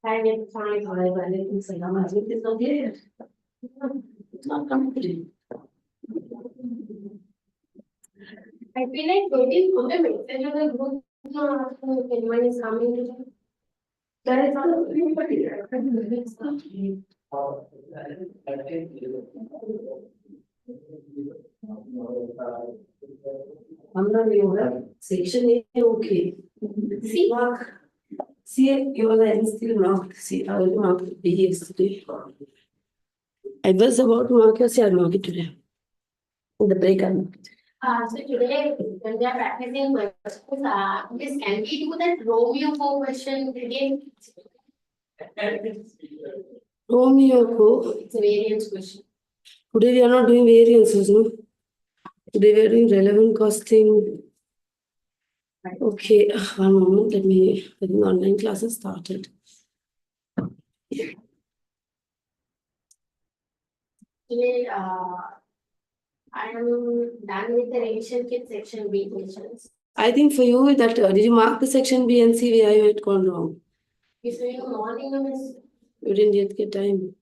And it's fine, however, it's like, it's okay. It's not complete. I feel like waiting for the message of the group, if anyone is coming to them. There is not anybody. I'm not your section A, okay. See, mark. See, your line still marked. See, I will mark B yesterday. I was about to mark your C, I'll mark it today. In the break, I'll mark it. So today, when we are practicing questions, Miss, can we do that Romeo Co question again? Romeo Co. It's a variance question. Today we are not doing variances, no? Today we are doing relevant costing. Okay, one moment. Let me get the online classes started. Today, I am done with the revision kit section B questions. I think for you that did you mark the section B and see where you had gone wrong? If you in the morning, you didn't yet get time.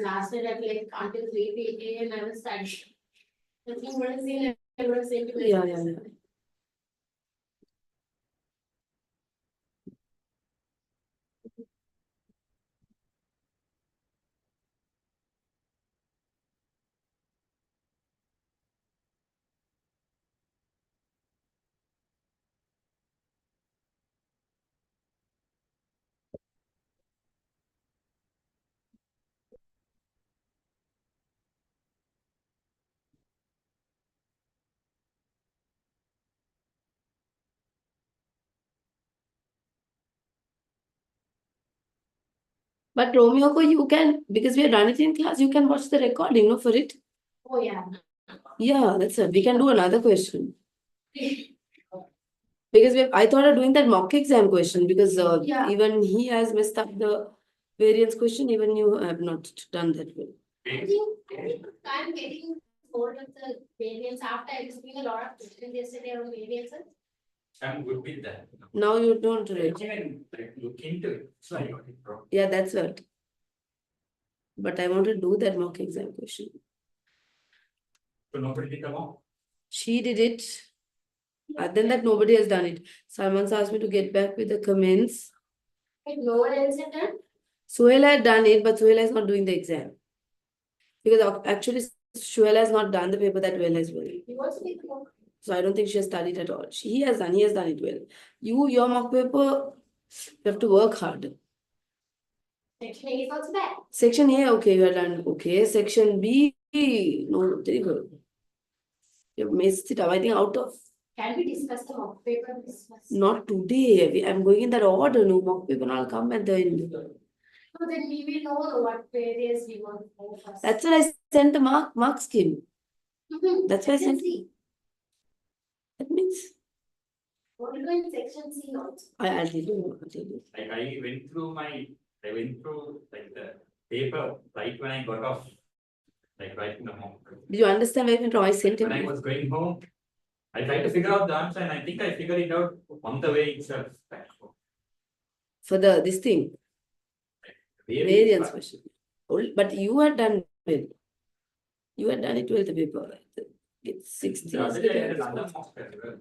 Lasted at like until 3 AM I was studying. Nothing would have seen, I would have seen. Yeah. But Romeo, you can, because we are done it in class, you can watch the recording, no, for it. Oh, yeah. Yeah, that's it. We can do another question. Because I thought of doing that mock exam question because even he has messed up the variance question, even you have not done that well. I think I'm getting hold of the variance after I was doing a lot of questions yesterday on variances. I'm good with that. Now you don't read. I can look into it. So I got it wrong. Yeah, that's what. But I want to do that mock exam question. So nobody did the mock? She did it. Other than that, nobody has done it. Salman's asked me to get back with the comments. Wait, no one else had done? Suhail had done it, but Suhail is not doing the exam. Because actually, Suhail has not done the paper that well as well. He wants to make the mock. So I don't think she has studied at all. He has done it well. Your mock paper, you have to work hard. Section A is also bad. Section A, okay, you have done okay. Section B, no, very good. You have missed it. I think out of. Can we discuss the mock paper? Not today. I'm going in that order. No mock paper. I'll come at the end. So then we will know what areas we want to go first. That's why I sent the mark scheme. That's why I sent. That means. What do you do in section C also? I'll tell you. Like I went through like the paper right when I got off. Like right in the mock. Did you understand where I went wrong? I sent it. When I was going home, I tried to figure out the answer and I think I figured it out on the way itself. For this thing. Variance question. But you had done well. You had done it well, the paper. It's 60. The other day I had another mock paper.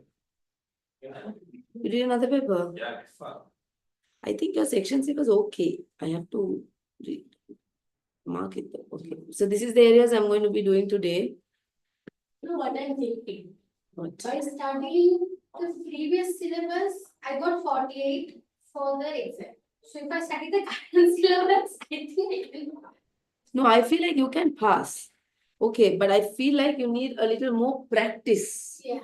You did another paper? Yeah, I think your section C was okay. I have to mark it. Okay. So this is the areas I'm going to be doing today. You know what I'm thinking? What? By studying the previous syllabus, I got 48. for the exam. So if I study the current syllabus, I think I can pass. No, I feel like you can pass. Okay, but I feel like you need a little more practice. Yeah.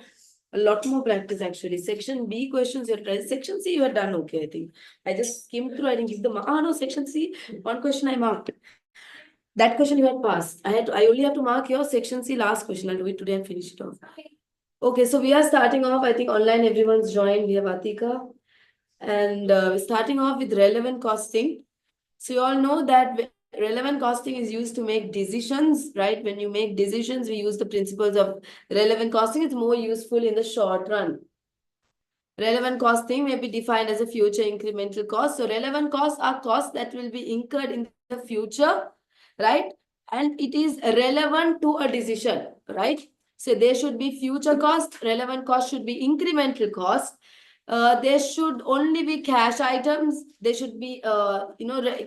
A lot more practice actually. Section B questions you're trying. Section C you had done okay, I think. I just skimmed through, I didn't give the mark. Ah no, section C, one question I marked. That question you had passed. I only have to mark your section C last question. I'll do it today and finish it off. Okay. Okay, so we are starting off. I think online everyone's joined. We have Atika. And we're starting off with relevant costing. So you all know that relevant costing is used to make decisions, right? When you make decisions, we use the principles of relevant costing. It's more useful in the short run. Relevant costing may be defined as a future incremental cost. So relevant costs are costs that will be incurred in the future, right? And it is relevant to a decision, right? So there should be future cost, relevant cost should be incremental cost. There should only be cash items. There should be,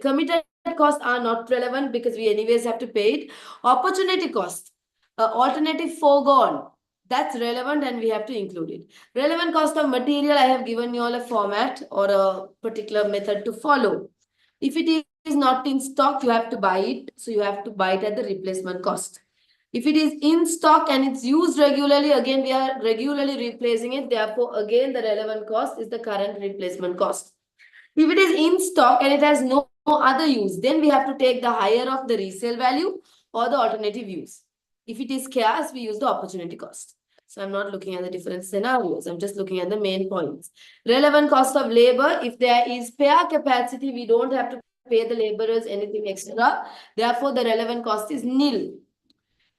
committed costs are not relevant because we anyways have to pay it. Opportunity cost, alternative foregone, that's relevant and we have to include it. Relevant cost of material, I have given you all a format or a particular method to follow. If it is not in stock, you have to buy it. So you have to buy it at the replacement cost. If it is in stock and it's used regularly, again, we are regularly replacing it. Therefore, again, the relevant cost is the current replacement cost. If it is in stock and it has no other use, then we have to take the higher of the resale value or the alternative use. If it is scarce, we use the opportunity cost. So I'm not looking at the different scenarios. I'm just looking at the main points. Relevant cost of labor. If there is spare capacity, we don't have to pay the laborers anything extra. Therefore, the relevant cost is nil.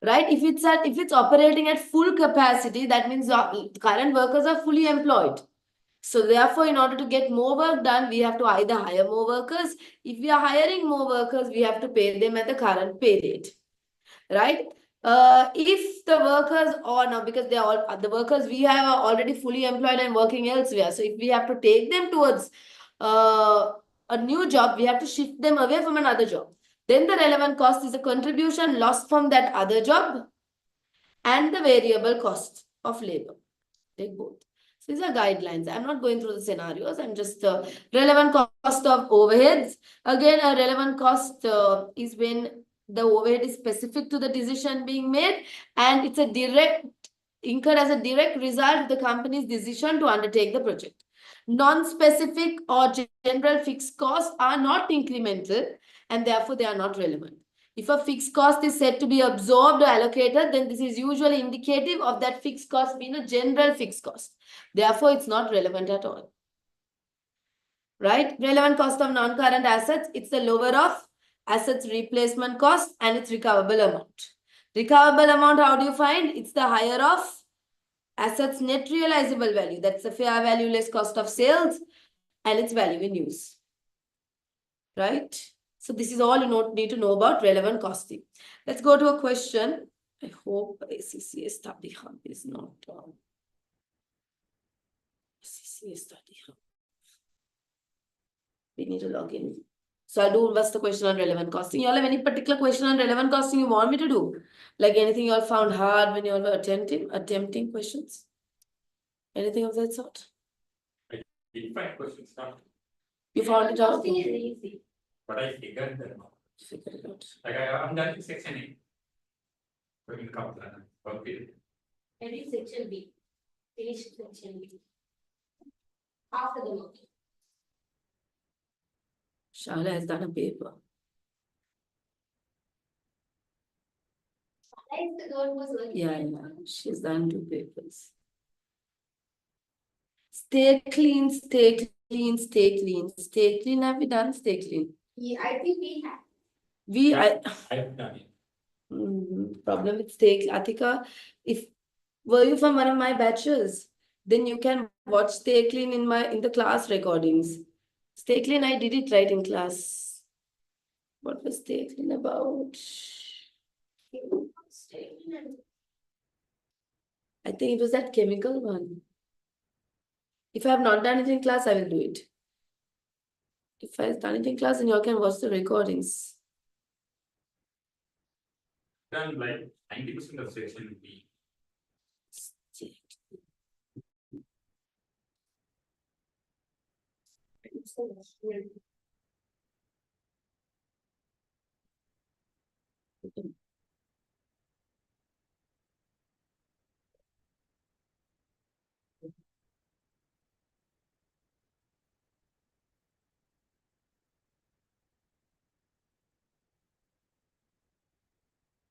Right? If it's operating at full capacity, that means current workers are fully employed. So therefore, in order to get more work done, we have to either hire more workers. If we are hiring more workers, we have to pay them at the current pay rate. Right? If the workers or no, because they are all the workers we have are already fully employed and working elsewhere. So if we have to take them towards a new job, we have to shift them away from another job. Then the relevant cost is a contribution lost from that other job and the variable cost of labor. Take both. So these are guidelines. I'm not going through the scenarios. I'm just relevant cost of overheads. Again, a relevant cost is when the overhead is specific to the decision being made and it's a direct incurred as a direct result of the company's decision to undertake the project. Non-specific or general fixed costs are not incremental and therefore they are not relevant. If a fixed cost is said to be absorbed or allocated, then this is usually indicative of that fixed cost being a general fixed cost. Therefore, it's not relevant at all. Right? Relevant cost of non-current assets, it's the lower of assets replacement cost and its recoverable amount. Recoverable amount, how do you find? It's the higher of assets net realizable value. That's the fair value less cost of sales and its value in use. Right? So this is all you need to know about relevant costing. Let's go to a question. I hope ACCA Study Hub is not ACCA Study Hub. We need to log in. So I'll do what's the question on relevant costing. You all have any particular question on relevant costing you want me to do? Like anything you all found hard when you all were attempting questions? Anything of that sort? I find questions not. You found it out? Costing is easy. But I figured them out. Figure it out. Like I'm done in section A. But in Kaplan, okay. And in section B. Finish section B. After the mock. Shala has done a paper. The girl was working. Yeah, she's done 2 papers. Stay clean, stay clean, stay clean. Stay clean, have we done? Stay clean. Yeah, I think we have. I've done it. Problem with stay Atika, if were you from one of my batches, then you can watch Stay Clean in the class recordings. Stay Clean, I did it right in class. What was Stay Clean about? I think it was that chemical one. If I have not done it in class, I will do it. If I have done it in class, then you all can watch the recordings. Done like 90% of section B.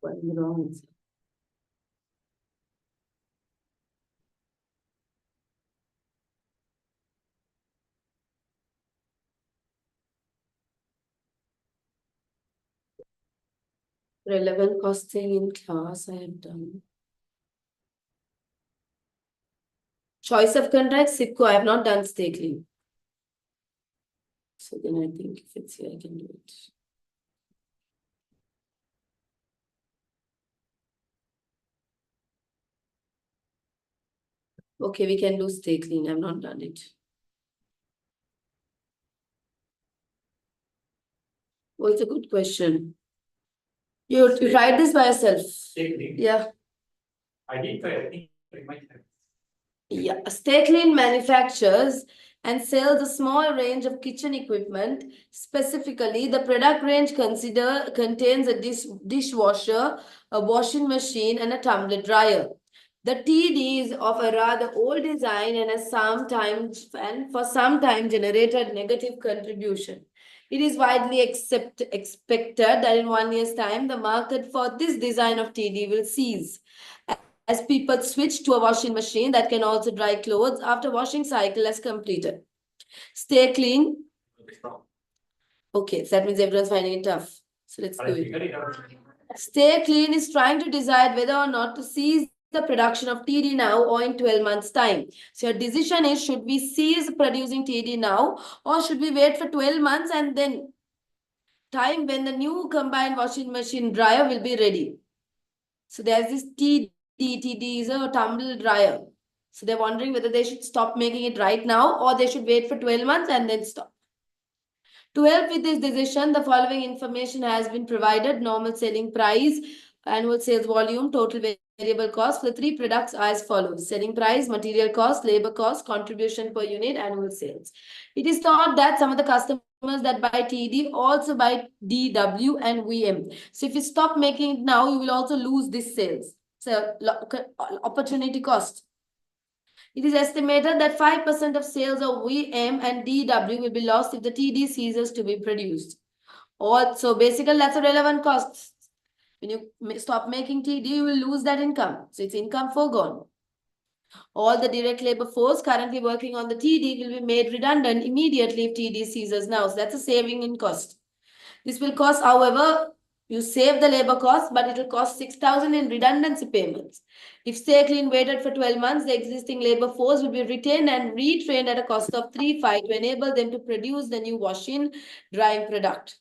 What is wrong answer? Relevant costing in class I have done. Choice of contract, SIPCO, I have not done stay clean. So then I think if it's here, I can do it. Okay, we can do stay clean. I've not done it. Oh, it's a good question. You tried this by yourself. Stay Yeah. I did try, I think it might have. Yeah, Stay Clean manufactures and sells a small range of kitchen equipment. Specifically, the product range contains a dishwasher, a washing machine, and a tumbler dryer. The TD is of a rather old design and for some time generated negative contribution. It is widely expected that in 1 year's time, the market for this design of TD will cease as people switch to a washing machine that can also dry clothes after washing cycle is completed. Stay clean. Okay, so that means everyone's finding it tough. So let's do it. Stay clean is trying to decide whether or not to cease the production of TD now or in 12 months' time. So your decision is, should we cease producing TD now or should we wait for 12 months and then time when the new combined washing machine dryer will be ready. So there's this TD is a tumble dryer. So they're wondering whether they should stop making it right now or they should wait for 12 months and then stop. To help with this decision, the following information has been provided. Normal selling price, annual sales volume, total variable cost for the three products are as follows. Selling price, material cost, labor cost, contribution per unit, annual sales. It is thought that some of the customers that buy TD also buy DW and VM. So if you stop making it now, you will also lose this sales. So opportunity cost. It is estimated that 5% of sales of VM and DW will be lost if the TD ceases to be produced. So basically, that's a relevant cost. When you stop making TD, you will lose that income. So it's income foregone. All the direct labor force currently working on the TD will be made redundant immediately if TD ceases now. So that's a saving in cost. This will cost, however, you save the labor cost, but it will cost 6,000 in redundancy payments. If Stay Clean waited for 12 months, the existing labor force will be retained and retrained at a cost of 3,500 to enable them to produce the new washing drying product.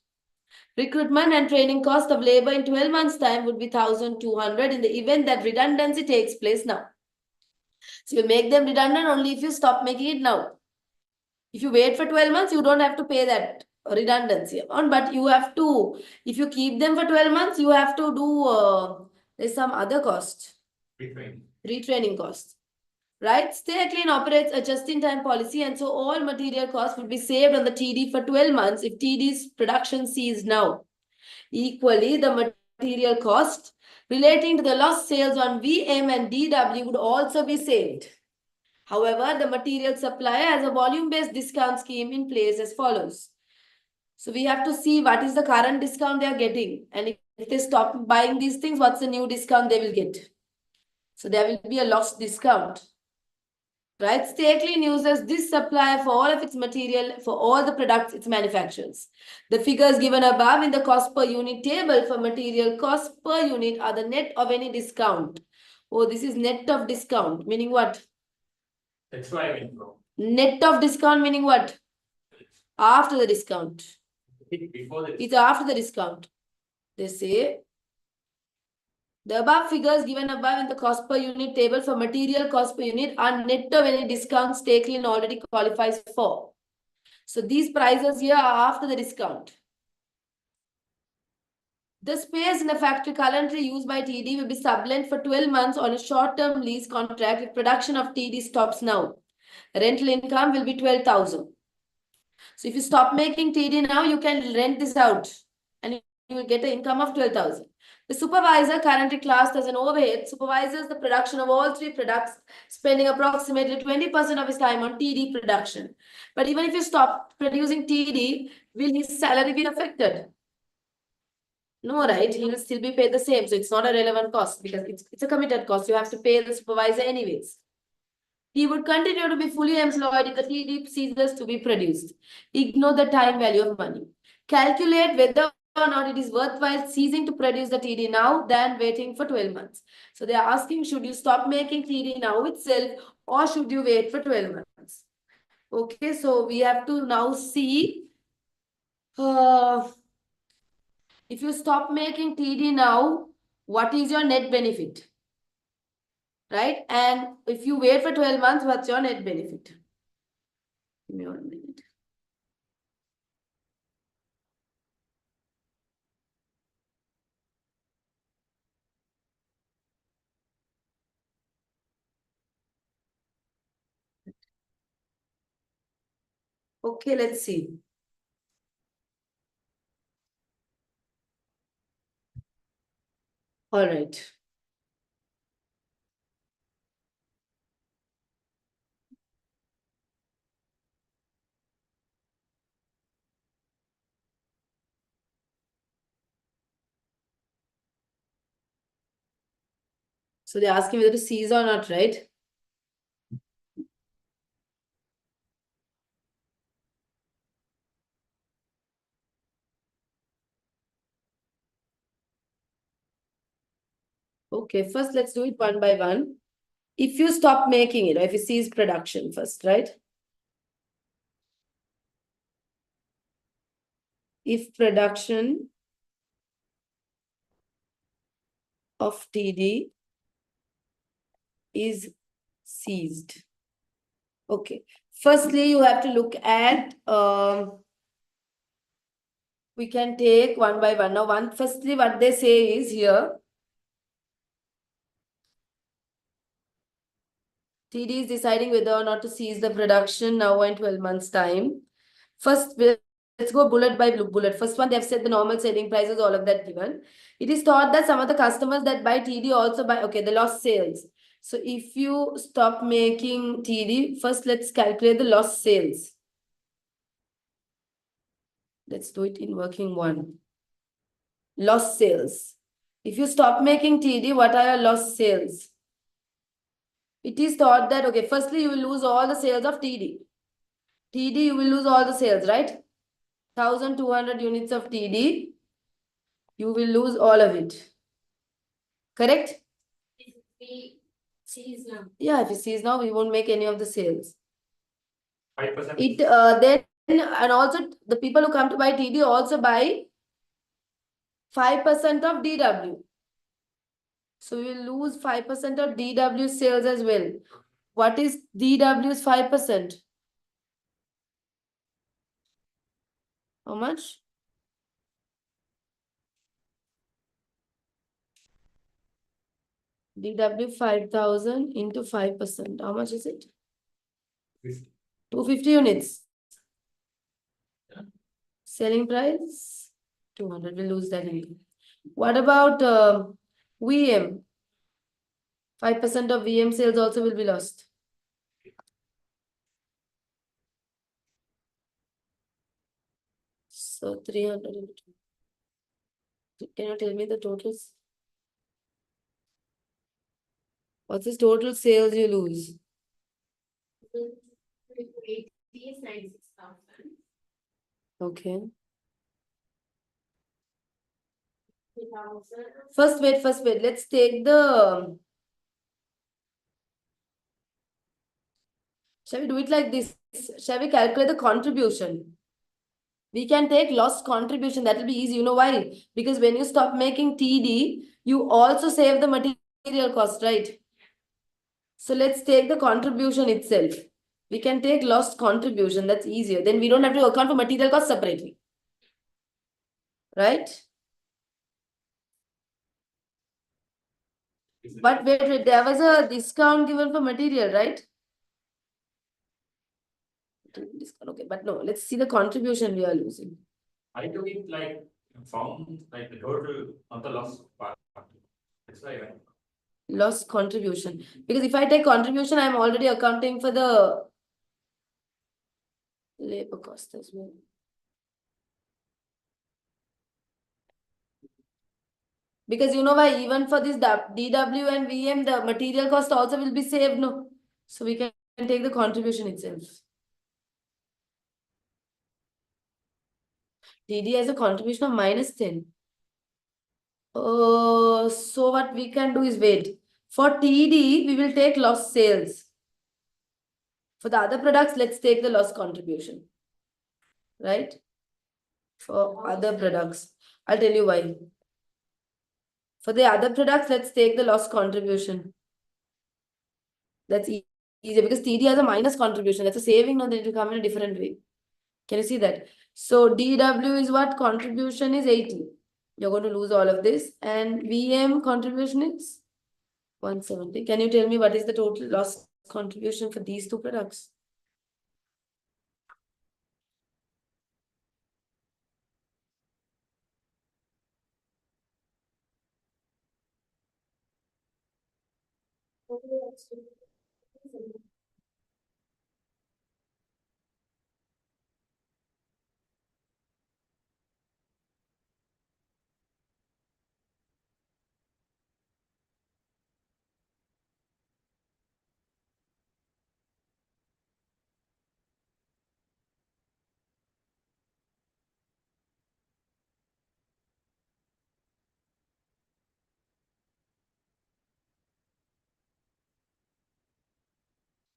Recruitment and training cost of labor in 12 months' time would be 1,200 in the event that redundancy takes place now. So you make them redundant only if you stop making it now. If you wait for 12 months, you don't have to pay that redundancy amount, but you have to, if you keep them for 12 months, you have to do, there's some other cost. Retraining cost. Right? Stay Clean operates a just-in-time policy, and so all material costs will be saved on the TD for 12 months if TD's production ceases now. Equally, the material cost relating to the lost sales on VM and DW would also be saved. However, the material supplier has a volume-based discount scheme in place as follows. So we have to see what is the current discount they are getting. And if they stop buying these things, what's the new discount they will get? So there will be a lost discount. Right? Stay Clean uses this supplier for all of its material, for all the products it manufactures. The figures given above in the cost per unit table for material cost per unit are the net of any discount. Oh, this is net of discount, meaning what? That's why I went wrong. Net of discount meaning what? After the discount. Before the It's after the discount. They say the above figures given above in the cost per unit table for material cost per unit are net of any discounts Stay Clean already qualifies for. So these prices here are after the discount. The space in the factory currently used by TD will be sublet for 12 months on a short-term lease contract if production of TD stops now. Rental income will be 12,000. So if you stop making TD now, you can rent this out and you will get an income of 12,000. The supervisor currently classed as an overhead supervises the production of all three products, spending approximately 20% of his time on TD production. But even if you stop producing TD, will his salary be affected? No, right? He will still be paid the same. So it's not a relevant cost because it's a committed cost. You have to pay the supervisor anyways. He would continue to be fully employed if the TD ceases to be produced. Ignore the time value of money. Calculate whether or not it is worthwhile ceasing to produce the TD now than waiting for 12 months. So they are asking, should you stop making TD now itself or should you wait for 12 months? Okay, so we have to now see if you stop making TD now, what is your net benefit? Right? And if you wait for 12 months, what's your net benefit? Give me 1 minute. Okay, let's see. All right. So they're asking whether to seize or not, right? Okay, first let's do it one by one. If you stop making it, or if you cease production first, right? If production of TD is seized. Okay. Firstly, you have to look at we can take one by one. Now, firstly, what they say is here. TD is deciding whether or not to cease the production now in 12 months' time. First, let's go bullet by bullet. First one, they have said the normal selling prices, all of that given. It is thought that some of the customers that buy TD also buy, okay, the lost sales. So if you stop making TD, first let's calculate the lost sales. Let's do it in working one. Lost sales. If you stop making TD, what are your lost sales? It is thought that, okay, firstly, you will lose all the sales of TD. TD, you will lose all the sales, right? 1,200 units of TD, you will lose all of it. Correct? If we seize now. Yeah, if you seize now, we won't make any of the sales. 5%. Then and also the people who come to buy TD also buy 5% of DW. So we will lose 5% of DW sales as well. What is DW's 5%? How much? DW 5,000 into 5%. How much is it? 250 units. Yeah. Selling price 200. We'll lose that income. What about VM? 5% of VM sales also will be lost. So 300. Can you tell me the totals? What's the total sales you lose? 80 is 96,000. Okay. 3,000. First wait. Let's take the. Shall we do it like this? Shall we calculate the contribution? We can take lost contribution. That will be easy. You know why? Because when you stop making TD, you also save the material cost, right? So let's take the contribution itself. We can take lost contribution. That's easier. Then we don't have to account for material cost separately. Right? But wait, there was a discount given for material, right? Okay, but no, let's see the contribution we are losing. I took it like found like the total on the loss part. That's why I Loss contribution. Because if I take contribution, I'm already accounting for the labor cost as well. Because you know why, even for this DW and VM, the material cost also will be saved, no? So we can take the contribution itself. TD has a contribution of -10. So what we can do is wait. For TD, we will take lost sales. For the other products, let's take the loss contribution. Right? For other products. I'll tell you why. For the other products, let's take the loss contribution. That's easier because TD has a minus contribution. That's a saving, no, then it will come in a different way. Can you see that? So DW is what? Contribution is 80. You're going to lose all of this. And VM contribution is 170. Can you tell me what is the total loss contribution for these two products?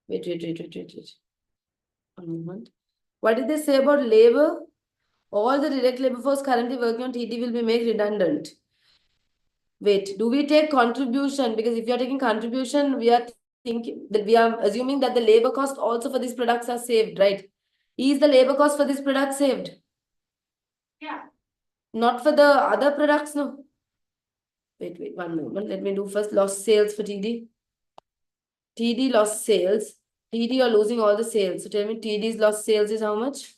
Wait. 1 moment. What did they say about labor? All the direct labor force currently working on TD will be made redundant. Wait, do we take contribution? Because if you are taking contribution, we are thinking that we are assuming that the labor cost also for these products are saved, right? Is the labor cost for this product saved? Yeah. Not for the other products, no. Wait, 1 moment. Let me do first lost sales for TD. TD lost sales. TD are losing all the sales. So tell me TD's lost sales is how much?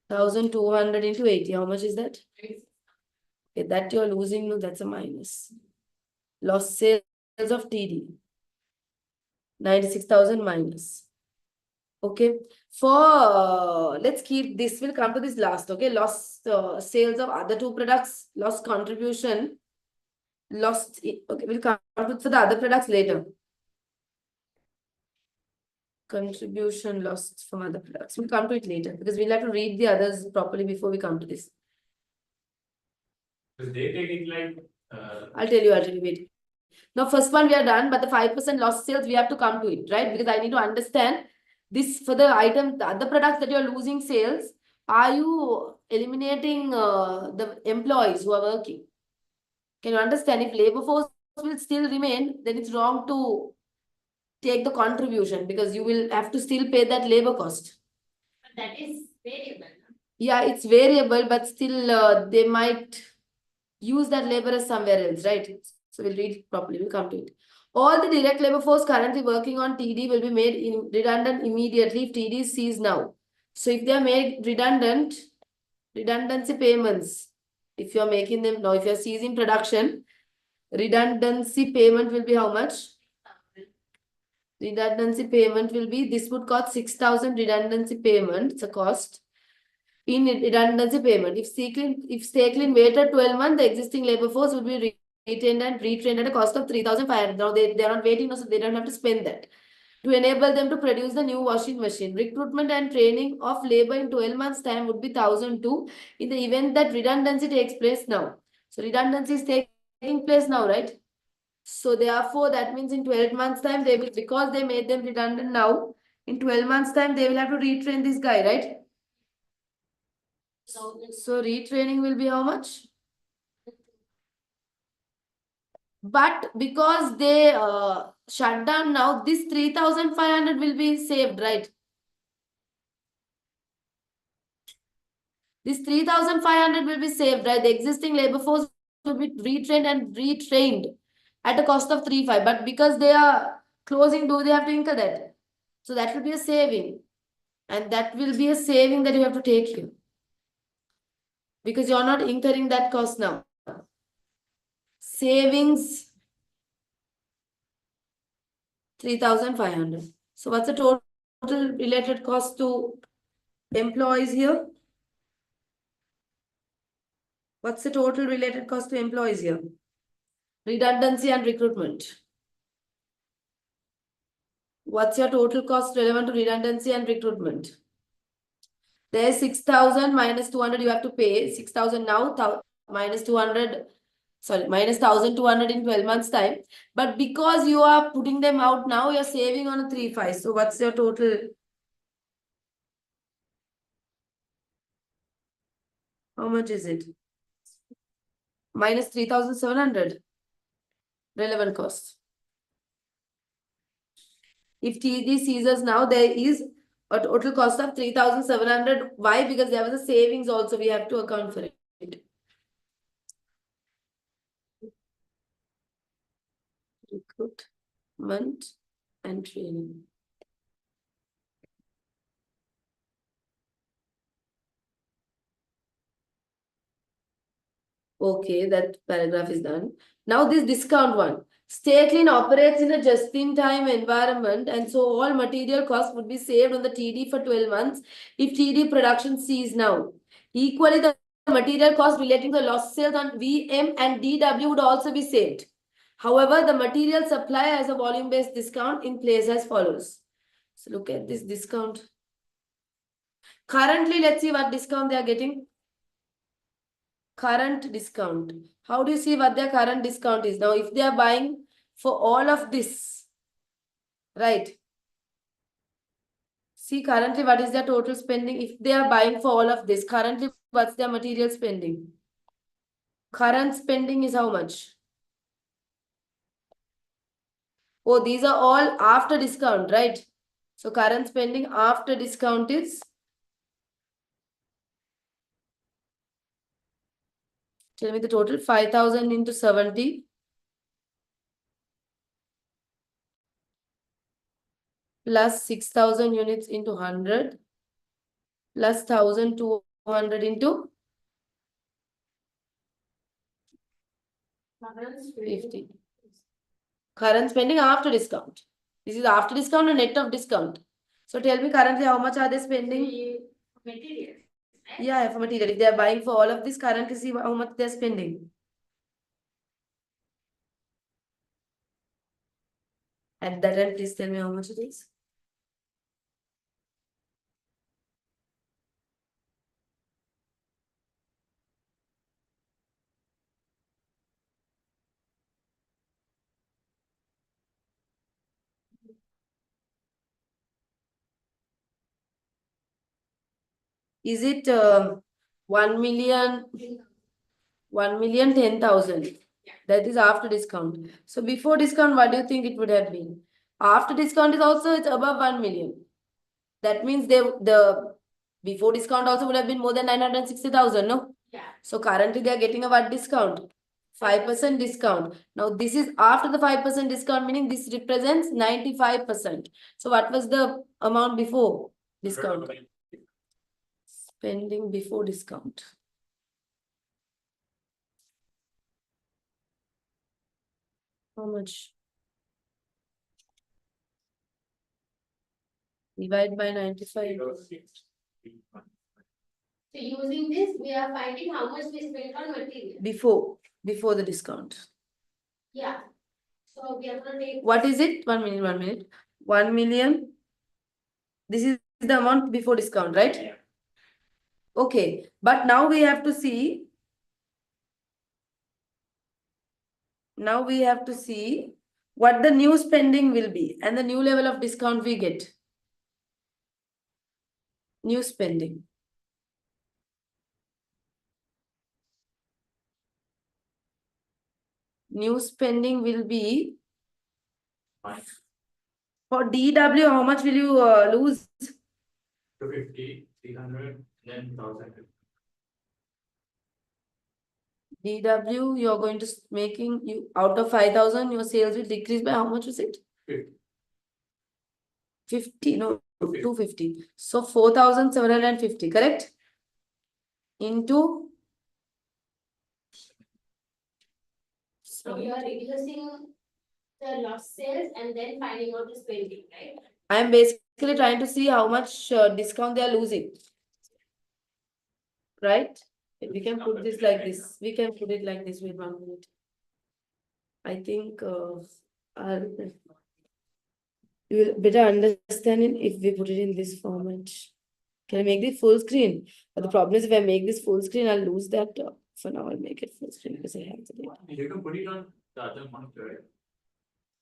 1,200 into 80. How much is that? Okay, that you're losing, no, that's a minus. Lost sales of TD. 96,000 minus. Okay. For let's keep this, will come to this last. Okay. Lost sales of other two products, lost contribution, lost. Okay, we'll come to for the other products later. Contribution lost from other products. We'll come to it later because we'll have to read the others properly before we come to this. because they take it like I'll tell you, wait. Now, first one we are done, but the 5% lost sales, we have to come to it, right? Because I need to understand this for the item, the other products that you're losing sales, are you eliminating the employees who are working? Can you understand? If labor force will still remain, then it's wrong to take the contribution because you will have to still pay that labor cost. But that is variable. Yeah, it's variable, but still they might use that labor as somewhere else, right? So we'll read it properly. We'll come to it. All the direct labor force currently working on TD will be made redundant immediately if TD is ceased now. So if they are made redundant, redundancy payments, if you are making them now, if you are ceasing production, redundancy payment will be how much? Redundancy payment will be, this would cost 6,000 redundancy payment, it's a cost. In redundancy payment, if Stakelin waited 12 months, the existing labor force would be retained and retrained at a cost of 3,500. Now they are not waiting, so they don't have to spend that. To enable them to produce the new washing machine, recruitment and training of labor in 12 months' time would be 1,002 in the event that redundancy takes place now. So redundancy is taking place now, right? So therefore, that means in 12 months' time, they will, because they made them redundant now, in 12 months' time, they will have to retrain this guy, right? So retraining will be how much? But because they shut down now, this 3,500 will be saved, right? This 3,500 will be saved, right? The existing labor force will be retrained and retrained at a cost of 3,500. But because they are closing, do they have to incur that? So that will be a saving. And that will be a saving that you have to take here. Because you're not incurring that cost now. Savings 3,500. So what's the total related cost to employees here? What's the total related cost to employees here? Redundancy and recruitment. What's your total cost relevant to redundancy and recruitment? There's 6,000 minus 200 you have to pay. 6,000 now, minus 200, sorry, minus 1,200 in 12 months time. But because you are putting them out now, you're saving on a 3,500. So what's your total? How much is it? Minus 3,700 relevant cost. If TD ceases now, there is a total cost of 3,700. Why? Because there was a savings also. We have to account for it. Recruitment and training. Okay, that paragraph is done. Now this discount one. Stay Clean operates in a just-in-time environment, and so all material costs would be saved on the TD for 12 months if TD production ceases now. Equally, the material cost relating to the lost sales on VM and DW would also be saved. However, the material supply has a volume-based discount in place as follows. So look at this discount. Currently, let's see what discount they are getting. Current discount. How do you see what their current discount is? Now, if they are buying for all of this, right? See currently what is their total spending? If they are buying for all of this, currently what's their material spending? Current spending is how much? Oh, these are all after discount, right? So current spending after discount is, tell me the total, 5,000 into 70 plus 6,000 units into 100 plus 1,200 into 50. Current spending after discount. This is after discount and net of discount. So tell me currently how much are they spending? Material. Yeah, for material. If they are buying for all of this, currently see how much they are spending. At that end, please tell me how much it is. Is it 1,000,000, 1,010,000? That is after discount. So before discount, what do you think it would have been? After discount is also, it's above 1 million. That means the before discount also would have been more than 960,000, no? Yeah. So currently they are getting a what discount? 5% discount. Now this is after the 5% discount, meaning this represents 95%. So what was the amount before discount? Spending before discount. How much? Divide by 95. So using this, we are finding how much we spent on material. Before the discount. Yeah. So we are going to take. What is it? 1 minute, 1 minute. 1 million. This is the amount before discount, right? Yeah. Okay. But now we have to see. Now we have to see what the new spending will be and the new level of discount we get. New spending. New spending will be for DW. How much will you lose? 250, 300, then 1,000. DW, you're going to making you out of 5,000, your sales will decrease by how much was it? 50. 50. No, 250. So 4,750, correct? Into. So you are reducing the lost sales and then finding out the spending, right? I am basically trying to see how much discount they are losing. Right? We can put this like this. We can put it like this. Wait 1 minute. I think you will better understand it if we put it in this format. Can I make this full screen? But the problem is if I make this full screen, I'll lose that. For now, I'll make it full screen because I have the data. You can put it on the other monitor, right?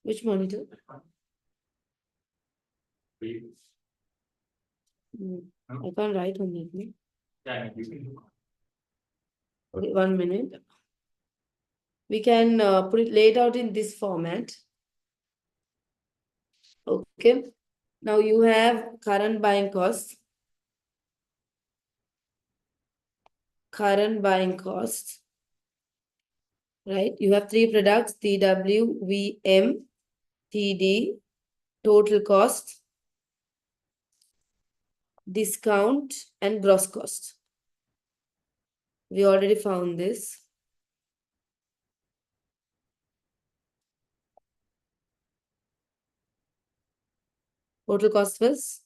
Which monitor? We- I can't write on that. No? Yeah, you can. Okay, 1 minute. We can put it laid out in this format. Okay. Now you have current buying cost. Current buying cost. Right? You have 3 products, TW, VM, TD, total cost, discount, and gross cost. We already found this. Total cost was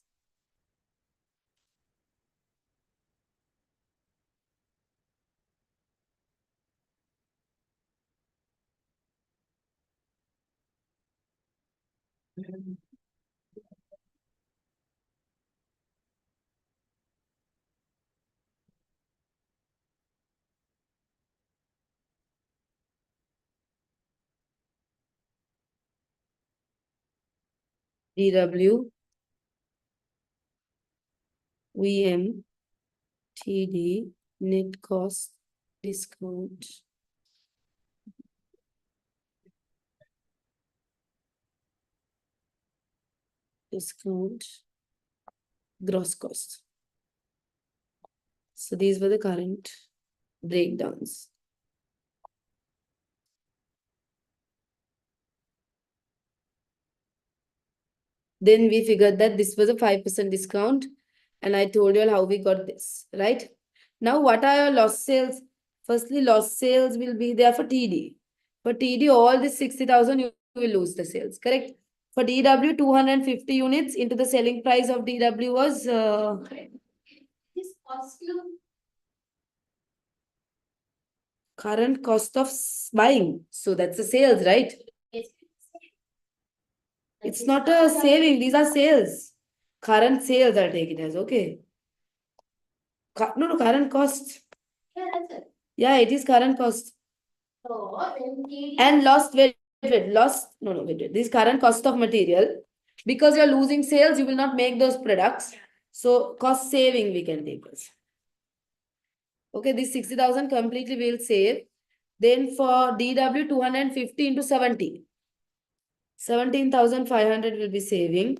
DW, VM, TD, net cost, discount, gross cost. So these were the current breakdowns. Then we figured that this was a 5% discount. And I told you all how we got this, right? Now, what are your lost sales? Firstly, lost sales will be there for TD. For TD, all this 60,000, you will lose the sales, correct? For DW, 250 units into the selling price of DW was This cost you current cost of buying. So that's the sales, right? It's not a saving. These are sales. Current sales, I'll take it as, okay. No, current cost. Yeah, that's it. Yeah, it is current cost. So then TD And lost, wait, lost, no, wait. This current cost of material. Because you're losing sales, you will not make those products. So cost saving we can take this. Okay, this 60,000 completely will save. Then for DW, 250 into 70. 17,500 will be saving.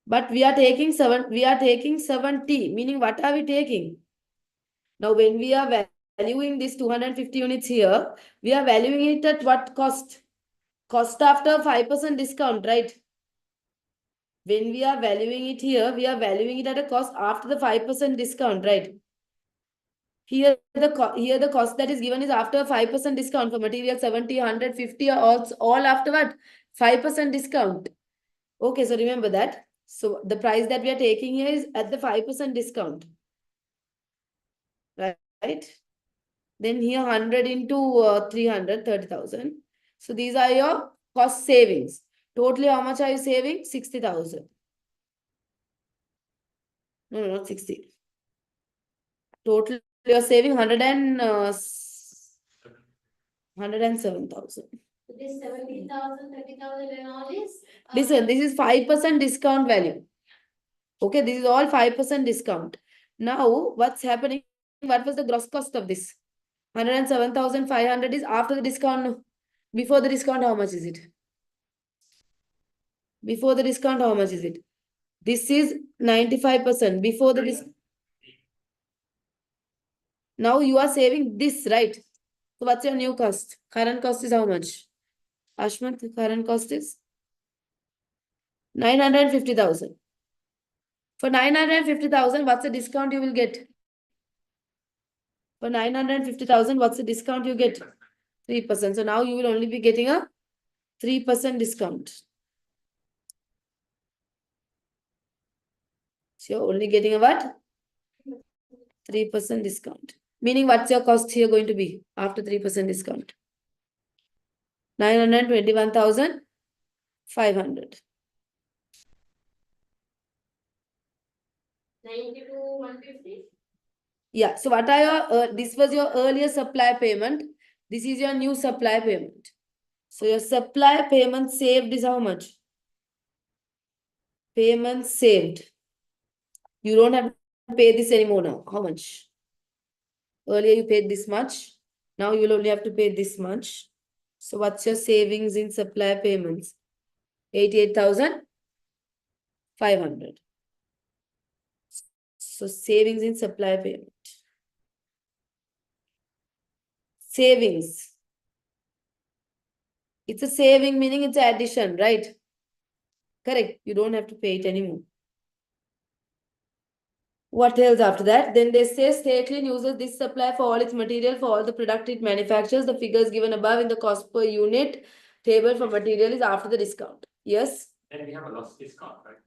But we are taking 70, meaning what are we taking? Now, when we are valuing this 250 units here, we are valuing it at what cost? Cost after 5% discount, right? When we are valuing it here, we are valuing it at a cost after the 5% discount, right? Here the cost that is given is after 5% discount for material 70, 150 or all after what? 5% discount. Okay, so remember that. So the price that we are taking here is at the 5% discount. Right? Then here 100 into 300, 30,000. So these are your cost savings. Totally, how much are you saving? 60,000. No, not 60. Total, you are saving 107,000. this 70,000, 30,000 and all is. Listen, this is 5% discount value. Okay, this is all 5% discount. Now, what's happening? What was the gross cost of this? 107,500 is after the discount. Before the discount, how much is it? Before the discount, how much is it? This is 95%. Before the discount. Now you are saving this, right? So what's your new cost? Current cost is how much? Ashmat, current cost is 950,000. For 950,000, what's the discount you will get? For 950,000, what's the discount you get? 3%. So now you will only be getting a 3% discount. So you're only getting a what? 3% discount. Meaning what's your cost here going to be after 3% discount? 921,500. 92,150. Yeah. So what are your, this was your earlier supply payment. This is your new supply payment. So your supply payment saved is how much? Payment saved. You don't have to pay this anymore now. How much? Earlier you paid this much. Now you will only have to pay this much. So what's your savings in supply payments? 88,500. So savings in supply payment. Savings. It's a saving, meaning it's an addition, right? Correct. You don't have to pay it anymore. What else after that? Then they say Stately uses this supply for all its material for all the product it manufactures. The figures given above in the cost per unit table for material is after the discount. Yes? Then we have a loss discount, right?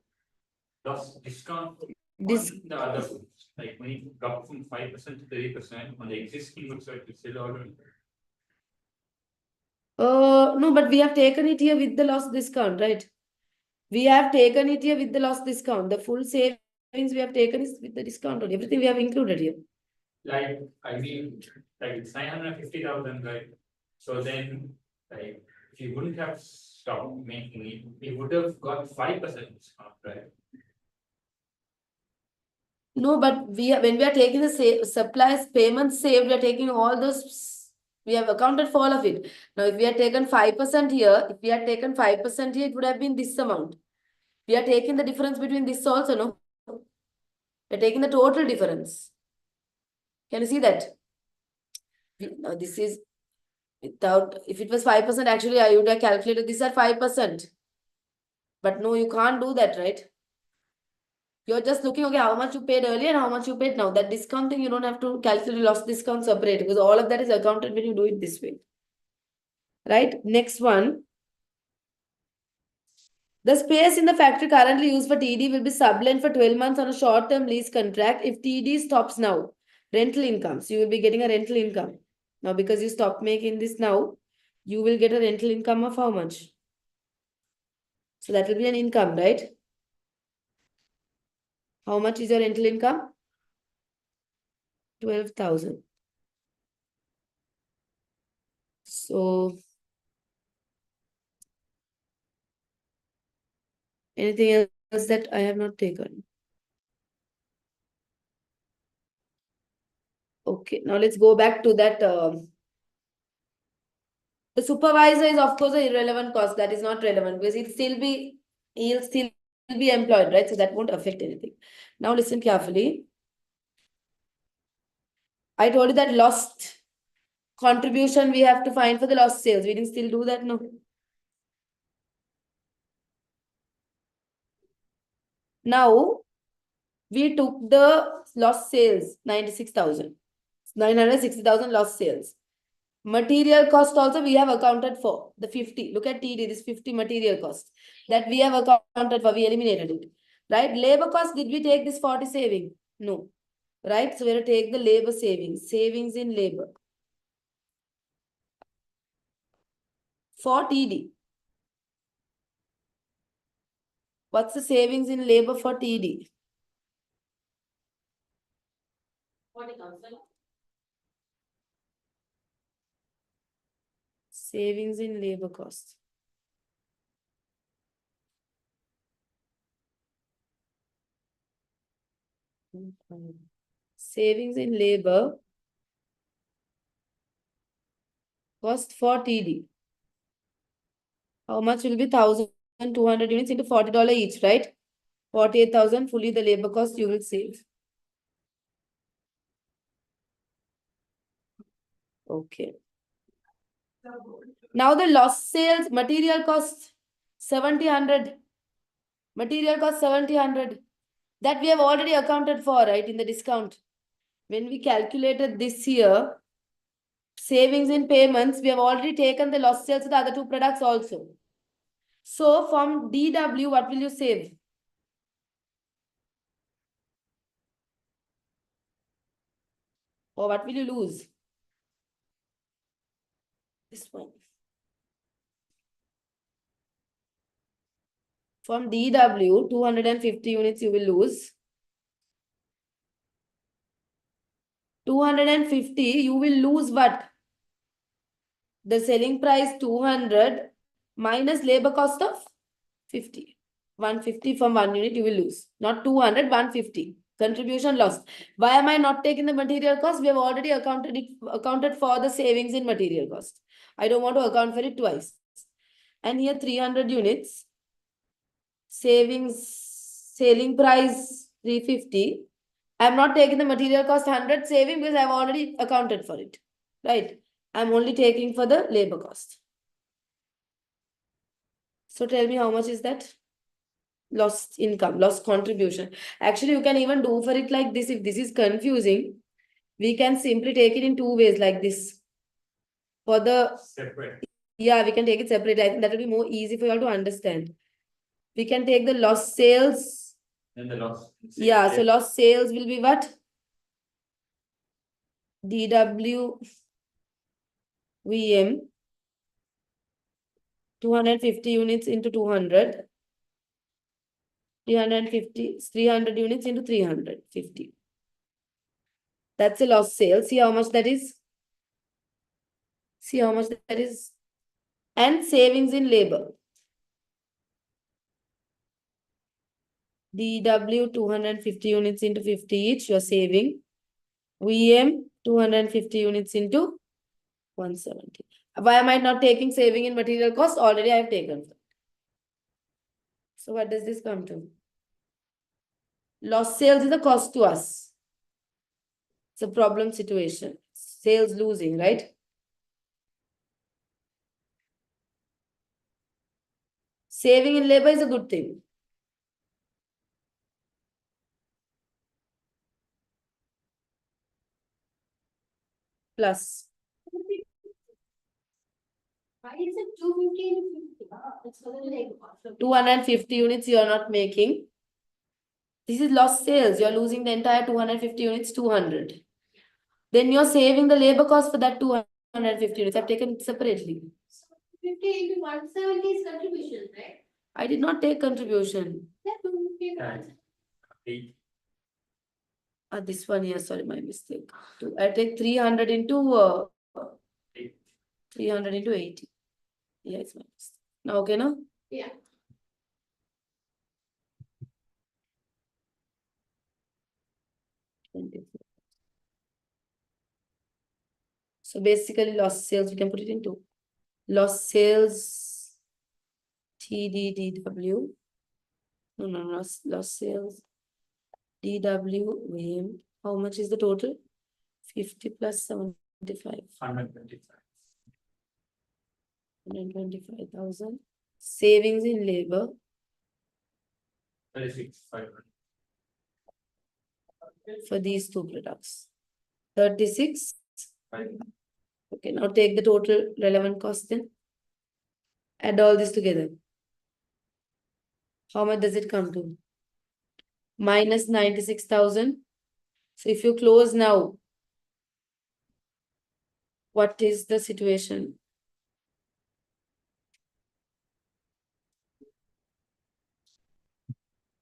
Loss discount This on the other goods, like when you drop from 5% to 3% on the existing goods, right, it's still all. no, but we have taken it here with the loss discount, right? We have taken it here with the loss discount. The full savings we have taken is with the discount on everything we have included here. Like, I mean, like it's 950,000, right? So then, like, if you wouldn't have stopped making it, we would have got 5% discount, right? No, but when we are taking the supplies payments saved, we are taking all those, we have accounted for all of it. Now, if we had taken 5% here, if we had taken 5% here, it would have been this amount. We are taking the difference between this also, no? We are taking the total difference. Can you see that? Now, this is without, if it was 5%, actually, I would have calculated this at 5%. But no, you can't do that, right? You're just looking, okay, how much you paid earlier and how much you paid now. That discounting, you don't have to calculate loss discount separate because all of that is accounted when you do it this way. Right? Next one. The space in the factory currently used for TD will be sublent for 12 months on a short-term lease contract. If TD stops now, rental income. So you will be getting a rental income. Now, because you stop making this now, you will get a rental income of how much? So that will be an income, right? How much is your rental income? 12,000. So anything else that I have not taken? Okay, now let's go back to that. The supervisor is of course an irrelevant cost. That is not relevant because he'll still be employed, right? So that won't affect anything. Now listen carefully. I told you that lost contribution we have to find for the lost sales. We didn't still do that, no? Now, we took the lost sales, 96,000. 960,000 lost sales. Material cost also we have accounted for. The 50. Look at TD, this 50 material cost. That we have accounted for. We eliminated it. Right? Labor cost, did we take this 40 saving? No. Right? So we have to take the labor savings. Savings in labor. For TD. What's the savings in labor for TD? 40,000. Savings in labor cost. Savings in labor cost for TD. How much will be 1,200 units into $40 each, right? 48,000 fully the labor cost you will save. Okay. Now the lost sales material cost 7,000. Material cost 70, that we have already accounted for, right, in the discount. When we calculated this here, savings in payments, we have already taken the lost sales of the other two products also. So from DW, what will you save? Or what will you lose? This one. From DW, 250 units you will lose. 250, you will lose what? The selling price 200 minus labor cost of 50. 150 from 1 unit you will lose. Not 200, 150. Contribution loss. Why am I not taking the material cost? We have already accounted for the savings in material cost. I don't want to account for it twice. And here 300 units. Savings, selling price 350. I'm not taking the material cost 100 saving because I've already accounted for it. Right? I'm only taking for the labor cost. So tell me how much is that? Lost income, lost contribution. Actually, you can even do for it like this. If this is confusing, we can simply take it in two ways like this. For the Separate. Yeah, we can take it separately. I think that will be more easy for you all to understand. We can take the lost sales. Then the loss. Yeah, so lost sales will be what? DW VM 250 units into 200. 300 units into 350. That's a lost sale. See how much that is? See how much that is? And savings in labor. DW 250 units into 50 each, you're saving. VM 250 units into 170. Why am I not taking saving in material cost? Already I have taken. So what does this come to? Lost sales is a cost to us. It's a problem situation. Sales losing, right? Saving in labor is a good thing. Plus. Why is it 250 and 50? It's for the labor cost. 250 units you are not making. This is lost sales. You're losing the entire 250 units, 200. Then you're saving the labor cost for that 250 units. I've taken it separately. 50 into 170 is contribution, right? I did not take contribution. Yeah, 250 into Yeah. 170. This one here, sorry, my mistake. I take 300 into 300 into 80. Yeah, it's my mistake. Now, okay, no? Yeah. So basically, lost sales, we can put it into lost sales TDDW. No, lost sales DW. How much is the total? 50 plus 75. 125. 125,000. Savings in labor. 36,500. For these two products. 36. Okay, now take the total relevant cost then. Add all this together. How much does it come to? Minus 96,000. So if you close now, what is the situation?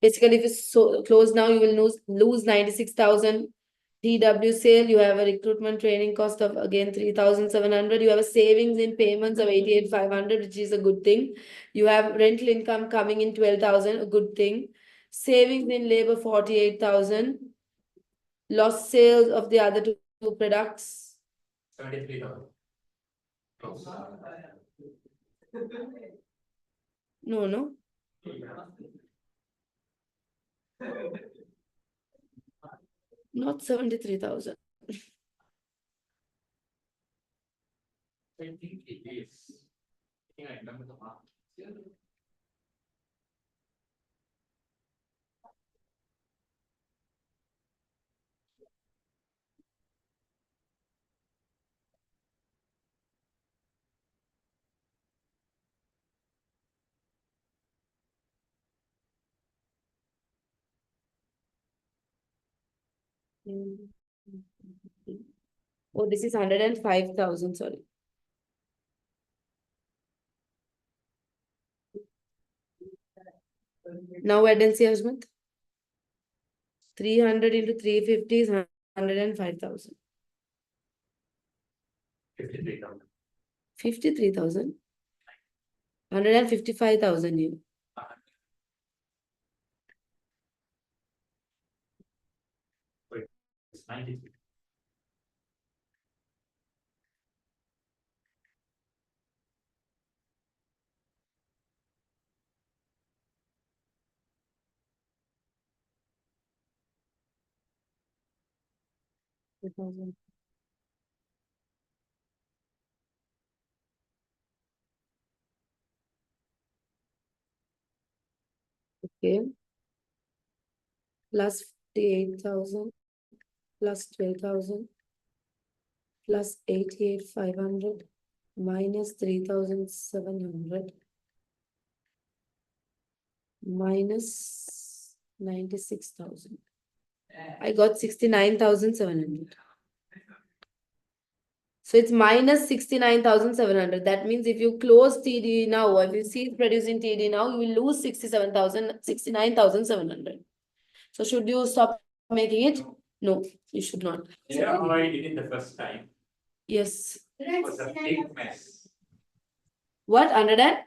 Basically, if you close now, you will lose 96,000. DW sale, you have a recruitment training cost of again 3,700. You have a savings in payments of 88,500, which is a good thing. You have rental income coming in 12,000, a good thing. Savings in labor 48,000. Lost sales of the other two products. 73,000. No. Not 73,000. I think it is. I think I remember the mark. Oh, this is 105,000, sorry. Now add and see, Ajmat. 300 into 350 is 105,000. 53,000. 53,000. 155,000 here. Wait, it's 93. Okay. Plus 58,000 plus 12,000 plus 88,500 minus 3,700 minus 96,000. I got 69,700. So it's minus 69,700. That means if you close TD now, if you see producing TD now, you will lose 69,700. So should you stop making it? No, you should not. Yeah, how I did it the first time. Yes. It was a big mess. What? 100 and?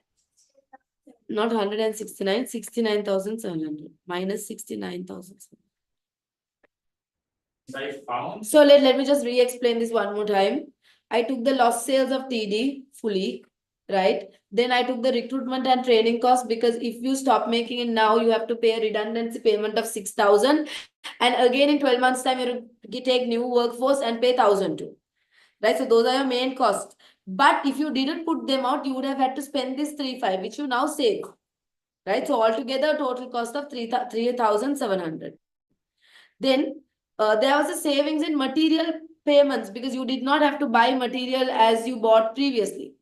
Not 169, 69,700 minus 69,700. I found. So let me just re-explain this one more time. I took the lost sales of TD fully, right? Then I took the recruitment and training cost, because if you stop making it now, you have to pay a redundancy payment of 6,000. And again in 12 months time, you take new workforce and pay 1,000 too. Right? So those are your main costs. But if you didn't put them out, you would have had to spend this 3,500, which you now save. Right? So altogether total cost of 3,700. Then there was a savings in material payments, because you did not have to buy material as you bought previously.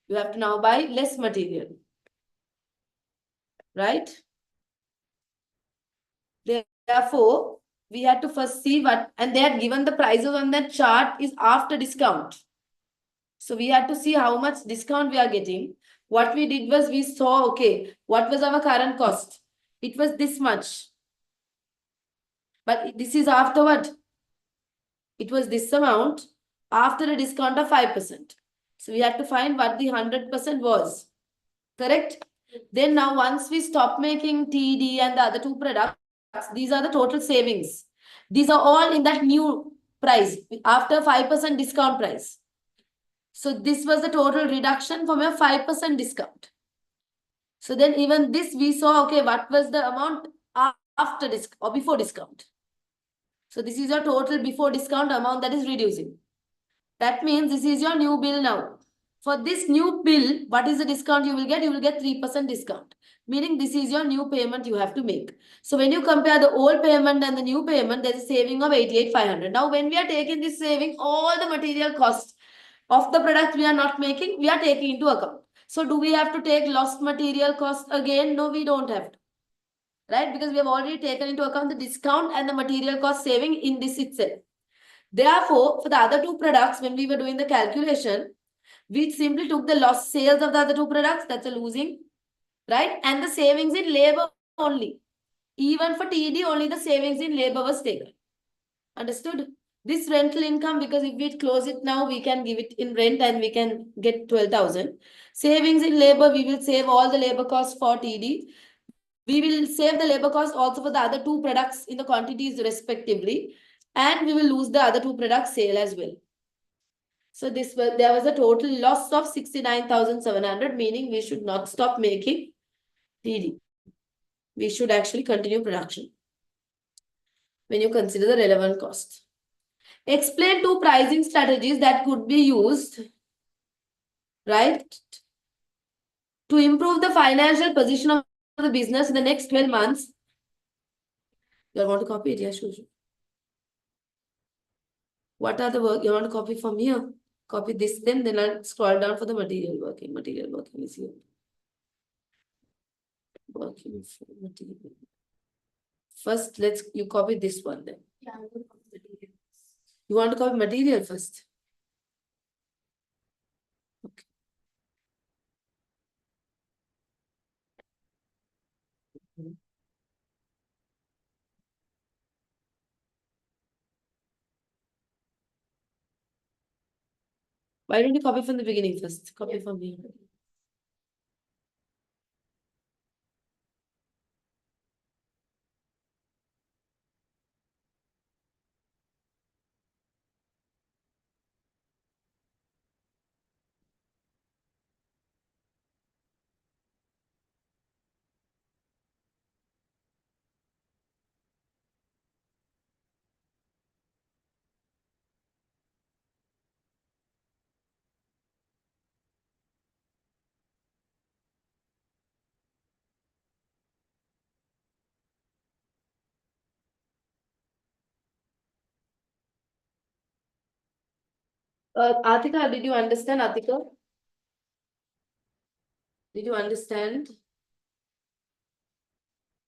You have to now buy less material. Right? Therefore, we had to first see what, and they had given the prices on that chart is after discount. So we had to see how much discount we are getting. What we did was we saw, okay, what was our current cost? It was this much. But this is after what? It was this amount after a discount of 5%. So we had to find what the 100% was. Correct? Then now once we stop making TD and the other two products, these are the total savings. These are all in that new price after 5% discount price. So this was the total reduction from a 5% discount. So then even this we saw, okay, what was the amount after discount or before discount? So this is your total before discount amount that is reducing. That means this is your new bill now. For this new bill, what is the discount you will get? You will get 3% discount. Meaning this is your new payment you have to make. So when you compare the old payment and the new payment, there is a saving of 88,500. Now when we are taking this saving, all the material costs of the product we are not making, we are taking into account. So do we have to take lost material cost again? No, we don't have to. Right? Because we have already taken into account the discount and the material cost saving in this itself. Therefore, for the other two products, when we were doing the calculation, we simply took the lost sales of the other two products, that's a losing, right? And the savings in labor only. Even for TD, only the savings in labor was taken. Understood? This rental income, because if we close it now, we can give it in rent and we can get 12,000. Savings in labor, we will save all the labor costs for TD. We will save the labor cost also for the other two products in the quantities respectively. And we will lose the other two products sale as well. So there was a total loss of 69,700, meaning we should not stop making TD. We should actually continue production when you consider the relevant cost. Explain two pricing strategies that could be used, right, to improve the financial position of the business in the next 12 months. You want to copy it? Yeah, sure. What are the work you want to copy from here? Copy this, then I'll scroll down for the material working. Material working is here. Working for material. First, you copy this one then. Yeah, I will copy it. You want to copy material first? Okay. Why don't you copy from the beginning first? Copy from here. Atika, did you understand, Atika? Did you understand?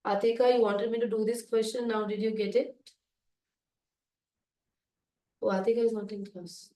Atika, you wanted me to do this question. Now, did you get it? Oh, Atika is not in class.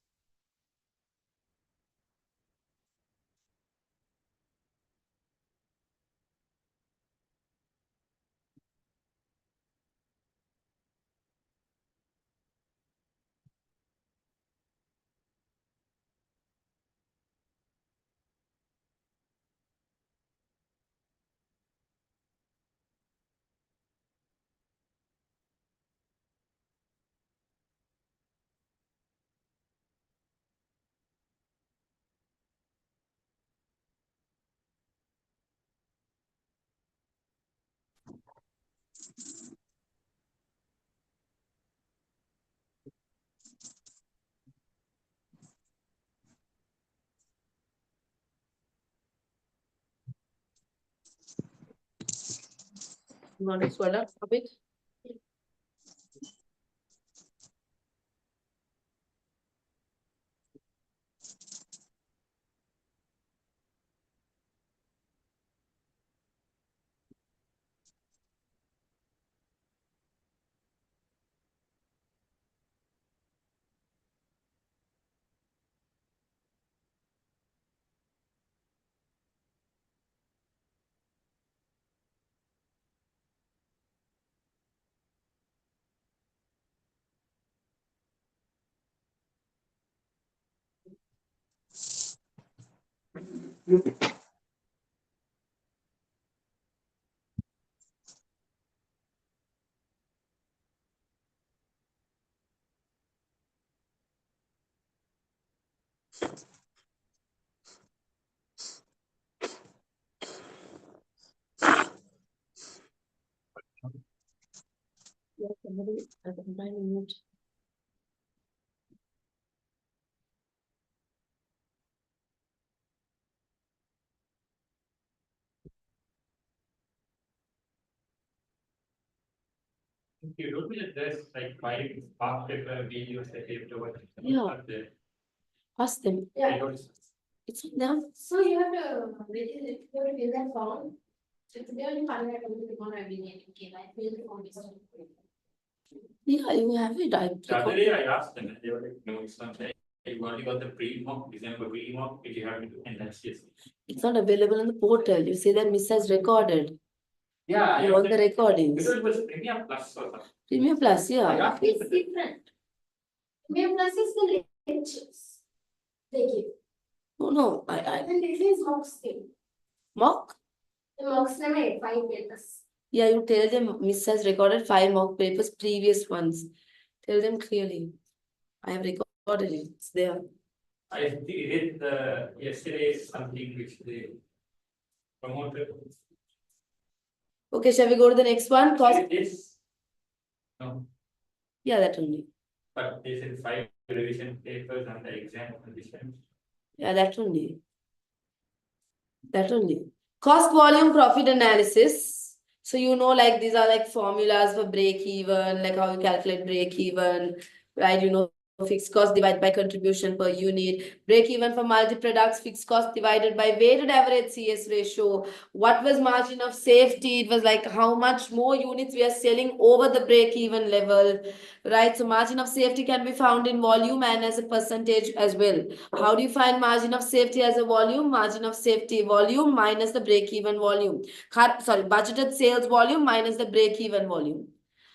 You want to swallow a bit? Yeah, somebody, I can find a note. If you don't need this, like 5 paper videos that you have to watch. Yeah. Ask them. Yeah. It's not them. So you have to, fill that form. So today only find out tomorrow I will get it. Okay, I fill the form. Yeah, you have it. I The other day I asked them, and they were like, no, it's not there. You only got the pre-mock, December pre-mock, which you have to do, and that's it. It's not available on the portal. You say that Miss has recorded. Yeah, You want the recordings. It was Premium Plus or something. Premium Plus, yeah. It's different. Premium Plus is the lectures. They give. No, I And this is mock skill. mock. The mocks never 5 papers. Yeah, you tell them Miss has recorded 5 mock papers, previous ones. Tell them clearly. I have recorded it. It's there. I did yesterday something which they promoted. Okay, shall we go to the next one? Cost. This. No, Yeah, that only. but they said 5 revision papers and the exam conditions. Yeah, that only. That only. Cost volume profit analysis. So you know, like these are like formulas for break even, like how you calculate break even, right? You know fixed cost divided by contribution per unit. Break even for multi-products, fixed cost divided by weighted average CS ratio. What was margin of safety? It was like how much more units we are selling over the break-even level, right? So margin of safety can be found in volume and as a percentage as well. How do you find margin of safety as a volume? Margin of safety volume minus the break-even volume. Sorry, budgeted sales volume minus the break-even volume.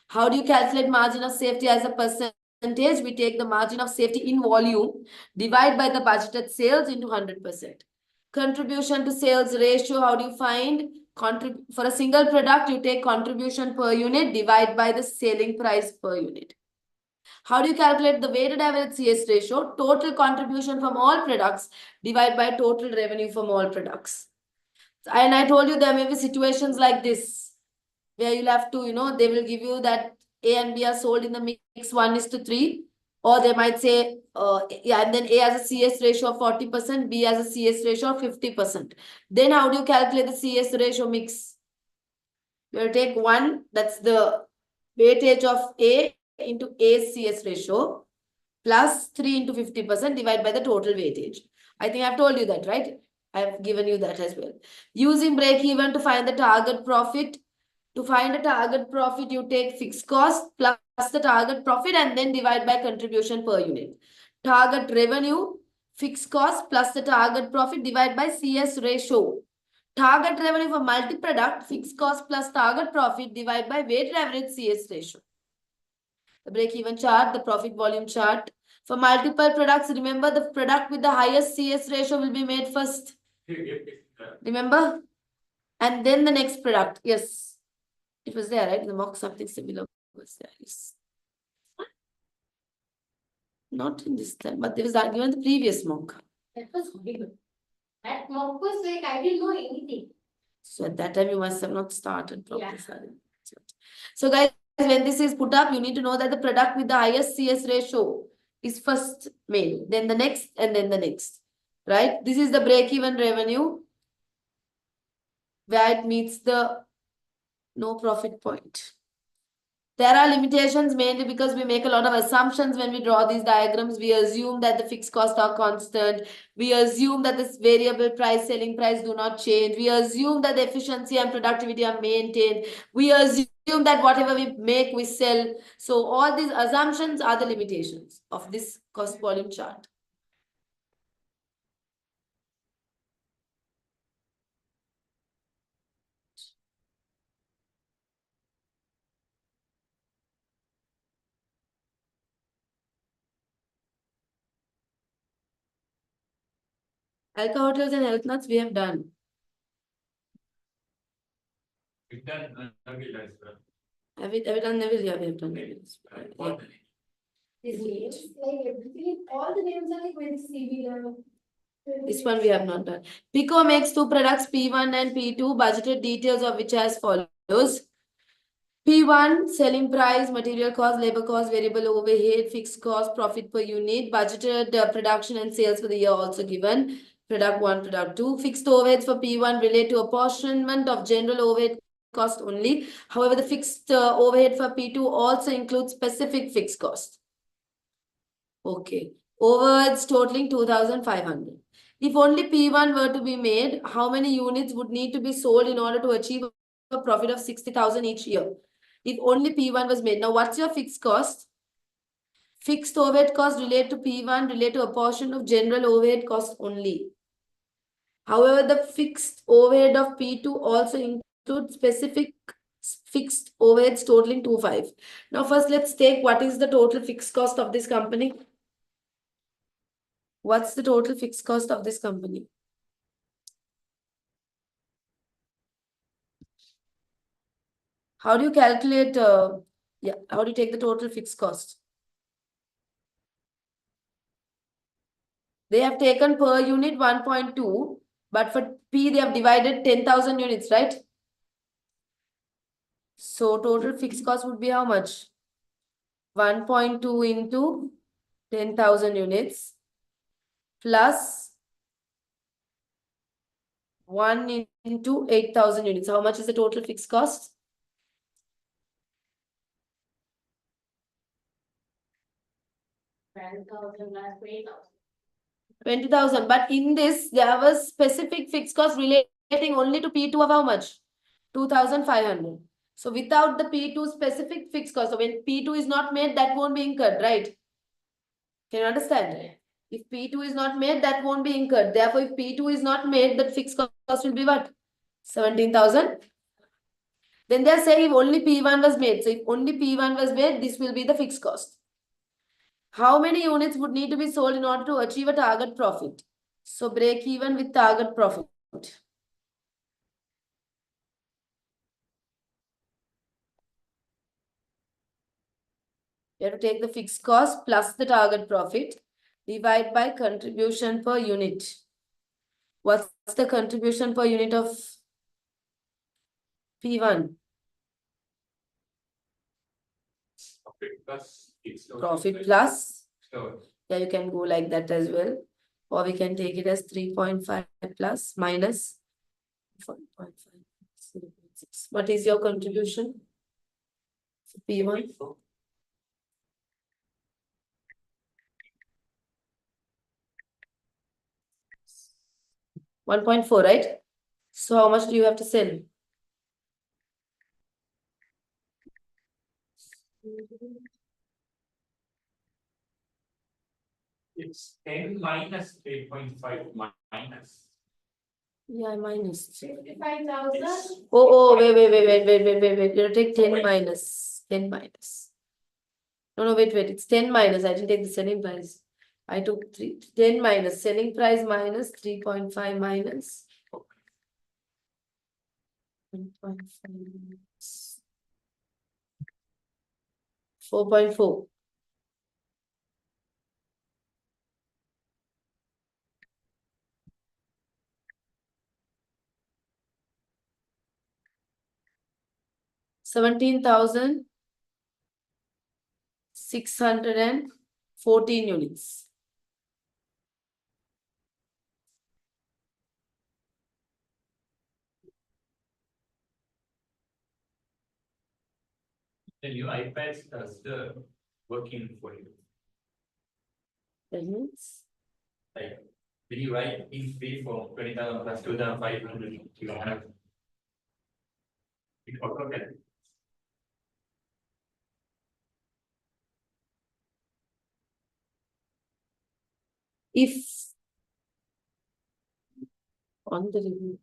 How do you calculate margin of safety as a percentage? We take the margin of safety in volume, divide by the budgeted sales into 100%. Contribution to sales ratio, how do you find? For a single product, you take contribution per unit, divide by the selling price per unit. How do you calculate the weighted average CS ratio? Total contribution from all products, divide by total revenue from all products. And I told you there may be situations like this, where you'll have to, they will give you that A and B are sold in the mix 1:3, or they might say, and then A has a CS ratio of 40%, B has a CS ratio of 50%. Then how do you calculate the CS ratio mix? You'll take 1, that's the weightage of A into A's CS ratio, plus 3 into 50% divided by the total weightage. I think I've told you that, right? I've given you that as well. Using break even to find the target profit. To find a target profit, you take fixed cost plus the target profit and then divide by contribution per unit. Target revenue, fixed cost plus the target profit divided by CS ratio. Target revenue for multi-product, fixed cost plus target profit divided by weighted average CS ratio. The break-even chart, the profit volume chart. For multiple products, remember the product with the highest CS ratio will be made first. Remember? And then the next product. Yes. It was there, right? The mock something similar was there. Yes. Not in this time, but there was that given the previous mock. That was horrible. That mock was like, I didn't know anything. So at that time, you must have not started properly. Yeah. So guys, when this is put up, you need to know that the product with the highest CS ratio is first made, then the next, and then the next. Right? This is the break-even revenue where it meets the no profit point. There are limitations mainly because we make a lot of assumptions when we draw these diagrams. We assume that the fixed costs are constant. We assume that this variable price, selling price do not change. We assume that the efficiency and productivity are maintained. We assume that whatever we make, we sell. So all these assumptions are the limitations of this cost volume chart. Alka hotels and health nuts we have done. We've done Navil as well. Have we done Navil? Yeah, we have done Navil. Yeah. These names, like everything, all the names are like very similar. This one we have not done. Pico makes 2 products, P1 and P2, budgeted details of which as follows. P1, selling price, material cost, labor cost, variable overhead, fixed cost, profit per unit, budgeted production and sales for the year also given. Product 1, product 2. Fixed overheads for P1 relate to apportionment of general overhead cost only. However, the fixed overhead for P2 also includes specific fixed cost. Okay. Overheads totaling 2,500. If only P1 were to be made, how many units would need to be sold in order to achieve a profit of 60,000 each year? If only P1 was made. Now, what's your fixed cost? Fixed overhead cost relate to P1, relate to a portion of general overhead cost only. However, the fixed overhead of P2 also includes specific fixed overheads totaling 25. Now, first, let's take what is the total fixed cost of this company? What's the total fixed cost of this company? How do you calculate, how do you take the total fixed cost? They have taken per unit 1.2, but for P, they have divided 10,000 units, right? So total fixed cost would be how much? 1.2 into 10,000 units plus 1 into 8,000 units. How much is the total fixed cost? 10,000 plus 20,000. 20,000. But in this, there was specific fixed cost relating only to P2 of how much? 2,500. So without the P2 specific fixed cost, so when P2 is not made, that won't be incurred, right? Can you understand? If P2 is not made, that won't be incurred. Therefore, if P2 is not made, that fixed cost will be what? 17,000. Then they are saying if only P1 was made. So if only P1 was made, this will be the fixed cost. How many units would need to be sold in order to achieve a target profit? So break even with target profit. You have to take the fixed cost plus the target profit, divide by contribution per unit. What's the contribution per unit of P1? Profit plus fixed cost. Profit plus. So Yeah, you can go like that as well. Or we can take it as 3.5 plus minus 1.5. 0.6. What is your contribution? P1. 1.4, right? So how much do you have to sell? it's 10 minus 8.5 minus. Yeah, minus. 55,000. Oh, wait. You take 10 minus. 10 minus. No, wait. It's 10 minus. I didn't take the selling price. I took 10 minus. Selling price minus 3.5 minus. 1.5 minus 4.4. $17,614 units. The new iPads does the working for you. That means Like, will you write in free for 20,000 plus 2,500? You have it automatic. if on the review.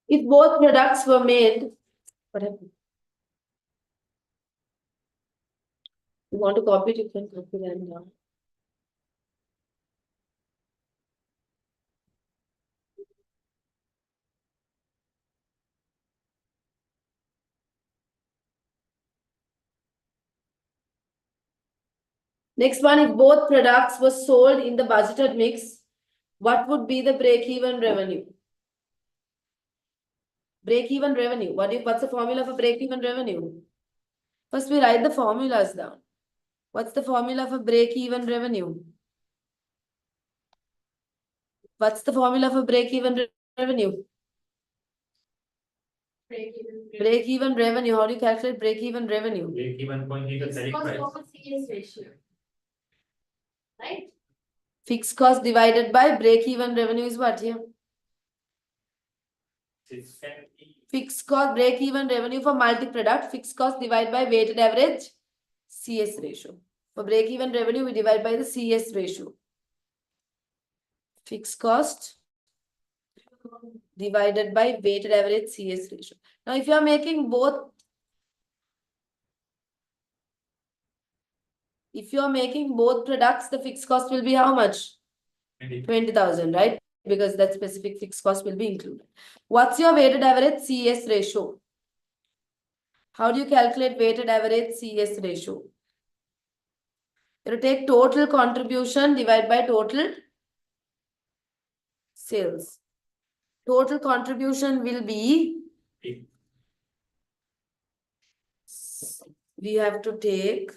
If both products were made, what happened? You want to copy it, you can copy that now. Next one, if both products were sold in the budgeted mix, what would be the break-even revenue? Break-even revenue. What's the formula for break-even revenue? First, we write the formulas down. What's the formula for break-even revenue? What's the formula for break-even revenue? Break-even revenue. How do you calculate break-even revenue? Break-even point is the Fixed selling cost price. over CS ratio. Right? Fixed cost divided by break-even revenue is what here? 670. Fixed cost break-even revenue for multi-product. Fixed cost divided by weighted average CS ratio. For break-even revenue, we divide by the CS ratio. Fixed cost divided by weighted average CS ratio. Now, if you are making both, products, the fixed cost will be how much? 20,000, right? Because that specific fixed cost will be included. What's your weighted average CS ratio? How do you calculate weighted average CS ratio? You take total contribution divided by total sales. Total contribution will be, we have to take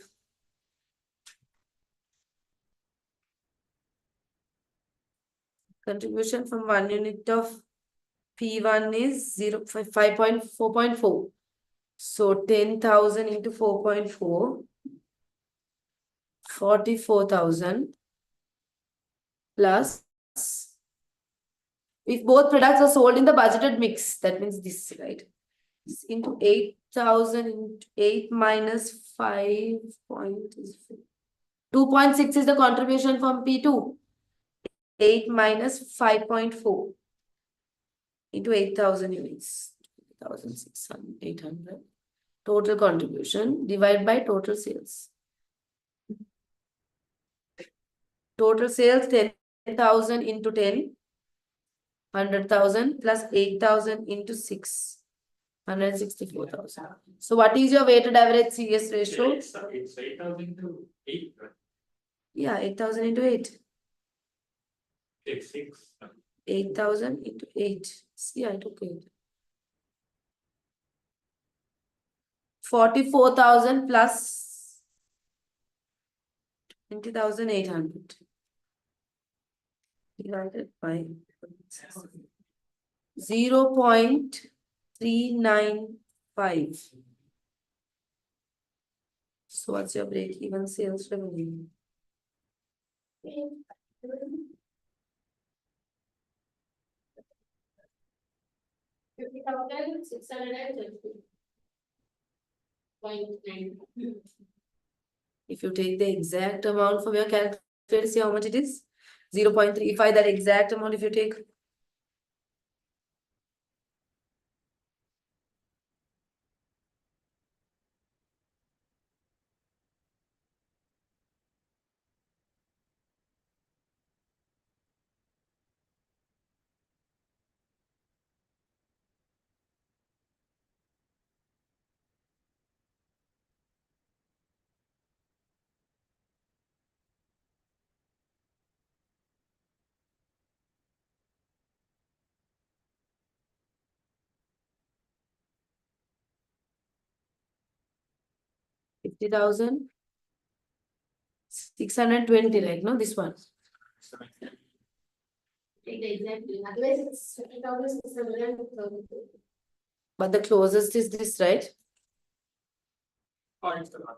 Contribution from 1 unit of P1 is 5.4.4. So 10,000 into 4.4, 44,000 plus, if both products are sold in the budgeted mix, that means this, right? Into 8,000 into 8 minus 5 point is 2.6 is the contribution from P2. 8 minus 5.4 into 8,000 units. 8,600, 800. Total contribution divided by total sales. Total sales 10,000 into 10. 100,000 plus 8,000 into 6. 164,000. So what is your weighted average CS ratio? It's 8,000 to 8. Yeah, 8,000 into 8. It's 6. 8,000 into 8. See, I took 8. 44,000 plus 20,800 divided by 0.395. So what's your break-even sales revenue? $50,630.9. If you take the exact amount from your calculator, see how much it is? 0.35, that exact amount if you take. $50,620, right? No, this one. Exactly. Otherwise, it's 50,630. But the closest is this, right? Or it's the one.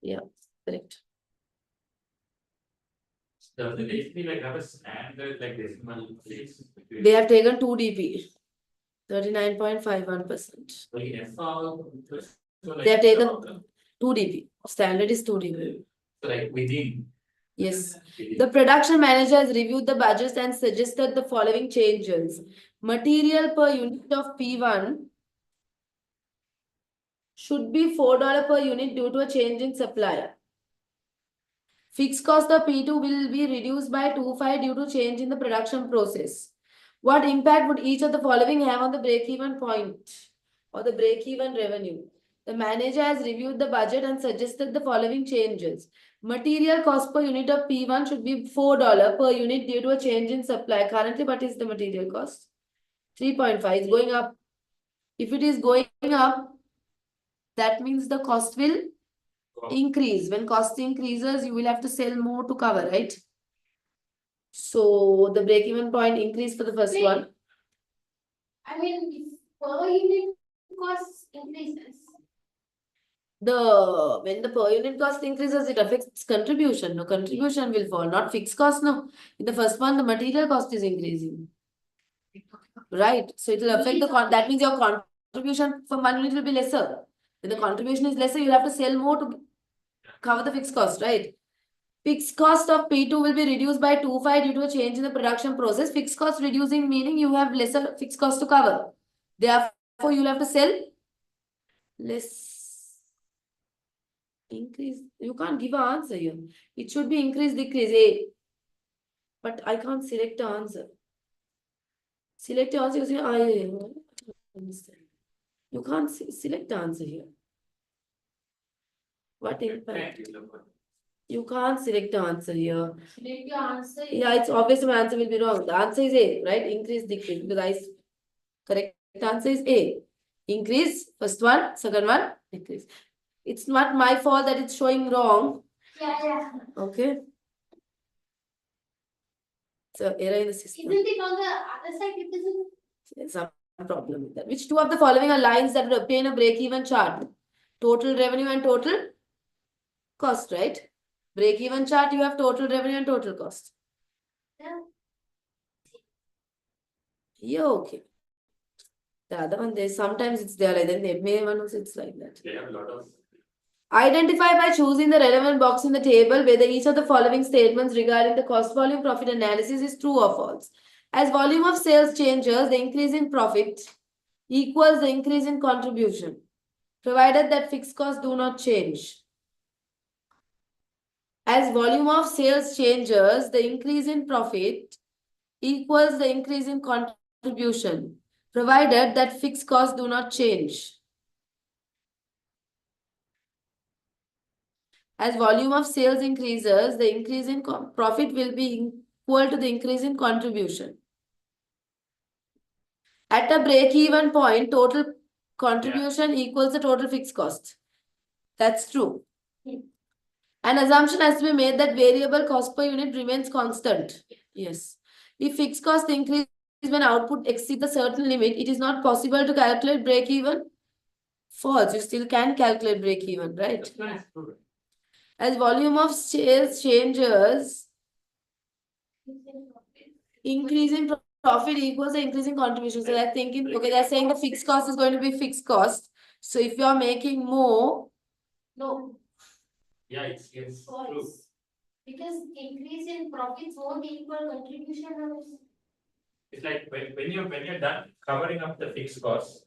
Yeah, correct. Does it basically like have a standard like decimal place? They have taken 2 DP, 39.51%. Like FR, so like They have taken 2 DP. Standard is 2 DP. so like within. Yes. The production manager has reviewed the budgets and suggested the following changes. Material per unit of P1 should be $4 per unit due to a change in supplier. Fixed cost of P2 will be reduced by 2.5 due to change in the production process. What impact would each of the following have on the break-even point or the break-even revenue? The manager has reviewed the budget and suggested the following changes. Material cost per unit of P1 should be $4 per unit due to a change in supply. Currently, what is the material cost? 3.5 is going up. If it is going up, that means the cost will increase. When cost increases, you will have to sell more to cover, right? So the break-even point increase for the first Wait. one. I mean, if per unit cost increases. When the per unit cost increases, it affects contribution. No, contribution will fall, not fixed cost. No, in the first one, the material cost is increasing, right? So it will affect the that means your contribution from 1 unit will be lesser. When the contribution is lesser, you'll have to sell more to cover the fixed cost, right? Fixed cost of P2 will be reduced by 2.5 due to a change in the production process. Fixed cost reducing meaning you have lesser fixed cost to cover. Therefore, you'll have to sell less. Increase. You can't give an answer here. It should be increase, decrease, A. But I can't select the answer. Select the answer, you say, I understand. You can't select the answer here. What impact? You can't select the answer here. Select your answer. Yeah, it's obvious my answer will be wrong. The answer is A, right? Increase, decrease. Because correct answer is A. Increase, first one, second one, decrease. It's not my fault that it's showing wrong. Yeah. Okay. So error in the system. Isn't it on the other side? It isn't. There's some problem with that. Which two of the following are lines that would obtain a break-even chart? Total revenue and total cost, right? Break-even chart, you have total revenue and total cost. Yeah. Yeah, okay. The other one, there sometimes it's there like that. The May one also it's like that. They have a lot of. Identify by choosing the relevant box in the table whether each of the following statements regarding the cost volume profit analysis is true or false. As volume of sales changes, the increase in profit equals the increase in contribution, provided that fixed costs do not change. As volume of sales changes, the increase in profit equals the increase in contribution, provided that fixed costs do not change. As volume of sales increases, the increase in profit will be equal to the increase in contribution. At a break-even point, total contribution equals the total fixed cost. That's true. An assumption has to be made that variable cost per unit remains constant. Yes. If fixed cost increase when output exceeds a certain limit, it is not possible to calculate break-even. False. You still can calculate break-even, right? That's nice. Good. As volume of sales changes, increase in profit equals the increase in contribution. So they're thinking, okay, they're saying the fixed cost is going to be fixed cost. So if you're making more, No. Yeah, it's true. False. Because increase in profits won't equal contribution or. It's like when you're done covering up the fixed costs,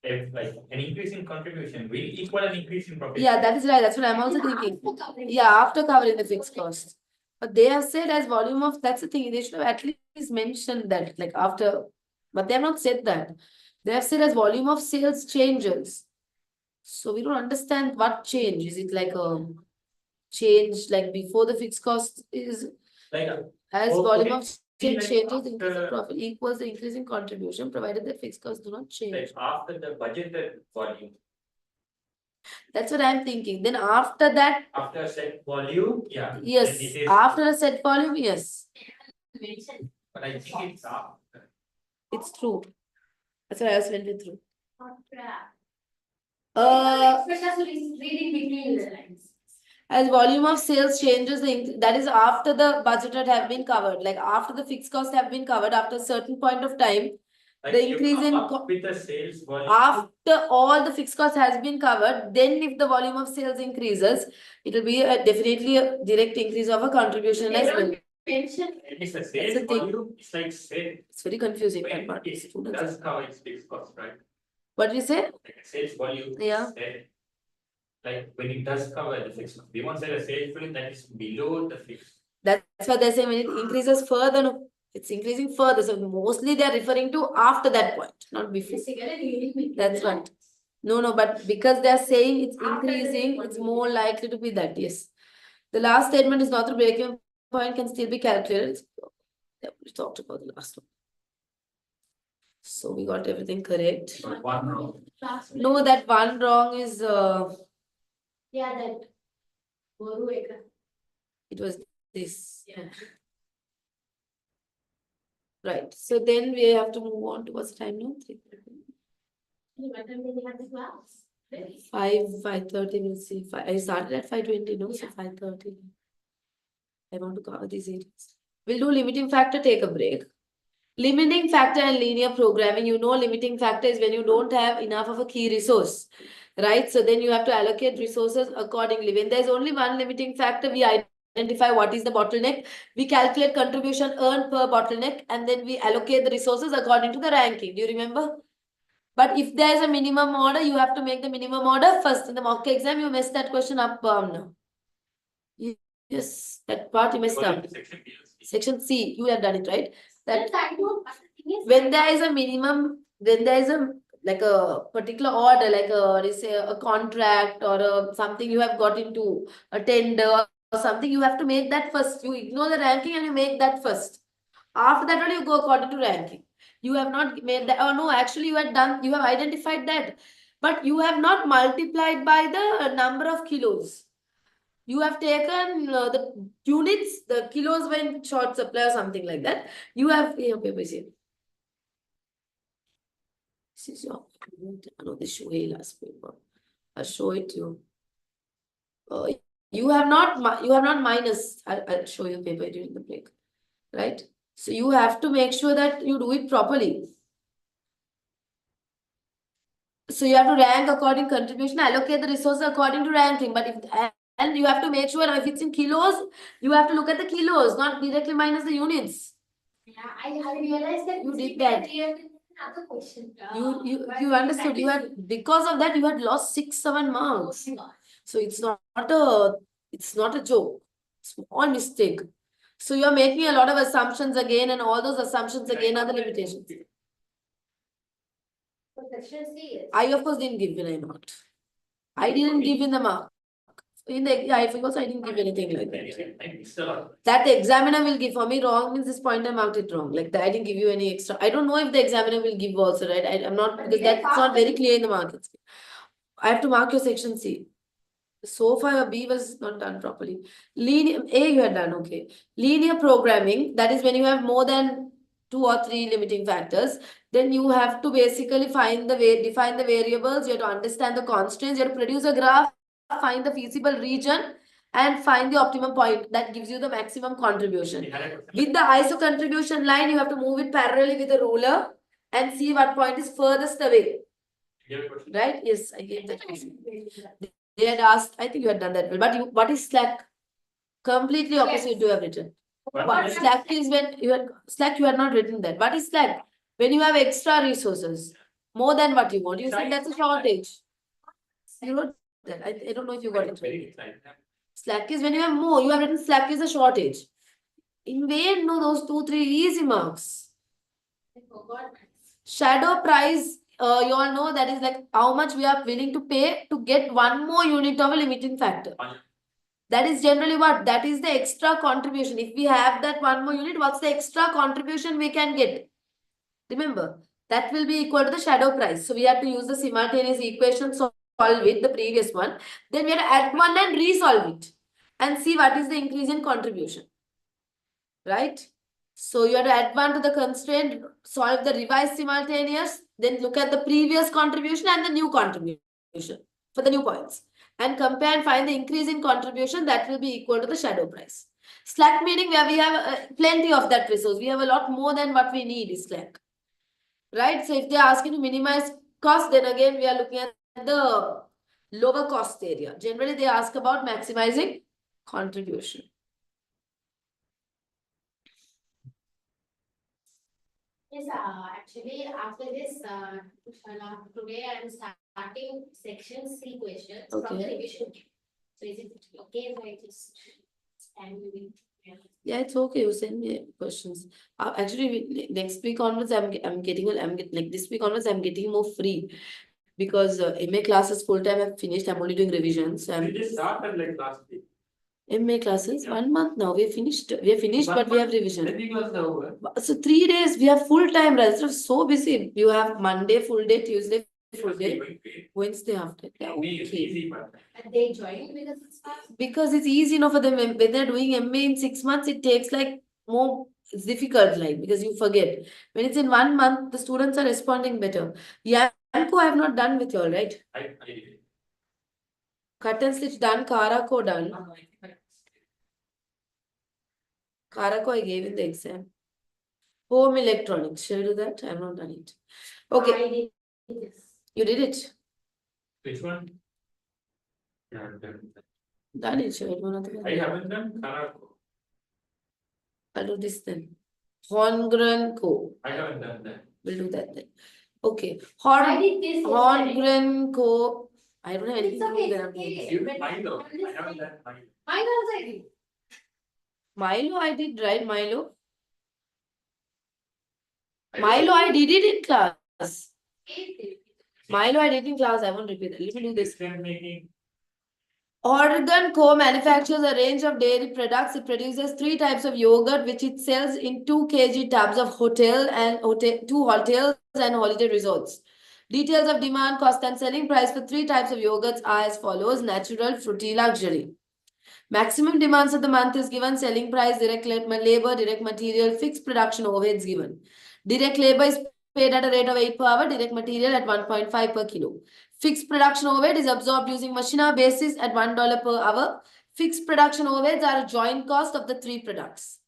if like an increase in contribution will equal an increase in profit. yeah, that is right. That's what I'm also thinking. Yeah, after covering the fixed cost. But they have said as volume of, that's the thing, they should have at least mentioned that, like after, but they have not said that. They have said as volume of sales changes. So we don't understand what change. Is it like a change like before the fixed cost is Like as Oh, volume okay. of See, change like changes, the increase in after- profit equals the increase in contribution, provided the fixed costs do not change. like after the budgeted volume, That's what I'm thinking. Then after that, after set volume, yeah. then yes, it is- after a set volume, yes, Mention. But I think it's after. it's true. That's why I was went through. Expect Uh, us to read in between the lines. as volume of sales changes, that is after the budgeted have been covered, like after the fixed costs have been covered, after a certain point of time, Like the you increase come in up with the sales volume. after all the fixed cost has been covered, then if the volume of sales increases, it will be definitely a direct increase of a contribution as well. Mention. It is the That's sales the thing. volume, it's like sales. It's very confusing. When That part. it Students. does cover its fixed cost, right? What do you say? Like a sales volume. Yeah. said, like when it does cover the fixed, cost. We won't say a sales volume that is below the fixed. That's what they're saying when it increases further, no, it's increasing further. So mostly they're referring to after that point, not before. That's right. No, but because they're saying it's After the increasing, point. it's more likely to be that, yes. The last statement is not the break-even point can still be calculated. Yeah, we talked about the last one. So we got everything correct. But one wrong. No, that one wrong is Yeah, that. Boru Eka. it was this. Yeah. Right. So then we have to move on to what's the time now? 3:30. What time did you have the class? 5:30, we'll see. I started at 5:20, no? So 5:30. I want to cover these areas. We'll do limiting factor, take a break. Limiting factor and linear programming. You know, limiting factor is when you don't have enough of a key resource, right? So then you have to allocate resources accordingly. When there's only one limiting factor, we identify what is the bottleneck. We calculate contribution earned per bottleneck, and then we allocate the resources according to the ranking. Do you remember? But if there's a minimum order, you have to make the minimum order first. In the mock exam, you messed that question up now. Yes, that part you messed up. Section B. Section C, you have done it, right? That I don't, but the thing is. when there is a minimum, then there is a like a particular order, like a contract or something you have got into a tender or something, you have to make that first. You ignore the ranking and you make that first. After that, only you go according to ranking. You have not made that. Oh no, actually, you have identified that, but you have not multiplied by the number of kilos. You have taken the units, the kilos were in short supply or something like that. You have here papers here. This is your no, this show last paper. I'll show it to you. You have not minus. I'll show you paper during the break, right? So you have to make sure that you do it properly. So you have to rank according contribution, allocate the resources according to ranking. But if and you have to make sure if it's in kilos, you have to look at the kilos, not directly minus the units. Yeah, I realized that You did that. Another question. You understood. You had because of that you had lost 6-7 marks. So it's not a joke. Small mistake. So you are making a lot of assumptions again, and all those assumptions again are the limitations. I of course didn't give in a mark. I didn't give in the mark. In the I also I didn't give anything like that. That the examiner will give for me wrong means this point I marked it wrong. Like that I didn't give you any extra. I don't know if the examiner will give also, right? I'm not because that's not very clear in the markets. I have to mark your section C. So far your B was not done properly. Linear A you had done okay. Linear programming, that is when you have more than 2 or 3 limiting factors, then you have to basically define the variables, you have to understand the constraints, you have to produce a graph, find the feasible region and find the optimum point that gives you the maximum contribution. With the ISO contribution line, you have to move it parallelly with the ruler and see what point is furthest away. Right? Yes, I gave that question. They had asked, I think you had done that well, but what is slack? Completely opposite you have written. What slack is when you had not written that. What is slack? When you have extra resources, more than what you want. You said that's a shortage. You wrote that. I don't know if you got it right. Slack is when you have more. You have written slack is a shortage. In vain, no, those 2-3 easy marks. Shadow price, you all know that is like how much we are willing to pay to get one more unit of a limiting factor. That is generally what? That is the extra contribution. If we have that one more unit, what's the extra contribution we can get? Remember, that will be equal to the shadow price. So we have to use the simultaneous equation, solve it, the previous one. Then we have to add one and resolve it and see what is the increase in contribution. Right? So you have to add one to the constraint, solve the revised simultaneous, then look at the previous contribution and the new contribution for the new points. And compare and find the increase in contribution that will be equal to the shadow price. Slack meaning where we have plenty of that resource. We have a lot more than what we need is slack. Right? So if they are asking to minimize cost, then again we are looking at the lower cost area. Generally they ask about maximizing contribution. Yes, actually after this, today I am starting section C questions from the Okay. revision. So is it okay if I just stand with you? Yeah, it's okay. You send me questions. Actually, next week onwards, I'm getting like this week onwards, I'm getting more free because MA classes full time I've finished. I'm only doing revisions. So We just started like last week. MA classes 1 month now. We're finished. We're finished, but we have revision. When was over? So 3 days we have full time. Rest so busy. You have Monday full day, Tuesday full day, Wednesday after. Yeah, okay. And they join because it's fast. Because it's easy enough for them. When they're doing MA in 6 months, it takes like more, it's difficult, like because you forget. When it's in 1 month, the students are responding better. Yanko I have not done with you all, right? I did. Cut and stitch done, Karako done. Karako I gave in the exam. Home electronics, shall I do that? I have not done it. Okay, I did this. you did it. Which one? Yeah, I've done that. Done it, shall I do another one? I haven't done Karako. I'll do this then. Horngren Co. I haven't done that. We'll do that then. Okay. I did this yesterday. Horngren Co. I don't have anything It's to do okay, with it's okay. You But Milo. on this I haven't thing- done Milo. Mine also I did. Milo, I did, right? Milo. I Milo, I did it in class. Eight. Milo, I did in class. I won't repeat it. Let me do this. Different making. Organ Co. manufactures a range of dairy products. It produces 3 types of yogurt, which it sells in 2 kg tubs of hotels and holiday resorts. Details of demand, cost, and selling price for 3 types of yogurts are as follows: natural, fruity, luxury. Maximum demands of the month is given. Selling price, direct labor, direct material, fixed production overheads given. Direct labor is paid at a rate of 8 per hour, direct material at 1.5 per kilo. Fixed production overhead is absorbed using machine hour basis at $1 per hour. Fixed production overheads are a joint cost of the three products.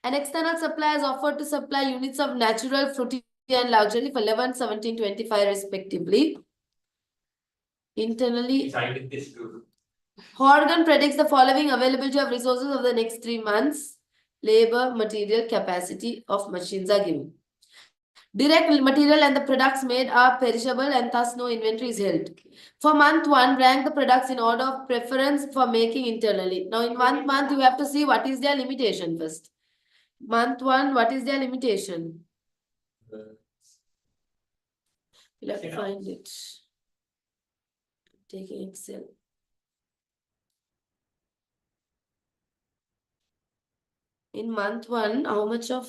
An external supplier is offered to supply units of natural, fruity, and luxury for 11, 17, 25 respectively. Internally, I did this too. Horgan predicts the following availability of resources over the next 3 months. Labor, material, capacity of machines are given. Direct material and the products made are perishable and thus no inventory is held. For month 1, rank the products in order of preference for making internally. Now in 1 month, you have to see what is their limitation first. Month 1, what is their limitation? You'll have to find it. Taking Excel. In month 1, how much of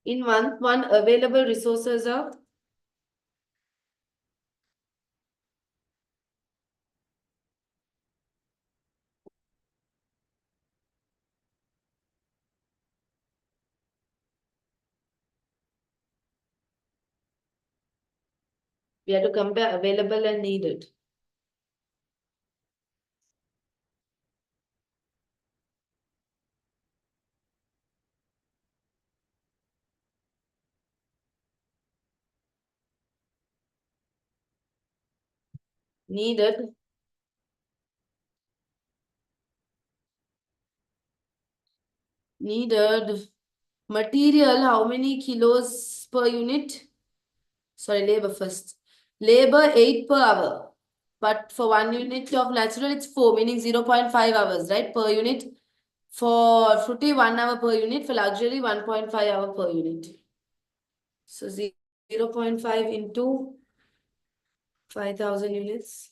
in month 1 available resources are we have to compare available and needed. Needed material, how many kilos per unit? Sorry, labor first. Labor 8 per hour. But for 1 unit of natural, it's 4, meaning 0.5 hours, right? Per unit. For fruity, 1 hour per unit. For luxury, 1.5 hour per unit. So 0.5 into 5,000 units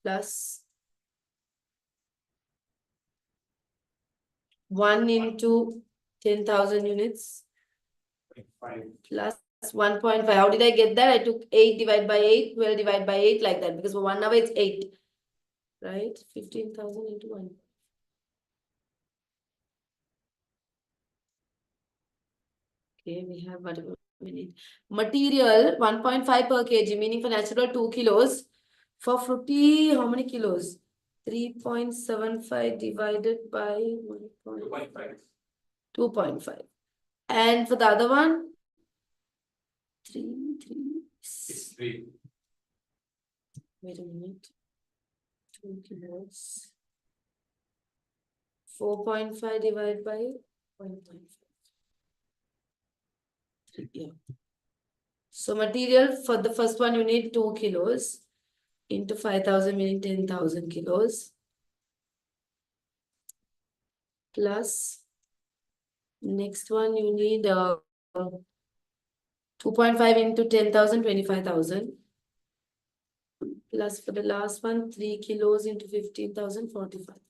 plus 1 into 10,000 units plus 1.5. How did I get that? I took 8 divided by 8, 12 divided by 8 like that because for 1 hour it's 8. Right? 15,000 into 1. Okay, we have whatever we need. Material 1.5 per kg, meaning for natural 2 kilos. For fruity, how many kilos? 3.75 divided by 1.5. 2.5. And for the other one? 3. It's 3. Wait a minute. 2 kilos. 4.5 divided by 1.5. Yeah. So material for the first one, you need 2 kilos into 5,000, meaning 10,000 kilos. Plus, next one, you need 2.5 into 10,000, 25,000. Plus for the last one, 3 kilos into 15,000, 45,000.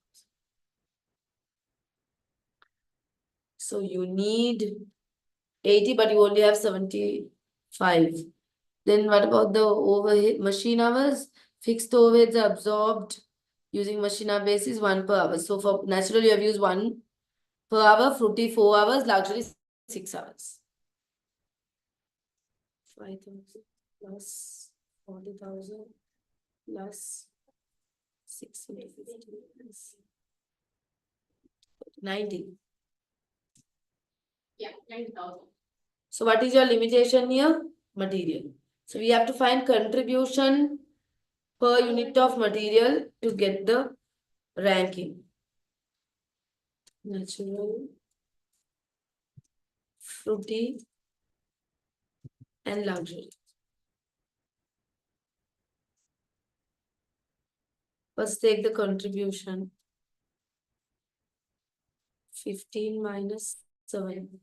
So you need 80, but you only have 75. Then what about the overhead machine hours? Fixed overheads are absorbed using machine hour basis 1 per hour. So for natural, you have used 1 per hour, fruity 4 hours, luxury 6 hours. 5,000 plus 40,000 plus 650 plus 90. Yeah, 9,000. So what is your limitation here? Material. So we have to find contribution per unit of material to get the ranking. Natural, fruity, and luxury. First take the contribution. 15 minus 7.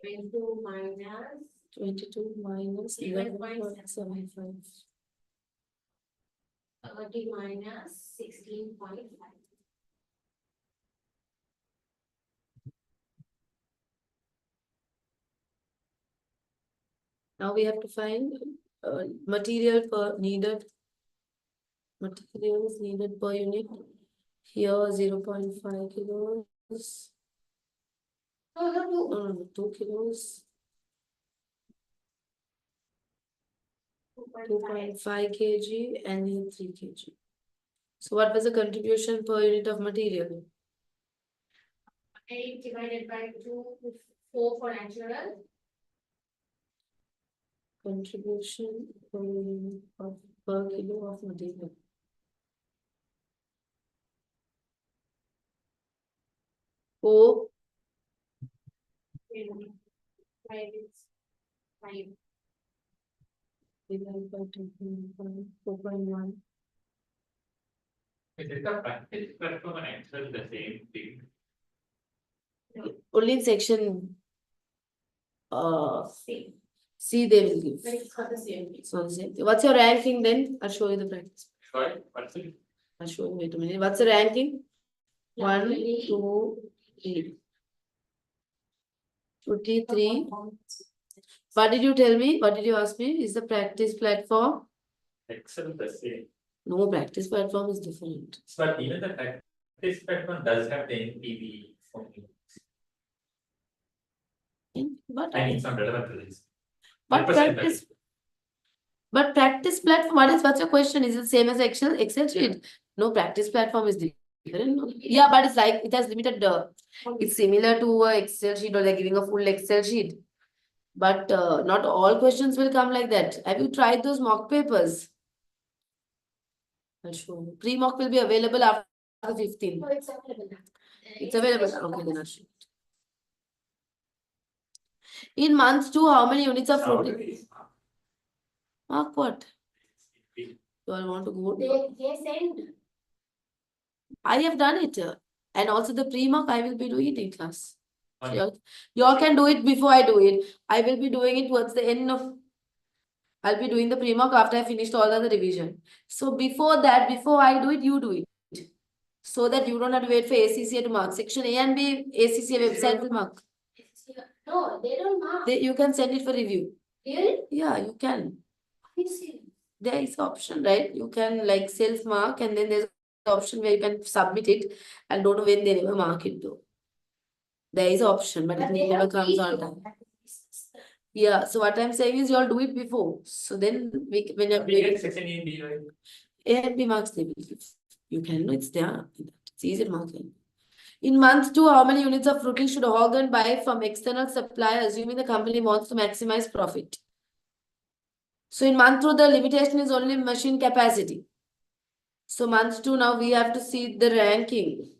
22 minus 22 minus 11.75. 30 minus 16.5. Now we have to find material per needed. Materials needed per unit. Here 0.5 kilos. No, 2 kilos. 2.5 kg and here 3 kg. So what was the contribution per unit of material? 8 divided by 2, 4 for natural. Contribution per unit of per kilo of material. Oh, 5. divided by 4.1. Is it a practice platform and Excel the same thing? Only in section Same. C they will give. But it's not the same. It's not the same thing. What's your ranking then? I'll show you the practice. Sorry, what's it? I'll show you. Wait a minute. What's the ranking? 1, 2, 3. 23. What did you tell me? What did you ask me? Is the practice platform? Excel the same. No, practice platform is different. But even the practice platform does have the NPV for me. But I need some relevant to this. But 100% practice, but practice platform, what's your question? Is it same as Excel sheet? No, practice platform is different. Yeah, but it's like it has limited. It's similar to a Excel sheet or they're giving a full Excel sheet. But not all questions will come like that. Have you tried those mock papers? I'll show you. Pre-mock will be available after 15. Oh, it's available now. It's available. Okay, then I'll show you. In month 2, how many units of How fruit? do we- Mark what? You all want to go? They send. I have done it. And also the pre-mock, I will be doing it in class. So you all can do it before I do it. I will be doing it towards the end of. I'll be doing the pre-mock after I finished all the revision. So before that, before I do it, you do it. So that you don't have to wait for ACCA to mark. Section A and B, ACCA website will mark. No, they don't mark. You can send it for review. Really? Yeah, you can. You see. There is option, right? You can like self-mark and then there's the option where you can submit it. I don't know when they never mark it though. There is option, but it they never have comes video. on time. Yeah, so what I'm saying is you all do it before. So then when you're We get section A and B, right? A and B marks they will give. You can know it's there. It's easy marking. In month 2, how many units of fruiting should Hogan buy from external supplier, assuming the company wants to maximize profit? So in month 2, the limitation is only machine capacity. So month 2, now we have to see the ranking.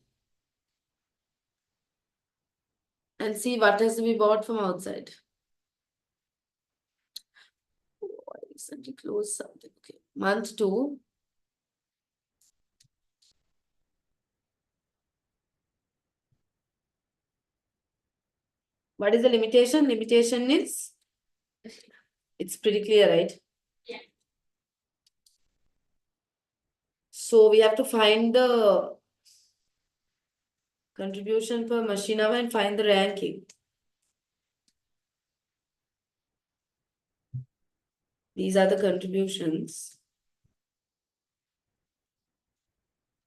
And see what has to be bought from outside. Oh, I recently closed something. Okay. Month 2. What is the limitation? Limitation is, it's pretty clear, right? Yeah. So we have to find the contribution per machine hour and find the ranking. These are the contributions.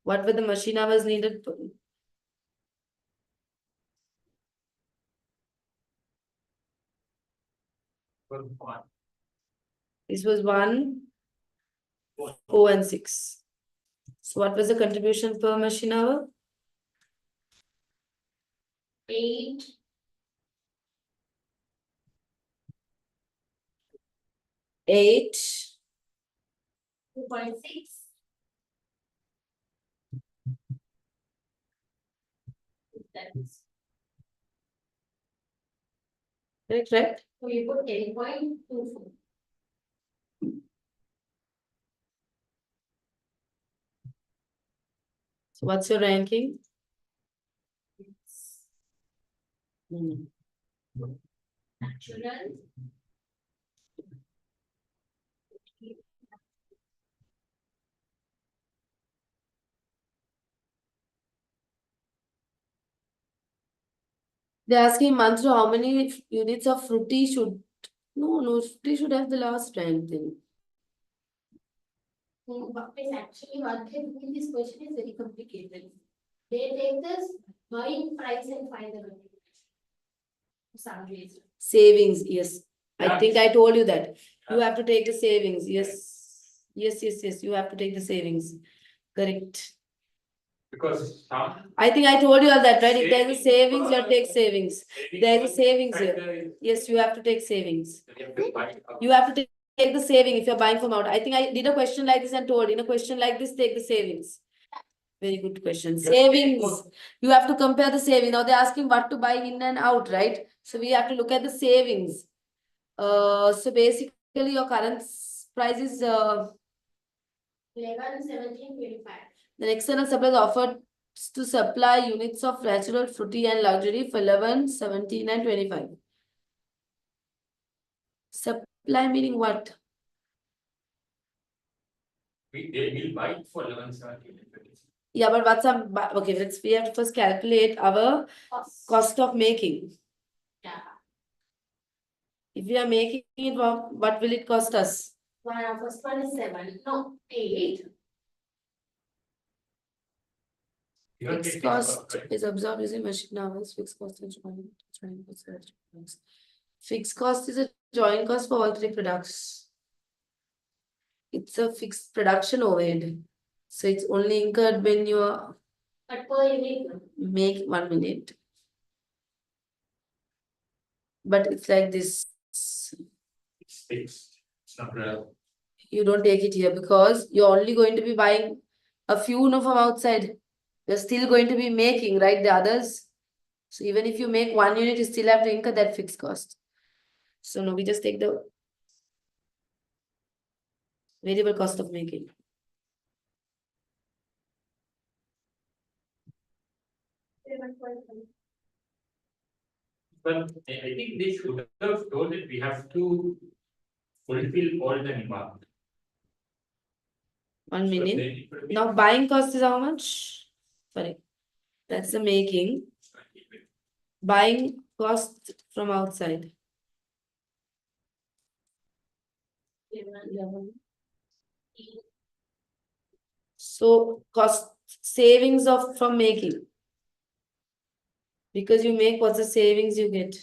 What were the machine hours needed? This was 1, 4 and 6. So what was the contribution per machine hour? 8. 8. 2.6. Correct? So you put 10.24. So what's your ranking? Natural. They're asking month to how many units of fruity should No, they should have the last brand thing. But it's actually what they do in this question is very complicated. They take this buying price and find the value. Some reason. Savings, yes. I Yeah. think I told you that. You have to take the savings. Yes. Yes. You have to take the savings. Correct. Because some. I think I told you all that, right? If there's a savings, you have to take savings. savings. There's a savings here. Yes, you have to take savings. You have to take the saving if you're buying from out. I think I did a question like this and told in a question like this, take the savings. Very good question. Savings. You have to compare the saving. Now they're asking what to buy in and out, right? So we have to look at the savings. So basically your current price is 11,1725. the external suppliers offered to supply units of natural, fruity and luxury for 11, 17 and 25. Supply meaning what? We'll buy it for 11,17. Yeah, but what's up? Okay, we have to first calculate our cost of making. Yeah. If we are making it, what will it cost us? First one is 7, no, 8. Fixed cost is absorbed using machine hours. Fixed cost is fixed cost is a joint cost for all three products. It's a fixed production overhead. So it's only incurred when you are But per unit, make 1 minute. But it's like this. It's fixed. It's not real. You don't take it here because you're only going to be buying a few from outside. You're still going to be making, right? The others. So even if you make 1 unit, you still have to incur that fixed cost. So no, we just take the variable cost of making. But I think they should have told that we have to fulfill all the demand. 1 So minute. then it would be- Now buying cost is how much? Sorry. That's the making. Buying cost from outside. 11. So cost savings of from making. Because you make, what's the savings you get?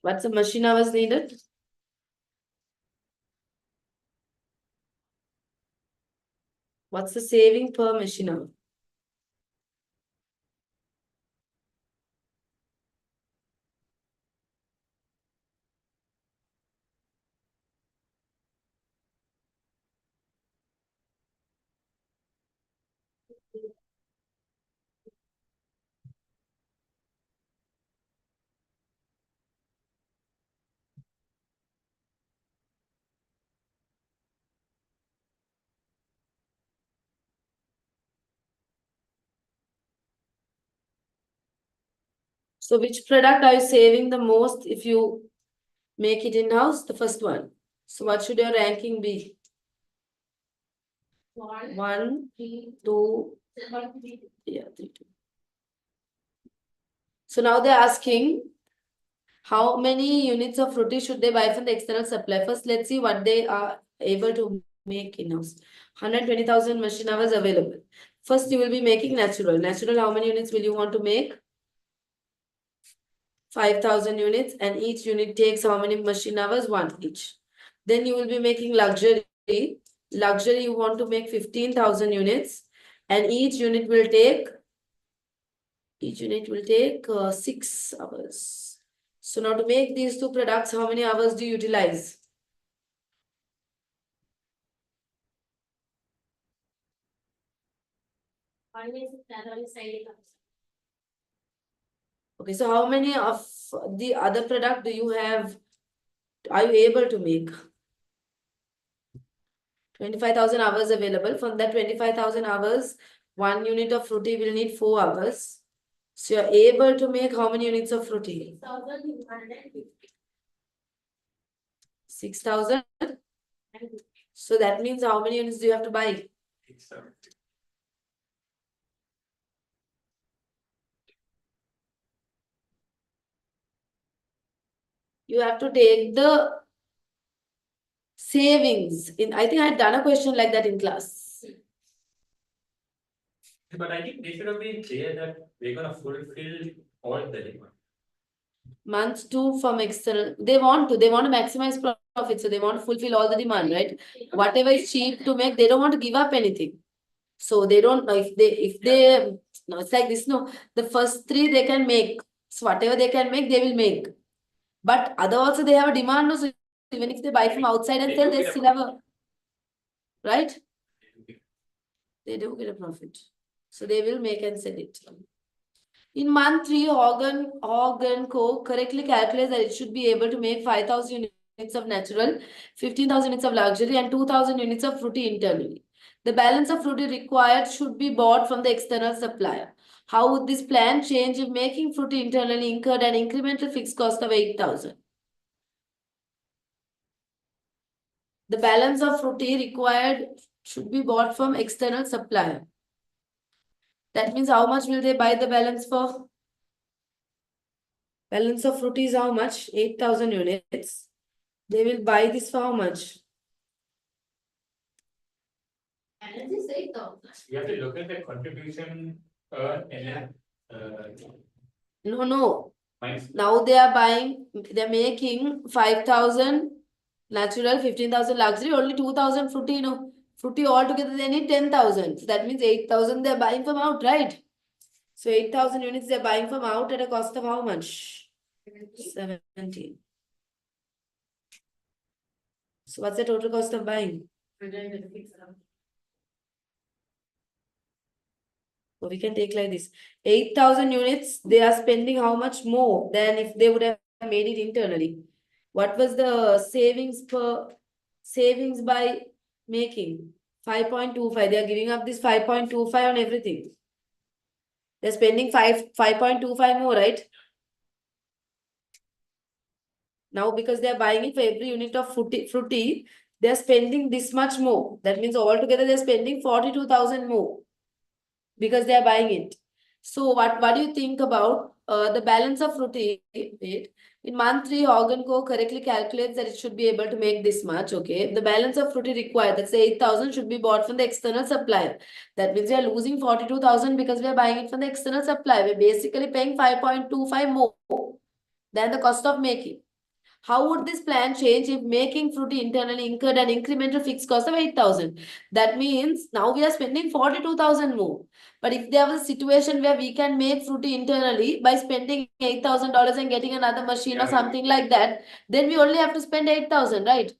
What's the machine hours needed? What's the saving per machine hour? So which product are you saving the most if you make it in-house? The first one. So what should your ranking be? 1, 1, 3, 2, 1, 3. yeah, 3, 2. So now they're asking how many units of fruity should they buy from the external supply? First, let's see what they are able to make in-house. 120,000 machine hours available. First, you will be making natural. Natural, how many units will you want to make? 5,000 units, and each unit takes how many machine hours? 1 each. Then you will be making luxury. Luxury, you want to make 15,000 units, and each unit will take 6 hours. So now to make these two products, how many hours do you utilize? One is that one is 90,000. Okay, so how many of the other product do you have? Are you able to make? 25,000 hours available. From that 25,000 hours, 1 unit of fruity will need 4 hours. So you're able to make how many units of fruity? 6,000. So that means how many units do you have to buy? You have to take the savings. I think I had done a question like that in class. But I think they should have been clear that we're gonna fulfill all the demand. Month 2 from external. They want to maximize profit, so they want to fulfill all the demand, right? Whatever is cheap to make, they don't want to give up anything. So they don't know if they no, it's like this. No, the first 3 they can make. So whatever they can make, they will make. But other also they have a demand. No, so even if they buy from outside and sell, they still have a right. They do get a profit. So they will make and sell it. In month 3, Hogan Co. correctly calculates that it should be able to make 5,000 units of natural, 15,000 units of luxury, and 2,000 units of fruity internally. The balance of fruity required should be bought from the external supplier. How would this plan change if making fruity internally incurred an incremental fixed cost of 8,000? The balance of fruity required should be bought from external supplier. That means how much will they buy the balance for? Balance of fruity is how much? 8,000 units. They will buy this for how much? Balance is 8,000. You have to look at the contribution and No. minus. Now they are buying, they're making 5,000 natural, 15,000 luxury, only 2,000 fruity, fruity altogether they need 10,000. So that means 8,000 they're buying from out, right? So 8,000 units they're buying from out at a cost of how much? 17. So what's the total cost of buying? So we can take like this. 8,000 units, they are spending how much more than if they would have made it internally? What was the savings by making? 5.25. They are giving up this 5.25 on everything. They're spending 5.25 more, right? Now because they are buying it for every unit of fruity, they are spending this much more. That means altogether they are spending 42,000 more because they are buying it. So what do you think about the balance of fruity? In month 3, Hogan Co. correctly calculates that it should be able to make this much. Okay, the balance of fruity required, that's 8,000, should be bought from the external supplier. That means we are losing 42,000 because we are buying it from the external supplier. We're basically paying 5.25 more than the cost of making. How would this plan change if making fruity internally incurred an incremental fixed cost of 8,000? That means now we are spending 42,000 more. But if there was a situation where we can make fruity internally by spending $8,000 and getting another machine or something like that, then we only have to spend 8,000, right?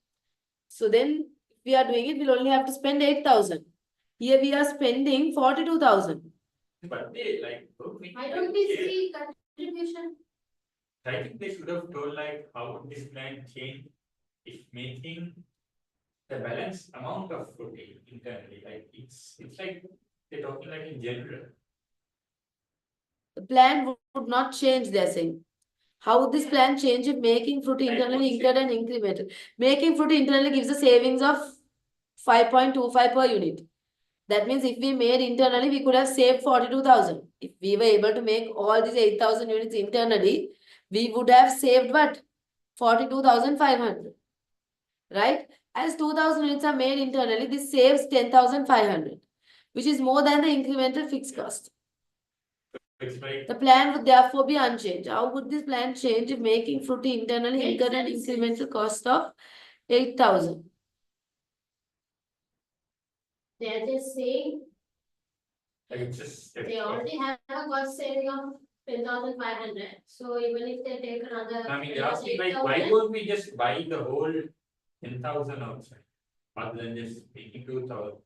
So then if we are doing it, we'll only have to spend 8,000. Here we are spending 42,000. But they Why don't we see contribution? I think they should have told like how would this plan change if making the balance amount of fruity internally. Like it's like they're talking like in general. The plan would not change, they're saying. How would this plan change if making fruity internally incurred an incremental? Making fruity internally gives a savings of 5.25 per unit. That means if we made internally, we could have saved 42,000. If we were able to make all these 8,000 units internally, we would have saved what? 42,500. Right? As 2,000 units are made internally, this saves 10,500, which is more than the incremental fixed cost. It's like The plan would therefore be unchanged. How would this plan change if making fruity internally incurred an incremental cost of 8,000? They are just saying it's just they already have a cost saving of 10,500. So even if they take another. I mean, they ask me like, why don't we just buy the whole 10,000 outside rather than just making 2,000?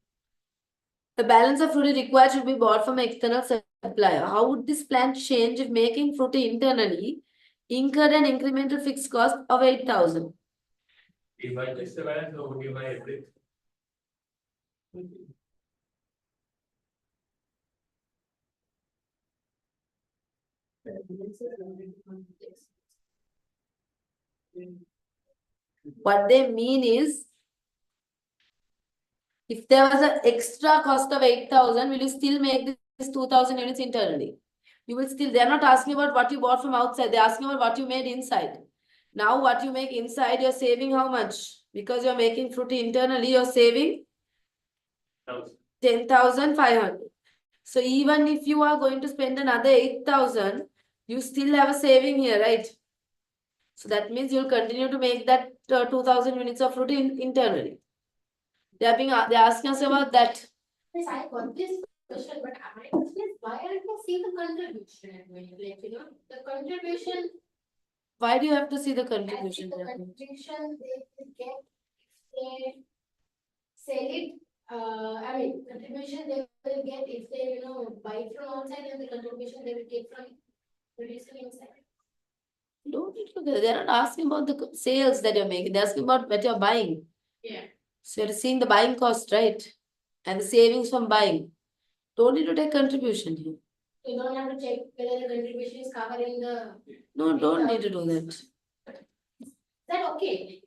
The balance of fruity required should be bought from an external supplier. How would this plan change if making fruity internally incurred an incremental fixed cost of 8,000? If I just the balance, or would you buy everything? What they mean is, if there was an extra cost of 8,000, will you still make this 2,000 units internally? You will still, they're not asking about what you bought from outside, they're asking about what you made inside. Now what you make inside, you're saving how much? Because you're making fruity internally, you're saving 10,500. So even if you are going to spend another 8,000, you still have a saving here, right? So that means you'll continue to make that 2,000 units of fruit internally. They're asking us about that. Yes, I got this question, but my question is, why aren't you see the contribution? Like, the contribution. Why do you have to see the The contribution? contribution they will get if they sell it. I mean, contribution they will get if they buy from outside, and the contribution they will get from producing inside. Don't look at, they're not asking about the sales that you're making, they're asking about what you're buying. Yeah. So you're seeing the buying cost, right? And the savings from buying. Don't need to take contribution here. You don't have to check whether the contribution is covering the. No, don't need to do that. Is that okay?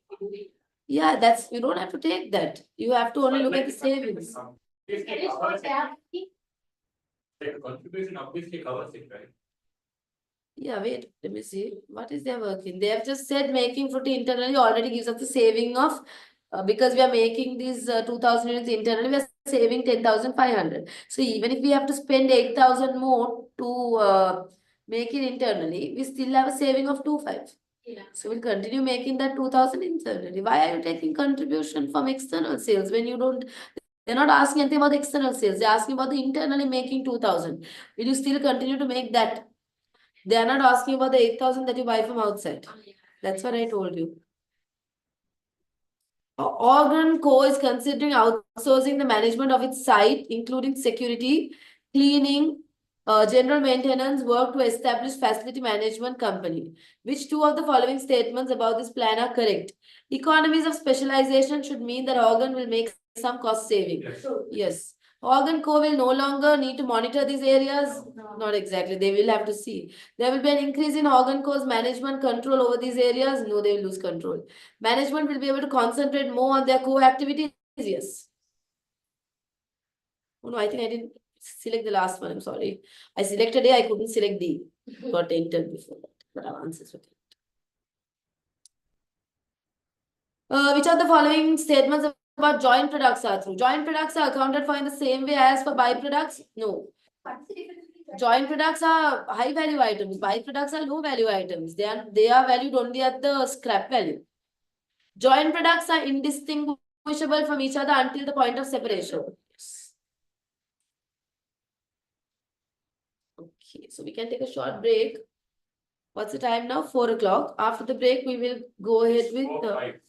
Yeah, that's, you don't have to take that. You have to only look at the savings. It is what they have. The contribution obviously covers it, right? Yeah, wait, let me see. What is their working? They have just said making fruity internally already gives us the saving of, because we are making these 2,000 units internally, we are saving 10,500. So even if we have to spend 8,000 more to make it internally, we still have a saving of 2,500. Yeah. So we'll continue making that 2,000 internally. Why are you taking contribution from external sales when you don't? They're not asking anything about the external sales. They're asking about the internally making 2,000. Will you still continue to make that? They are not asking about the 8,000 that you buy from outside. That's what I told you. Organ Co is considering outsourcing the management of its site, including security, cleaning, general maintenance work to establish facility management company. Which two of the following statements about this plan are correct? Economies of specialization should mean that Organ will make some cost saving. Yes. Yes. Organ Co will no longer need to monitor these areas. No. Not exactly. They will have to see. There will be an increase in Organ Co's management control over these areas. No, they will lose control. Management will be able to concentrate more on their core activities. Yes. Oh, no, I think I didn't select the last one. I'm sorry. I selected A. I couldn't select D. Got entered before that. But our answers were correct. Which of the following statements about joint products are true? Joint products are accounted for in the same way as for byproducts? No. Joint products are high value items. Byproducts are low value items. They are valued only at the scrap value. Joint products are indistinguishable from each other until the point of separation. Yes. Okay, so we can take a short break. What's the time now? 4 o'clock. After the break, we will go ahead with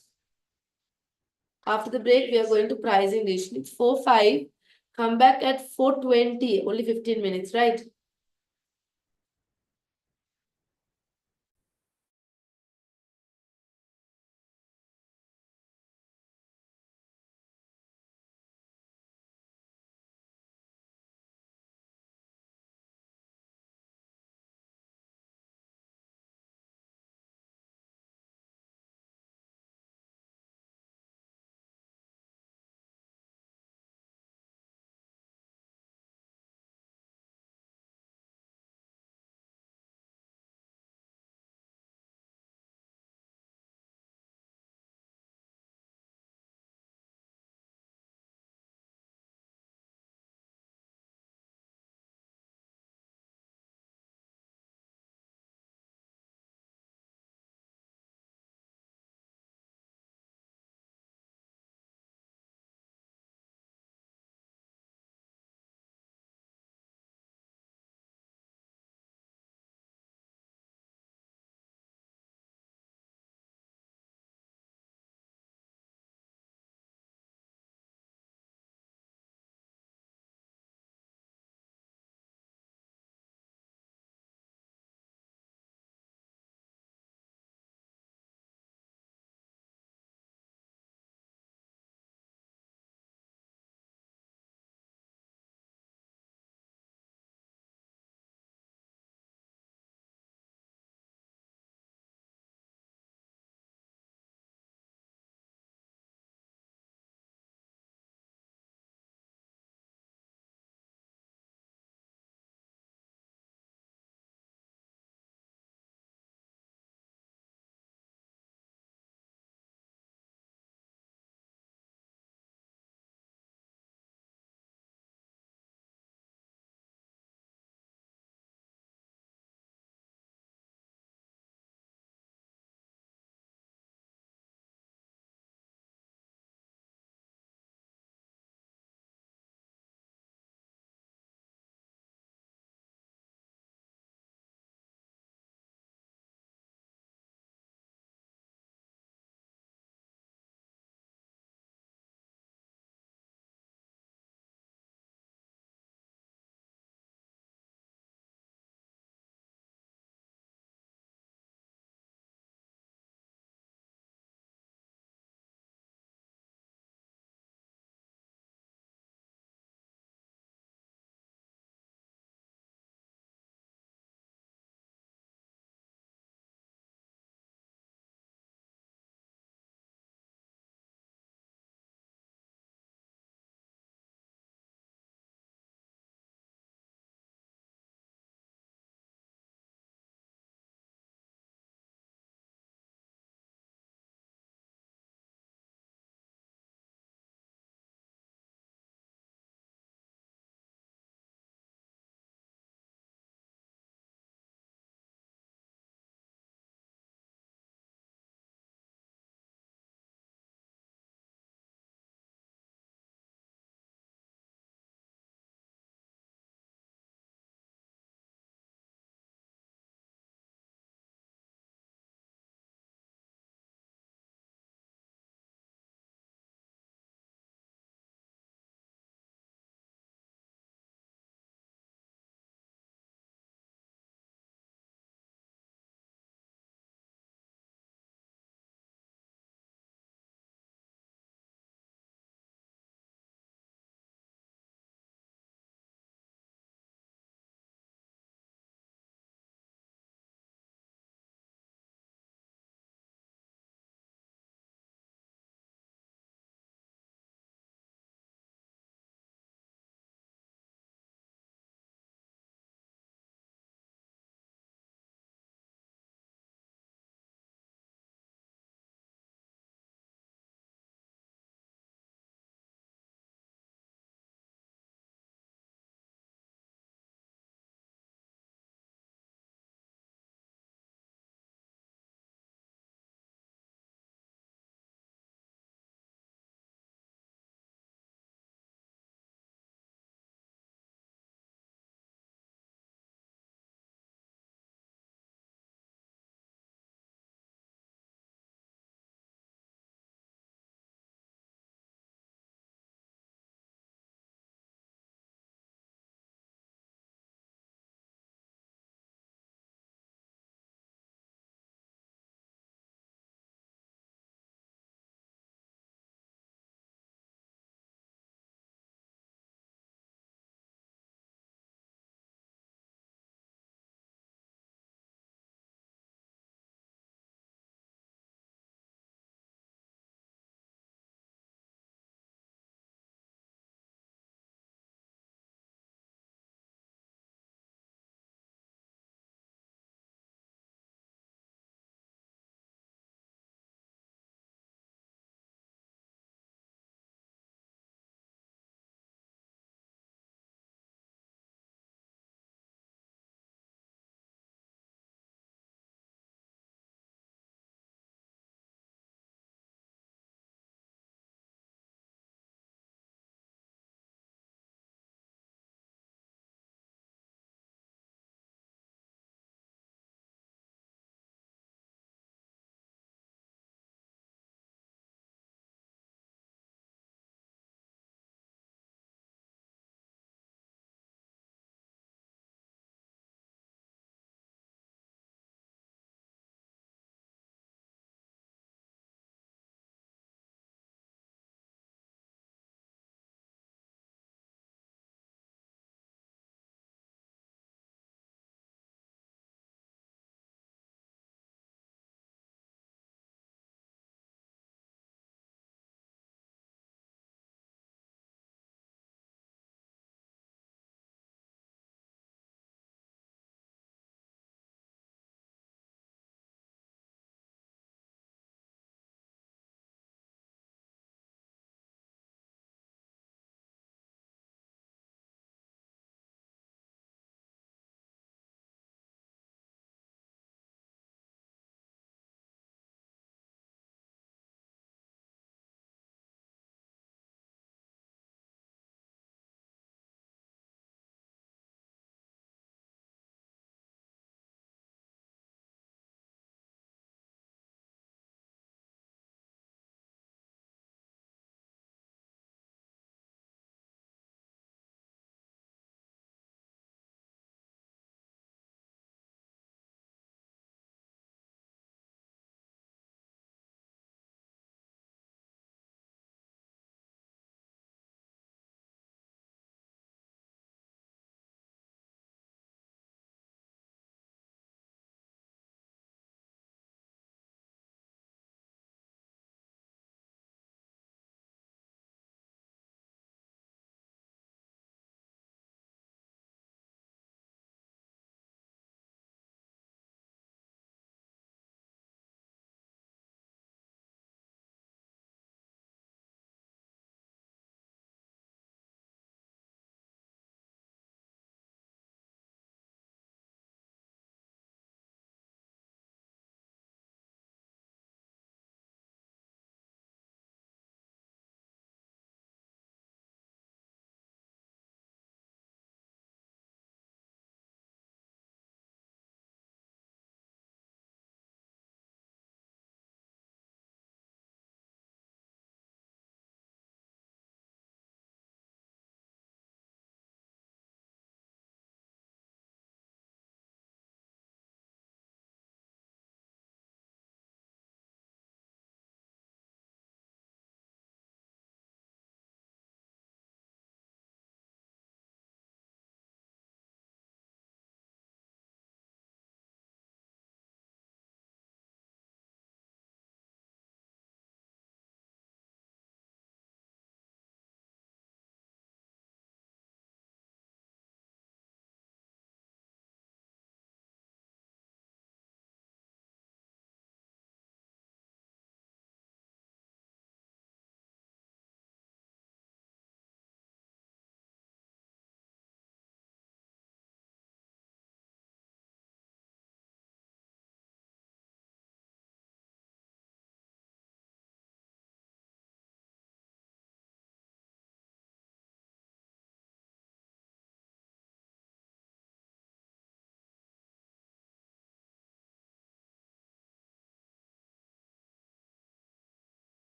after the break, we are going to pricing dish. It's 4-5. Come back at 4:20. Only 15 minutes, right?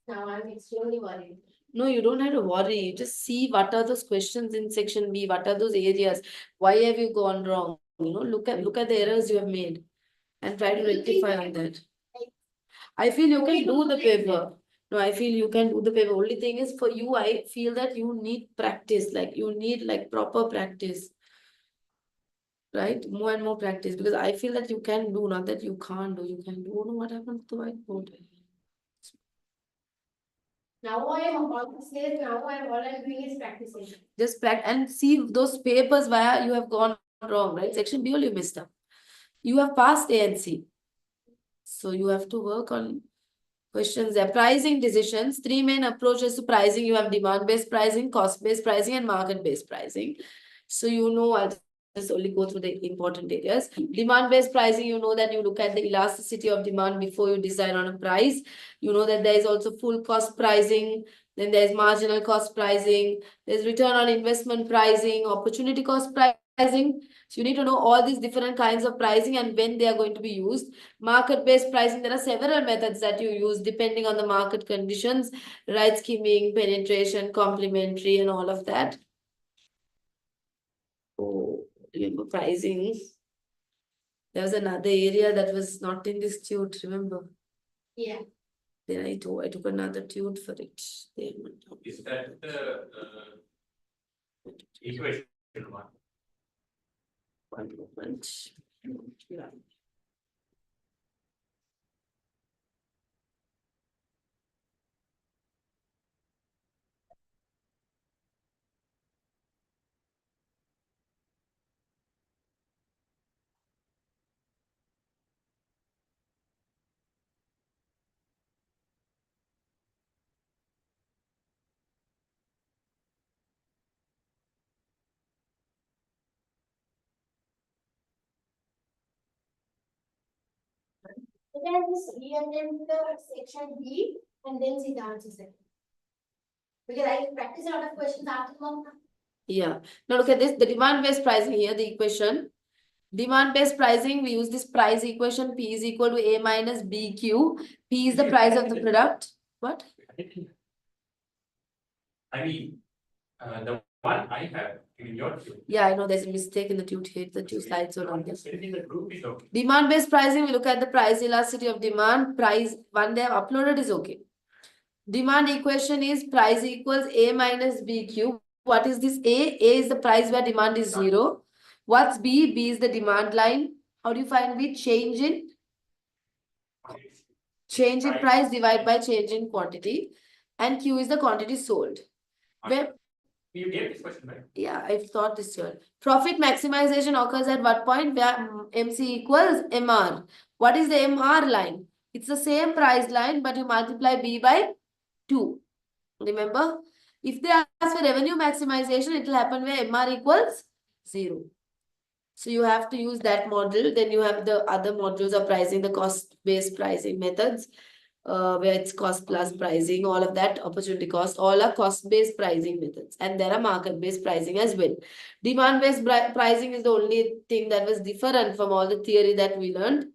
Now I'm extremely worried. No, you don't have to worry. You just see what are those questions in section B, what are those areas, why have you gone wrong? Look at the errors you have made and try to rectify on that. I feel you can do the paper. No, I feel you can do the paper. Only thing is for you, I feel that you need practice, like you need like proper practice. Right? More and more practice because I feel that you can do, not that you can't do. You can do. Oh no, what happened to the whiteboard? Now I am all says now all I'm doing is practicing. Just practice and see those papers where you have gone wrong, right? Section B only you missed up. You have passed A and C. So you have to work on questions there. Pricing decisions. 3 main approaches to pricing. You have demand-based pricing, cost-based pricing, and market-based pricing. So I'll just only go through the important areas. Demand-based pricing, you know that you look at the elasticity of demand before you decide on a price. You know that there is also full cost pricing. Then there's marginal cost pricing. There's return on investment pricing, opportunity cost pricing. So you need to know all these different kinds of pricing and when they are going to be used. Market-based pricing, there are several methods that you use depending on the market conditions, right skimming, penetration, complementary, and all of that. Oh, remember pricing. There was another area that was not in this tute, remember? Yeah. Then I took another tute for it. Is that the equation one? One moment. Yeah. You can just reattempt the section B and then see the answer set. Because I practice a lot of questions after the mock. Yeah. Now look at this. The demand-based pricing here, the equation. Demand-based pricing, we use this price equation. P is equal to A minus BQ. P is the price of the product. What? I mean, the one I have in your tube. Yeah, I know there's a mistake in the tute here. The two slides are on this. Anything the group is okay. Demand-based pricing, we look at the price elasticity of demand. Price, one they have uploaded is okay. Demand equation is price equals A minus BQ. What is this A? A is the price where demand is 0. What's B? B is the demand line. How do you find B? Change in price divided by change in quantity. And Q is the quantity sold. Where You gave this question, right? Yeah, I've thought this year. Profit maximization occurs at what point? Where MC equals MR. What is the MR line? It's the same price line, but you multiply B by 2. Remember? If they ask for revenue maximization, it will happen where MR equals 0. So you have to use that model. Then you have the other modules of pricing, the cost-based pricing methods. Where it's cost plus pricing, all of that, opportunity cost, all are cost-based pricing methods. And there are market-based pricing as well. Demand-based pricing is the only thing that was different from all the theory that we learned.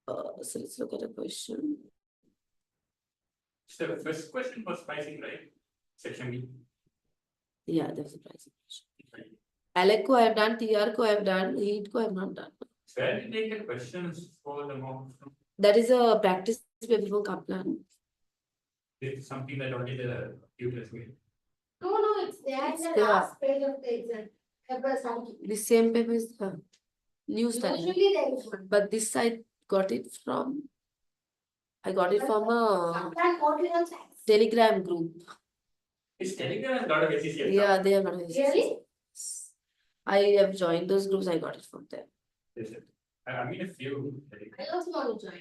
So let's look at a question. So the first question was pricing, right? Section B. Yeah, there's a pricing question. Alec I have done, TR I have done, Heat I have not done. Where did you take the questions for the mock? That is a practice paper from Kaplan. It's something that only the tutors made. No, it's there in the there. last page of the exam. Paper something. The same paper is the new study. Usually there is one. But this I got it from a Telegram group. Is Telegram has got a ACCA? Yeah, they have got a Really? I have joined those groups, I got it from them. Is it? I mean a few. I also want to join.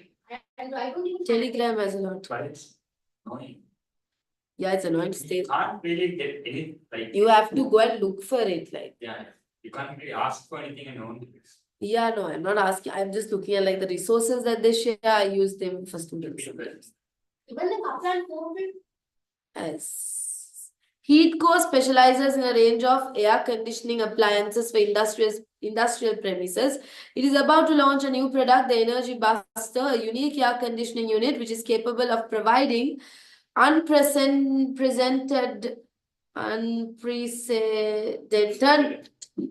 And I don't even. Telegram has a lot. But it's annoying. Yeah, it's annoying to stay. You can't really get any, like. You have to go and look for it, like. Yeah, you can't really ask for anything and no one gives. Yeah, no, I'm not asking. I'm just looking at like the resources that they share. I use them for students sometimes. Even the Kaplan code. Yes. Heatco specializes in a range of air conditioning appliances for industrial premises. It is about to launch a new product, the Energy Buster, a unique air conditioning unit which is capable of providing unprecedented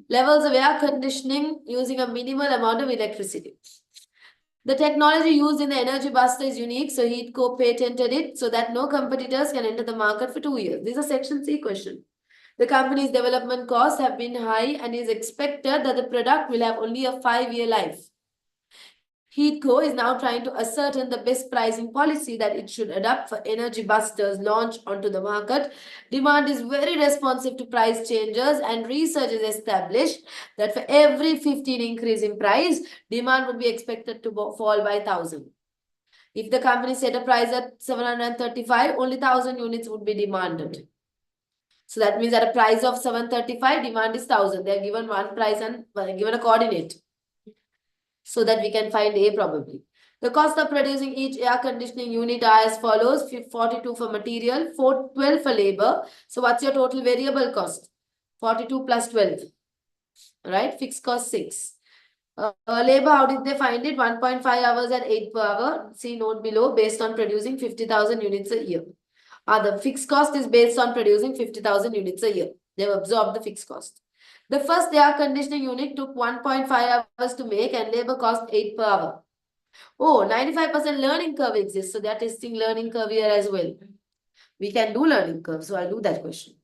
levels of air conditioning using a minimal amount of electricity. The technology used in the Energy Buster is unique, so Heatco patented it so that no competitors can enter the market for 2 years. This is a Section C question. The company's development costs have been high and it is expected that the product will have only a 5-year life. Heatco is now trying to ascertain the best pricing policy that it should adopt for Energy Busters launch onto the market. Demand is very responsive to price changes, and research has established that for every 15 increase in price, demand would be expected to fall by 1,000. If the company set a price at 735, only 1,000 units would be demanded. So that means at a price of 735, demand is 1,000. They are given one price and given a coordinate, so that we can find A probably. The cost of producing each air conditioning unit are as follows: 42 for material, 12 for labor. So what's your total variable cost? 42 plus 12, right? Fixed cost 6. Labor, how did they find it? 1.5 hours at 8 per hour. See note below, based on producing 50,000 units a year. The fixed cost is based on producing 50,000 units a year. They've absorbed the fixed cost. The first air conditioning unit took 1.5 hours to make and labor cost 8 per hour. Oh, 95% learning curve exists. So they're testing learning curve here as well. We can do learning curve. So I'll do that question.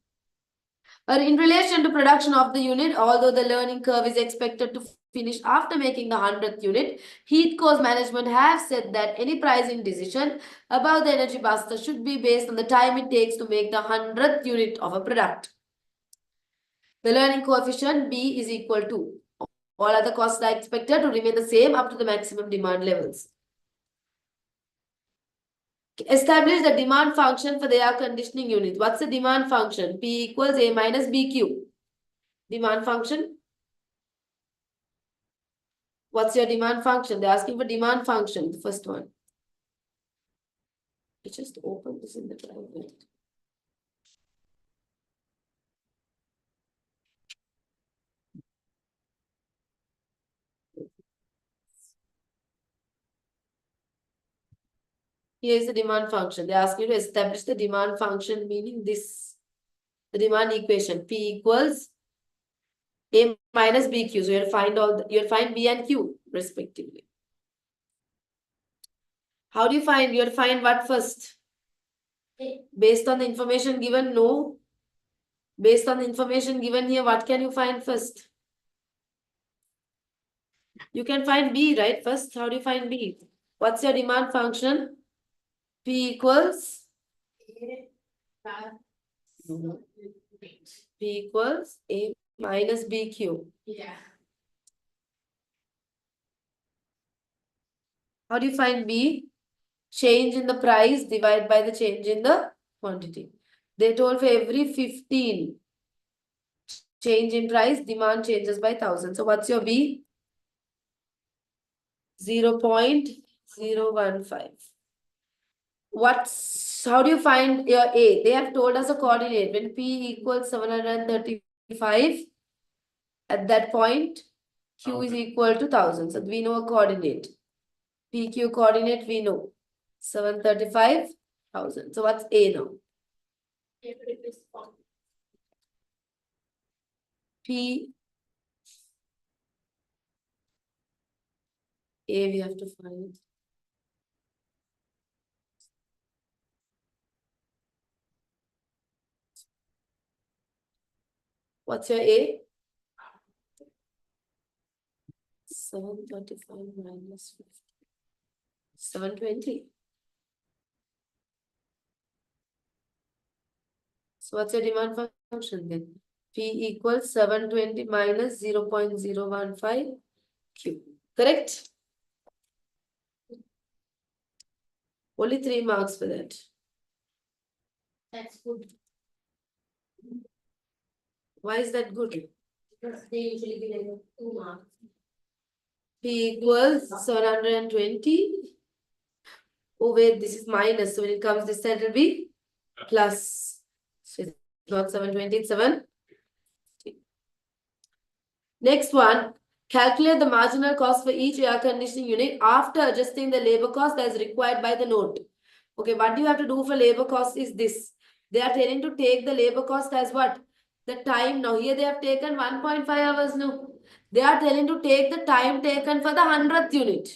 In relation to production of the unit, although the learning curve is expected to finish after making the 100th unit, Heatco's management have said that any pricing decision about the Energy Buster should be based on the time it takes to make the 100th unit of a product. The learning coefficient B is equal to all other costs are expected to remain the same up to the maximum demand levels. Establish the demand function for the air conditioning unit. What's the demand function? P equals A minus BQ. Demand function. What's your demand function? They're asking for demand function, the first one. I just open this in the private. Here is the demand function. They ask you to establish the demand function, meaning this, the demand equation. P equals A minus BQ. So you'll find B and Q respectively. How do you find? You'll find what first? Based on the information given, no. Based on the information given here, what can you find first? You can find B, right? First, how do you find B? What's your demand function? P equals? P equals A minus BQ. Yeah. How do you find B? Change in the price divided by the change in the quantity. They told for every 15 change in price, demand changes by 1,000. So what's your B? 0.015. How do you find your A? They have told us a coordinate. When P equals 735, at that point, Q is equal to 1,000. So we know a coordinate. PQ coordinate we know. 735,000. So what's A now? P A we have to find. What's your A? 735 minus 50. 720. So what's your demand function then? P equals 720 minus 0.015 Q. Correct? Only 3 marks for that. That's good. Why is that good? Because they usually give like 2 marks. P equals 720. Oh wait, this is minus. So when it comes this side, it will be plus. So Not 720, it's 7. Next one, calculate the marginal cost for each air conditioning unit after adjusting the labor cost as required by the note. Okay, what you have to do for labor cost is this. They are telling to take the labor cost as what? The time. Now here they have taken 1.5 hours now. They are telling to take the time taken for the 100th unit.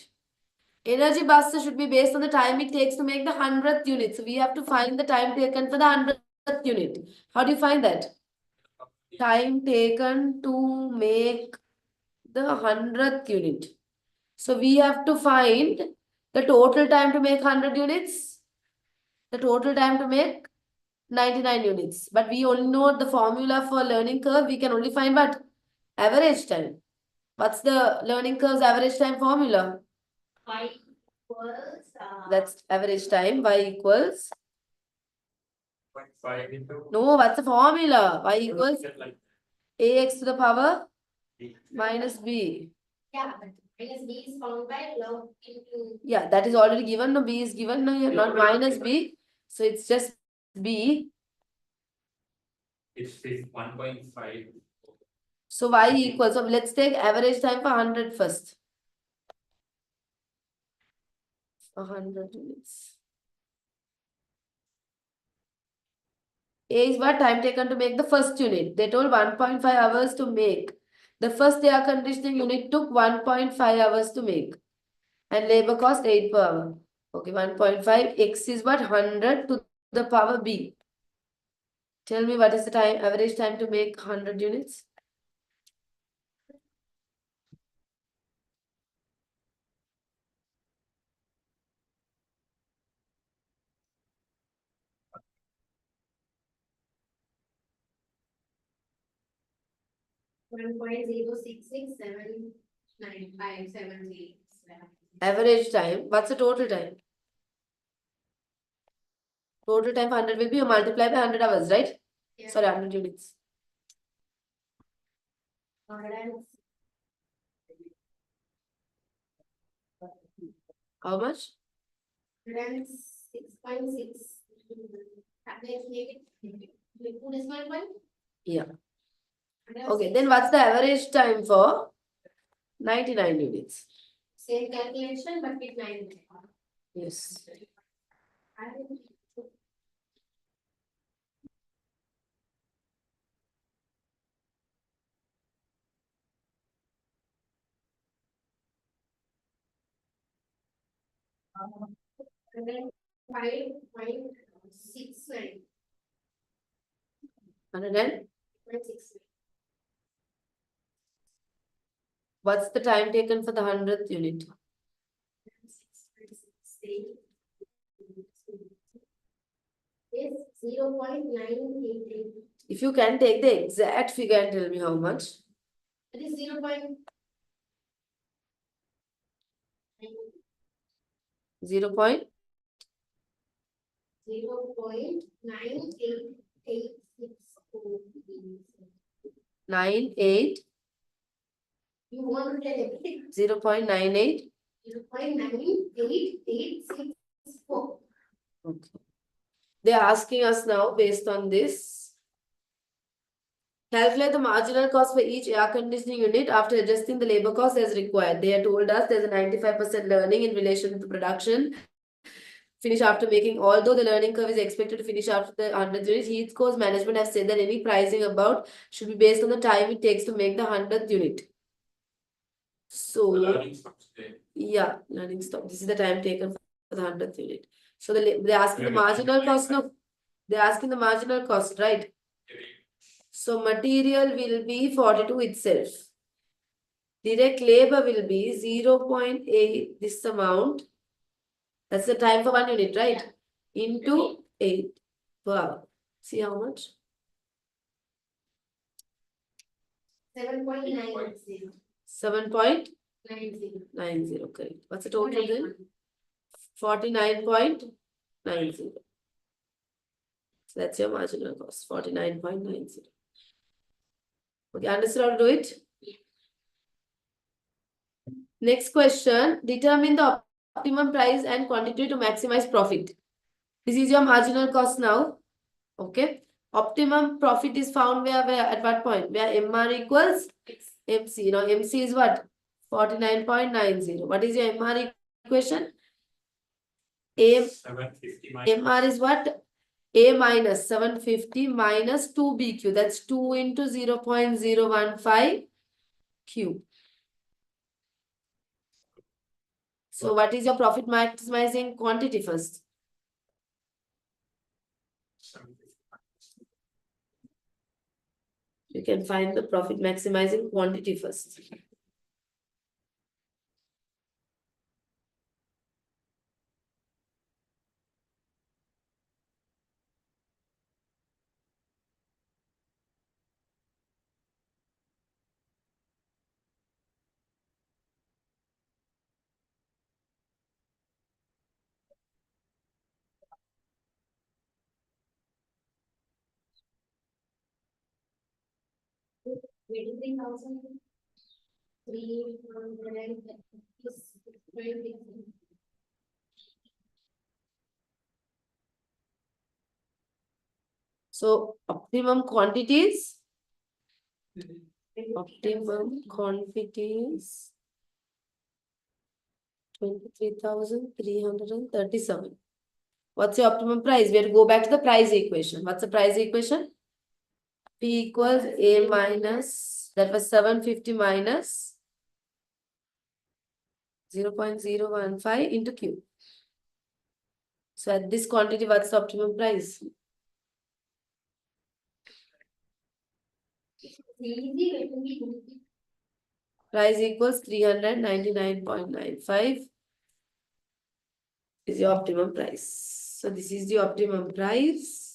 Energy buster should be based on the time it takes to make the 100th unit. So we have to find the time taken for the 100th unit. How do you find that? Time taken to make the 100th unit. So we have to find the total time to make 100 units, the total time to make 99 units. But we only know the formula for learning curve. We can only find what? Average time. What's the learning curve's average time formula? Y equals. That's average time. Y equals. 0.5 into. No, what's the formula? Y equals Like ax to the power B. minus b. Yeah, but minus b is found by log into. Yeah, that is already given. No, b is given. No, not minus b. So it's just b. It's 1.5. So y equals. So let's take average time for 100 first. 100 units. A is what time taken to make the first unit. They told 1.5 hours to make. The first air conditioning unit took 1.5 hours to make. And labor cost 8 per hour. Okay, 1.5 x is what? 100 to the power b. Tell me what is the time, average time to make 100 units? One point zero six six seven nine five seven three. Average time. What's the total time? Total time for 100 will be you multiply by 100 hours, right? Yeah. Sorry, 100 units. How much? 6.6. Yeah. Okay, then what's the average time for 99 units? Same calculation, but with 9. Yes. And then 5.69. 100. 0.69. What's the time taken for the 100th unit? Is 0.988. If you can take the exact figure and tell me how much. It is 0.9. 0 point 98. You want to tell everything? 0.98. 0.98864. Okay. They are asking us now based on this. Calculate the marginal cost for each air conditioning unit after adjusting the labor cost as required. They have told us there's a 95% learning in relation to the production. Finish after making, although the learning curve is expected to finish after the 100th unit, Heath Course management has said that any pricing about should be based on the time it takes to make the 100th unit. So, Learning stops there. yeah, learning stop. This is the time taken for the 100th unit. So they're asking the marginal cost. No, they're asking the marginal cost, right? So material will be 42 itself. Direct labor will be 0.8, this amount. That's the time for 1 unit, right? Into 8 per hour. See how much? 7.90. 7.90, correct. What's the total then? 49.90. So that's your marginal cost, 49.90. Okay, understood how to do it? Next question, determine the optimum price and quantity to maximize profit. This is your marginal cost now. Okay. Optimum profit is found where at what point? Where MR equals MC. Now MC is what? 49.90. What is your MR equation? A 750 minus. MR is what? A minus 750 minus 2BQ. That's 2 into 0.015 Q. So what is your profit maximizing quantity first? 750 minus. You can find the profit maximizing quantity first. So optimum quantities. Optimum quantities 23,337. What's your optimum price? We have to go back to the price equation. What's the price equation? P equals A minus, that was 750 minus 0.015 into Q. So at this quantity, what's the optimum price? Price equals 399.95 is your optimum price. So this is the optimum price.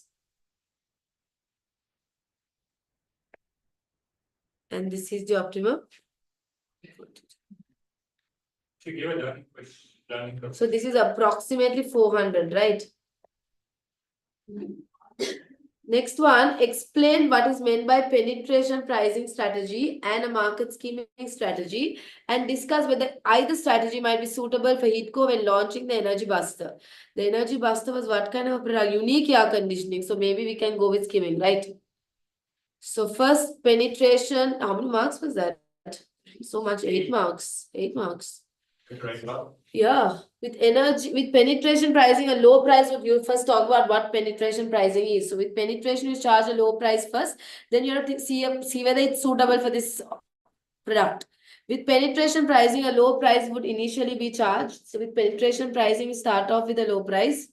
And this is the optimum. To give a learning question. So this is approximately 400, right? Next one, explain what is meant by penetration pricing strategy and a market scheming strategy, and discuss whether either strategy might be suitable for HeatCo when launching the Energy Buster. The Energy Buster was what kind of a product? Unique air conditioning. So maybe we can go with skimming, right? So first penetration, how many marks was that? So much, 8 marks. 8 marks. Yeah, with penetration pricing, a low price would you first talk about what penetration pricing is. So with penetration, you charge a low price first, then you have to see whether it's suitable for this product. With penetration pricing, a low price would initially be charged. So with penetration pricing, you start off with a low price.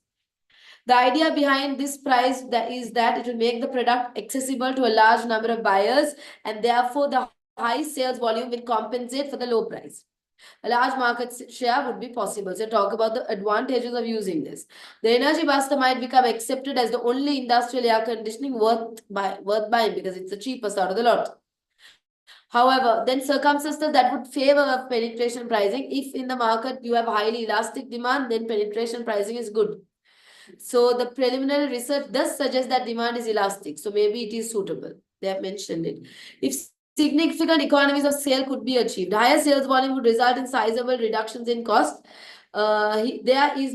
The idea behind this price is that it will make the product accessible to a large number of buyers, and therefore the high sales volume will compensate for the low price. A large market share would be possible. So talk about the advantages of using this. The Energy Buster might become accepted as the only industrial air conditioning worth buying because it's the cheapest out of the lot. However, then circumstances that would favor penetration pricing. If in the market you have highly elastic demand, then penetration pricing is good. So the preliminary research does suggest that demand is elastic. So maybe it is suitable. They have mentioned it. If significant economies of scale could be achieved, higher sales volume would result in sizable reductions in cost. This is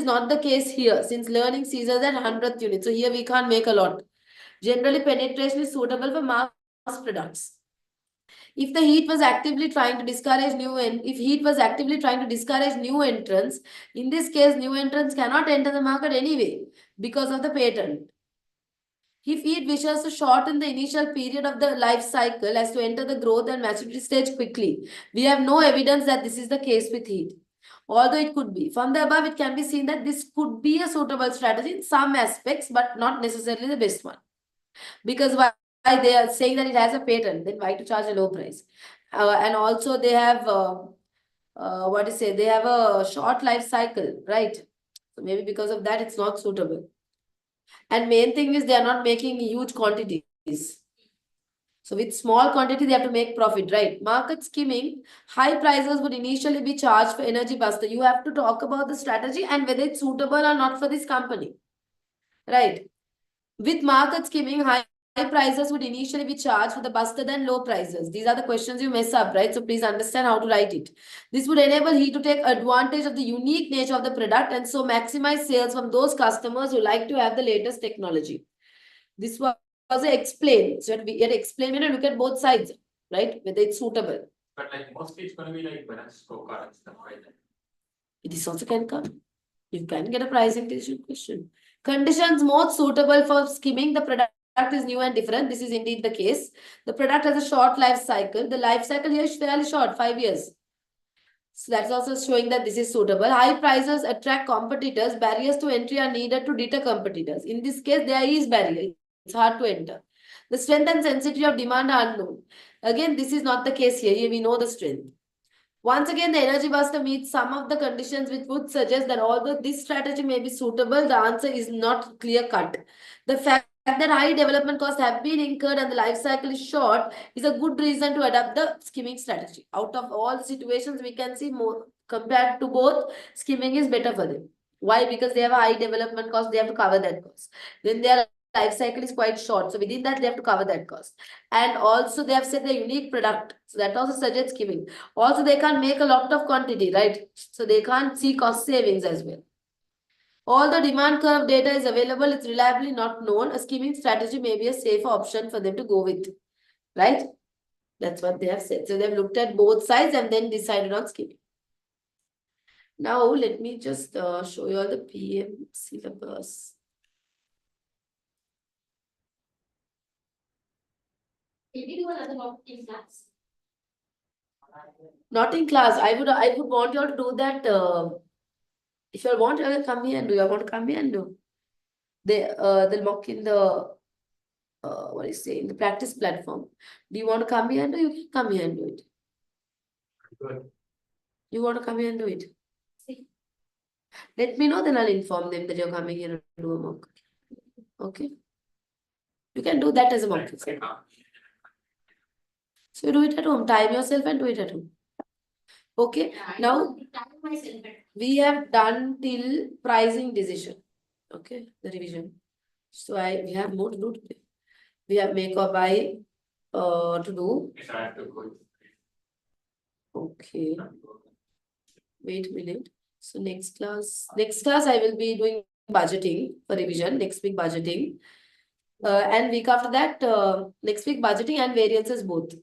not the case here since learning ceases at 100th unit. So here we can't make a lot. Generally, penetration is suitable for mass products. If the heat was actively trying to discourage new entrants, in this case, new entrants cannot enter the market anyway because of the patent. If heat wishes to shorten the initial period of the life cycle as to enter the growth and maturity stage quickly, we have no evidence that this is the case with heat. Although it could be. From the above, it can be seen that this could be a suitable strategy in some aspects, but not necessarily the best one. Because why they are saying that it has a patent, then why to charge a low price? And also they have, they have a short life cycle, right? So maybe because of that, it's not suitable. And main thing is they are not making huge quantities. So with small quantity, they have to make profit, right? Market skimming, high prices would initially be charged for Energy Buster. You have to talk about the strategy and whether it's suitable or not for this company, right? With market skimming, high prices would initially be charged for the buster than low prices. These are the questions you mess up, right? So please understand how to write it. This would enable he to take advantage of the unique nature of the product and so maximize sales from those customers who like to have the latest technology. This was a explain. So we had explain and look at both sides, right? Whether it's suitable. But like mostly it's gonna be like balance scorecard and stuff, right? This also can come. You can get a pricing decision question. Conditions most suitable for skimming. The product is new and different. This is indeed the case. The product has a short life cycle. The life cycle here is fairly short, 5 years. So that's also showing that this is suitable. High prices attract competitors. Barriers to entry are needed to deter competitors. In this case, there is barrier. It's hard to enter. The strength and sensitivity of demand are unknown. Again, this is not the case here. Here we know the strength. Once again, the energy buster meets some of the conditions which would suggest that although this strategy may be suitable, the answer is not clear cut. The fact that high development costs have been incurred and the life cycle is short is a good reason to adopt the skimming strategy. Out of all the situations, we can see more compared to both, skimming is better for them. Why? Because they have a high development cost, they have to cover that cost. Then their life cycle is quite short. So within that, they have to cover that cost. And also they have said the unique product. So that also suggests skimming. Also, they can't make a lot of quantity, right? So they can't see cost savings as well. All the demand curve data is available. It's reliably not known. A skimming strategy may be a safer option for them to go with, right? That's what they have said. So they've looked at both sides and then decided on skimming. Now, let me just show you all the PM syllabus. Did you do another mock in class? Not in class. I would want you all to do that. If you all want, you all come here and do. You want to come here and do. They'll mock in the what is say in the practice platform. Do you want to come here and do? You can come here and do it. Good. You want to come here and do it? See. Let me know, then I'll inform them that you're coming here to do a mock. Okay. You can do that as a mock exam. So you do it at home. Time yourself and do it at home. Okay. Now we have done till pricing decision. Okay, the revision. So we have more to do today. We have make or buy to do. Yes, I have to go. Okay. Wait a minute. So next class I will be doing budgeting for revision. Next week budgeting. And week after that, next week budgeting and variances both.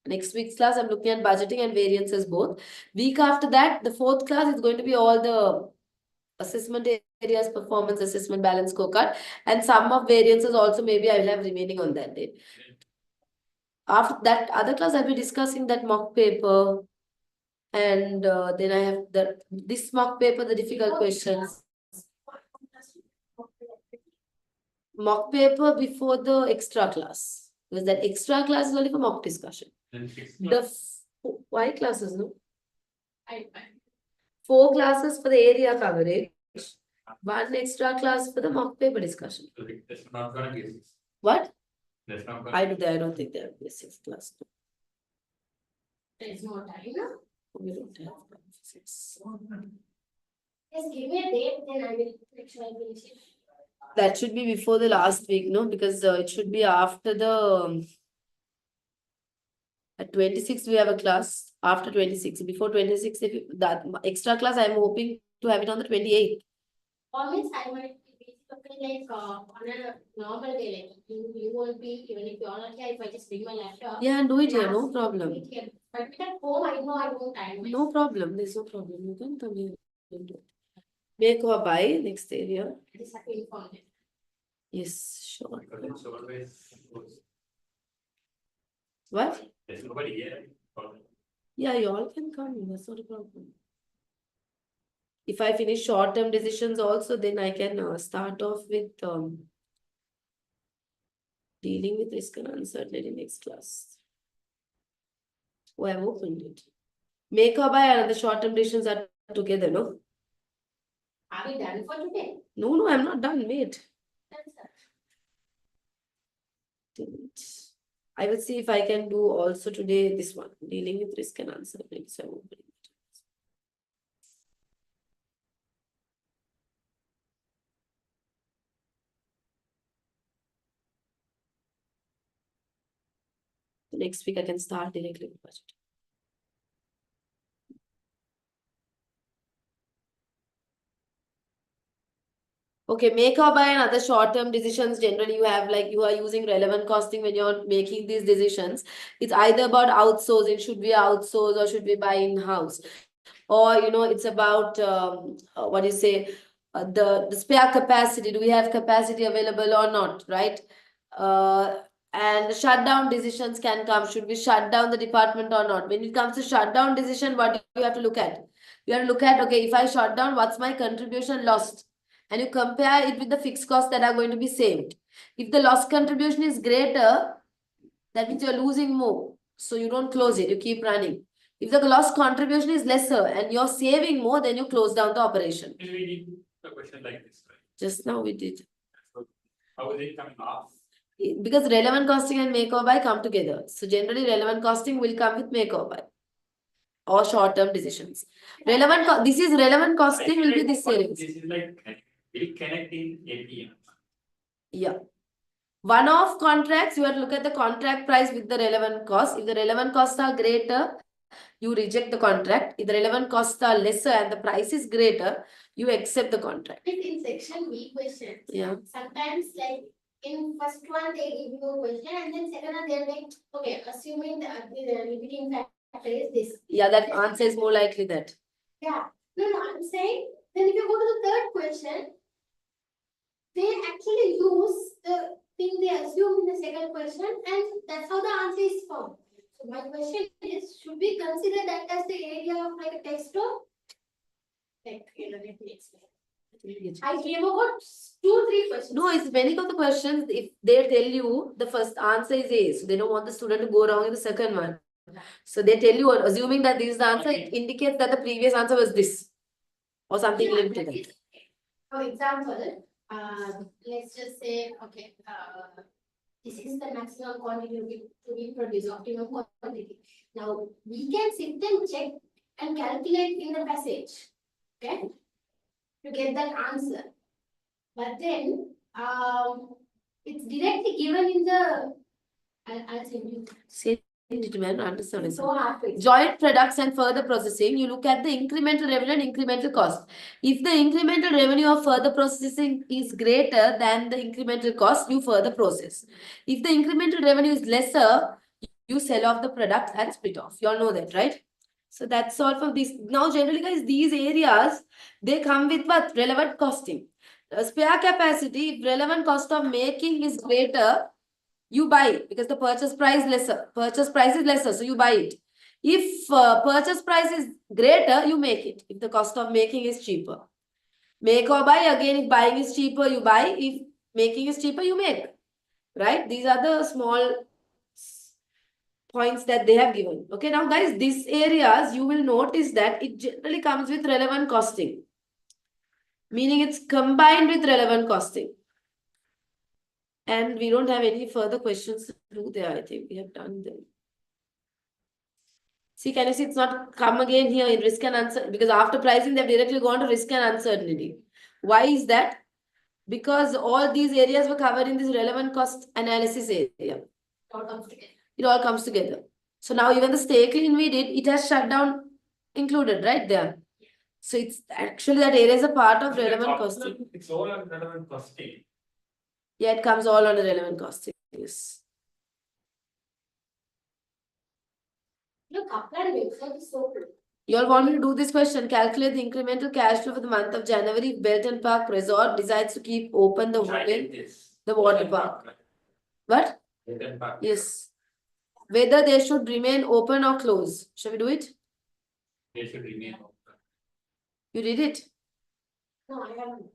Next week's class, I'm looking at budgeting and variances both. Week after that, the fourth class is going to be all the assessment areas, performance assessment, balance scorecard, and some of variances also maybe I will have remaining on that day. After that other class, I'll be discussing that mock paper, and then I have this mock paper, the difficult questions. Mock paper before the extra class. Because that extra class is only for mock discussion. The why classes, no? 4 classes for the area coverage. 1 extra class for the mock paper discussion. That's not gonna be. What? That's not gonna. I don't think there will be a 6th class. There's no time, no? We don't have 6. Just give me a date, then I will make sure I finish it. That should be before the last week, no? Because it should be after the at 26 we have a class. After 26, before 26, if that extra class, I'm hoping to have it on the 28th. Or means I might be basically like on a normal day, like you won't be, even if you're not here, if I just bring my laptop. Yeah, and do it here, no class, problem. do it here. But at home, I know I won't time. No problem, there's no problem. You can come here and do it. Make or buy next area. I just have to inform them. Yes, sure. Because it's always. What? There's nobody here. Yeah, you all can come. That's not a problem. If I finish short-term decisions also, then I can start off with dealing with risk and uncertainty next class. Oh, I've opened it. Make or buy and the short-term decisions are together, no? Are we done for today? No, I'm not done. Wait. That's Didn't. I will see if I can do also today this one, dealing with risk and uncertainty. So I'm opening it. Next week I can start directly with budget. Okay, make or buy and other short-term decisions. Generally, you have like you are using relevant costing when you're making these decisions. It's either about outsourcing, should we outsource or should we buy in-house? Or it's about what do you say, the spare capacity. Do we have capacity available or not, right? And shutdown decisions can come. Should we shut down the department or not? When it comes to shutdown decision, what do you have to look at? You have to look at, okay, if I shut down, what's my contribution lost? And you compare it with the fixed costs that are going to be saved. If the loss contribution is greater, that means you're losing more. So you don't close it, you keep running. If the loss contribution is lesser and you're saving more, then you close down the operation. We did a question like this, right? Just now we did. So how is it coming off? Because relevant costing and make or buy come together. So generally relevant costing will come with make or buy or short-term decisions. This is relevant costing will be this series. This is like will connect in APM. Yeah. One-off contracts, you have to look at the contract price with the relevant cost. If the relevant costs are greater, you reject the contract. If the relevant costs are lesser and the price is greater, you accept the contract. In section B questions, Yeah. sometimes like in first one they give you a question and then second one they're like, okay, assuming the limiting factor is this. Yeah, that answer is more likely that. Yeah, no, I'm saying, then if you go to the third question, they actually use the thing they assume in the second question and that's how the answer is formed. So my question is, should we consider that as the area of like a text or? Like, let me explain. I came about 2-3 questions. No, it's many of the questions, if they tell you the first answer is A, so they don't want the student to go wrong in the second one. So they tell you, assuming that this is the answer, it indicates that the previous answer was this or something linked to that. For example, let's just say, okay, this is the maximum quantity to be produced, optimum quantity. Now, we can sit and check and calculate in the passage, okay, to get that answer. But then, it's directly given in the, I'll send you. Say it, man, understand it. So hard to Joint products and further processing, you look at the incremental revenue and incremental cost. If the incremental revenue of further processing is greater than the incremental cost, you further process. If the incremental revenue is lesser, you sell off the product and split off. You all know that, right? So that's all for this. Now, generally, guys, these areas, they come with what? Relevant costing. Spare capacity, if relevant cost of making is greater, you buy it because the purchase price lesser. Purchase price is lesser, so you buy it. If purchase price is greater, you make it. If the cost of making is cheaper. Make or buy, again, if buying is cheaper, you buy. If making is cheaper, you make. Right? These are the small points that they have given. Okay, now guys, these areas, you will notice that it generally comes with relevant costing. Meaning it's combined with relevant costing. And we don't have any further questions to do there. I think we have done them. See, can you see it's not come again here in risk and uncertainty? Because after pricing, they've directly gone to risk and uncertainty. Why is that? Because all these areas were covered in this relevant cost analysis area. all comes together. It all comes together. So now even the stake lien we did, it has shut down included right there. So it's actually that area is a part of relevant costing. It's all on relevant costing. Yeah, it comes all under relevant costing. Yes. Look, upland website is so good. You all want me to do this question? Calculate the incremental cash flow for the month of January if Belton Park Resort decides to keep open the water park. What? Yes. Whether they should remain open or close. Shall we do it? They should remain open. You did it? No, I haven't.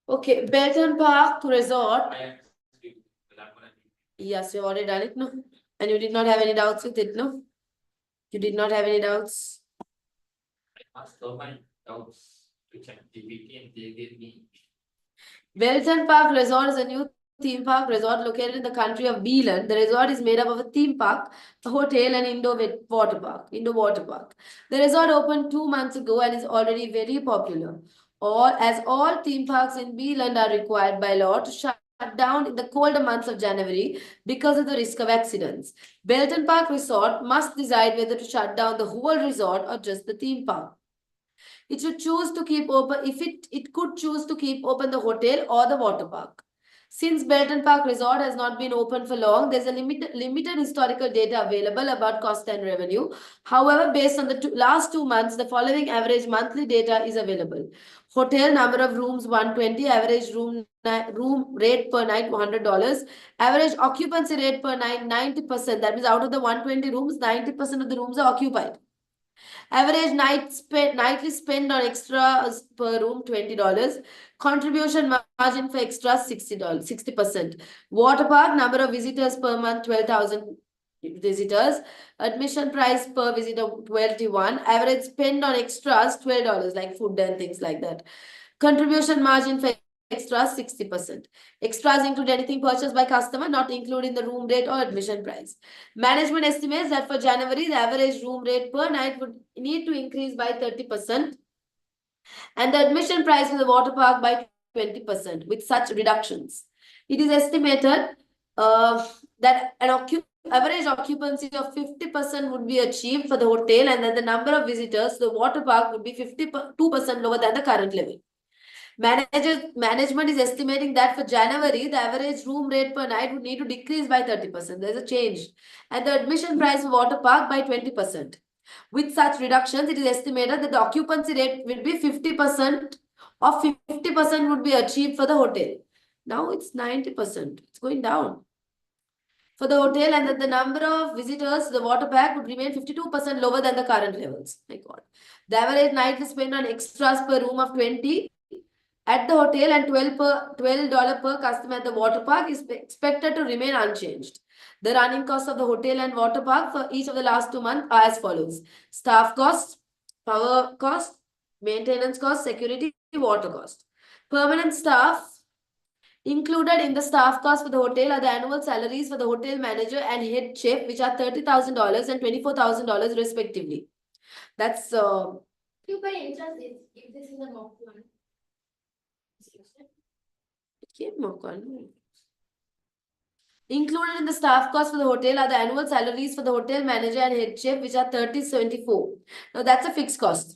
Okay, Belton Park Resort. I am still, but I'm gonna do Yes, you already done it, no? And you did not have any doubts with it, no? You did not have any doubts? I asked all my doubts to ChatGPT and they gave me. Belton Park Resort is a new theme park resort located in the country of Beelan. The resort is made up of a theme park, a hotel, and indoor water park. The resort opened 2 months ago and is already very popular. As all theme parks in Beeland are required by law to shut down in the colder months of January because of the risk of accidents. Belton Park Resort must decide whether to shut down the whole resort or just the theme park. it should choose to keep open, if it could choose to keep open the hotel or the water park. Since Belton Park Resort has not been open for long, there's a limited historical data available about cost and revenue. However, based on the last 2 months, the following average monthly data is available. Hotel number of rooms 120, average room rate per night $100, average occupancy rate per night 90%. That means out of the 120 rooms, 90% of the rooms are occupied. Average nightly spend on extras per room $20. Contribution margin for extras $60, 60%. Water park number of visitors per month 12,000 visitors. Admission price per visitor 21. Average spend on extras $12 like food and things like that. Contribution margin for extras 60%. Extras include anything purchased by customer, not including the room rate or admission price. Management estimates that for January, the average room rate per night would need to increase by 30% and the admission price for the water park by 20% with such reductions. It is estimated that an average occupancy of 50% would be achieved for the hotel and that the number of visitors to the water park would be 52% lower than the current level. Management is estimating that for January, the average room rate per night would need to decrease by 30%. There's a change. And the admission price for water park by 20%. With such reductions, it is estimated that the occupancy rate will be 50% or 50% would be achieved for the hotel. Now it's 90%. It's going down. For the hotel and that the number of visitors to the water park would remain 52% lower than the current levels. My God. The average nightly spend on extras per room of 20 at the hotel and $12 per customer at the water park is expected to remain unchanged. The running costs of the hotel and water park for each of the last 2 months are as follows. Staff cost, power cost, maintenance cost, security, water cost. Permanent staff included in the staff cost for the hotel are the annual salaries for the hotel manager and head chef, which are $30,000 and $24,000 respectively. That's You can interest if this is a mock one. Included in the staff cost for the hotel are the annual salaries for the hotel manager and head chef, which are $30,74. Now that's a fixed cost.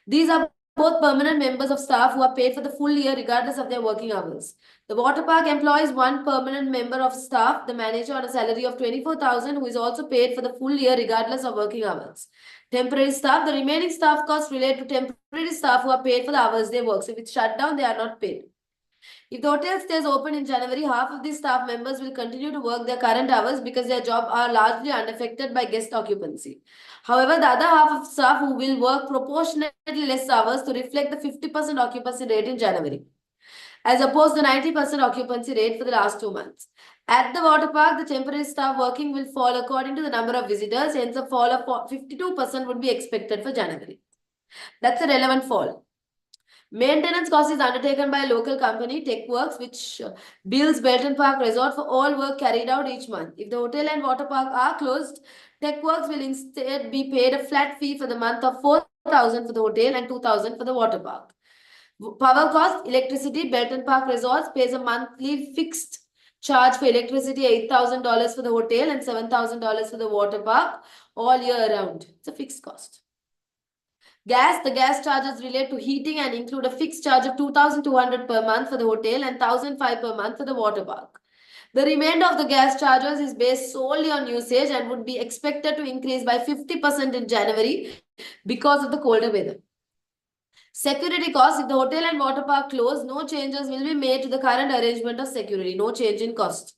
These are both permanent members of staff who are paid for the full year regardless of their working hours. The water park employs one permanent member of staff, the manager, on a salary of $24,000, who is also paid for the full year regardless of working hours. Temporary staff, the remaining staff costs relate to temporary staff who are paid for the hours they work. So if it's shut down, they are not paid. If the hotel stays open in January, half of these staff members will continue to work their current hours because their jobs are largely unaffected by guest occupancy. However, the other half of staff who will work proportionately less hours to reflect the 50% occupancy rate in January, as opposed to 90% occupancy rate for the last 2 months. At the water park, the temporary staff working will fall according to the number of visitors, hence a fall of 52% would be expected for January. That's a relevant fall. Maintenance cost is undertaken by a local company, TechWorks, which bills Belton Park Resort for all work carried out each month. If the hotel and water park are closed, TechWorks will instead be paid a flat fee for the month of $4,000 for the hotel and $2,000 for the water park. Power cost, electricity, Belton Park Resorts pays a monthly fixed charge for electricity, $8,000 for the hotel and $7,000 for the water park all year round. It's a fixed cost. Gas, the gas charges relate to heating and include a fixed charge of $2,200 per month for the hotel and $1,005 per month for the water park. The remainder of the gas charges is based solely on usage and would be expected to increase by 50% in January because of the colder weather. Security costs, if the hotel and water park close, no changes will be made to the current arrangement of security, no change in cost,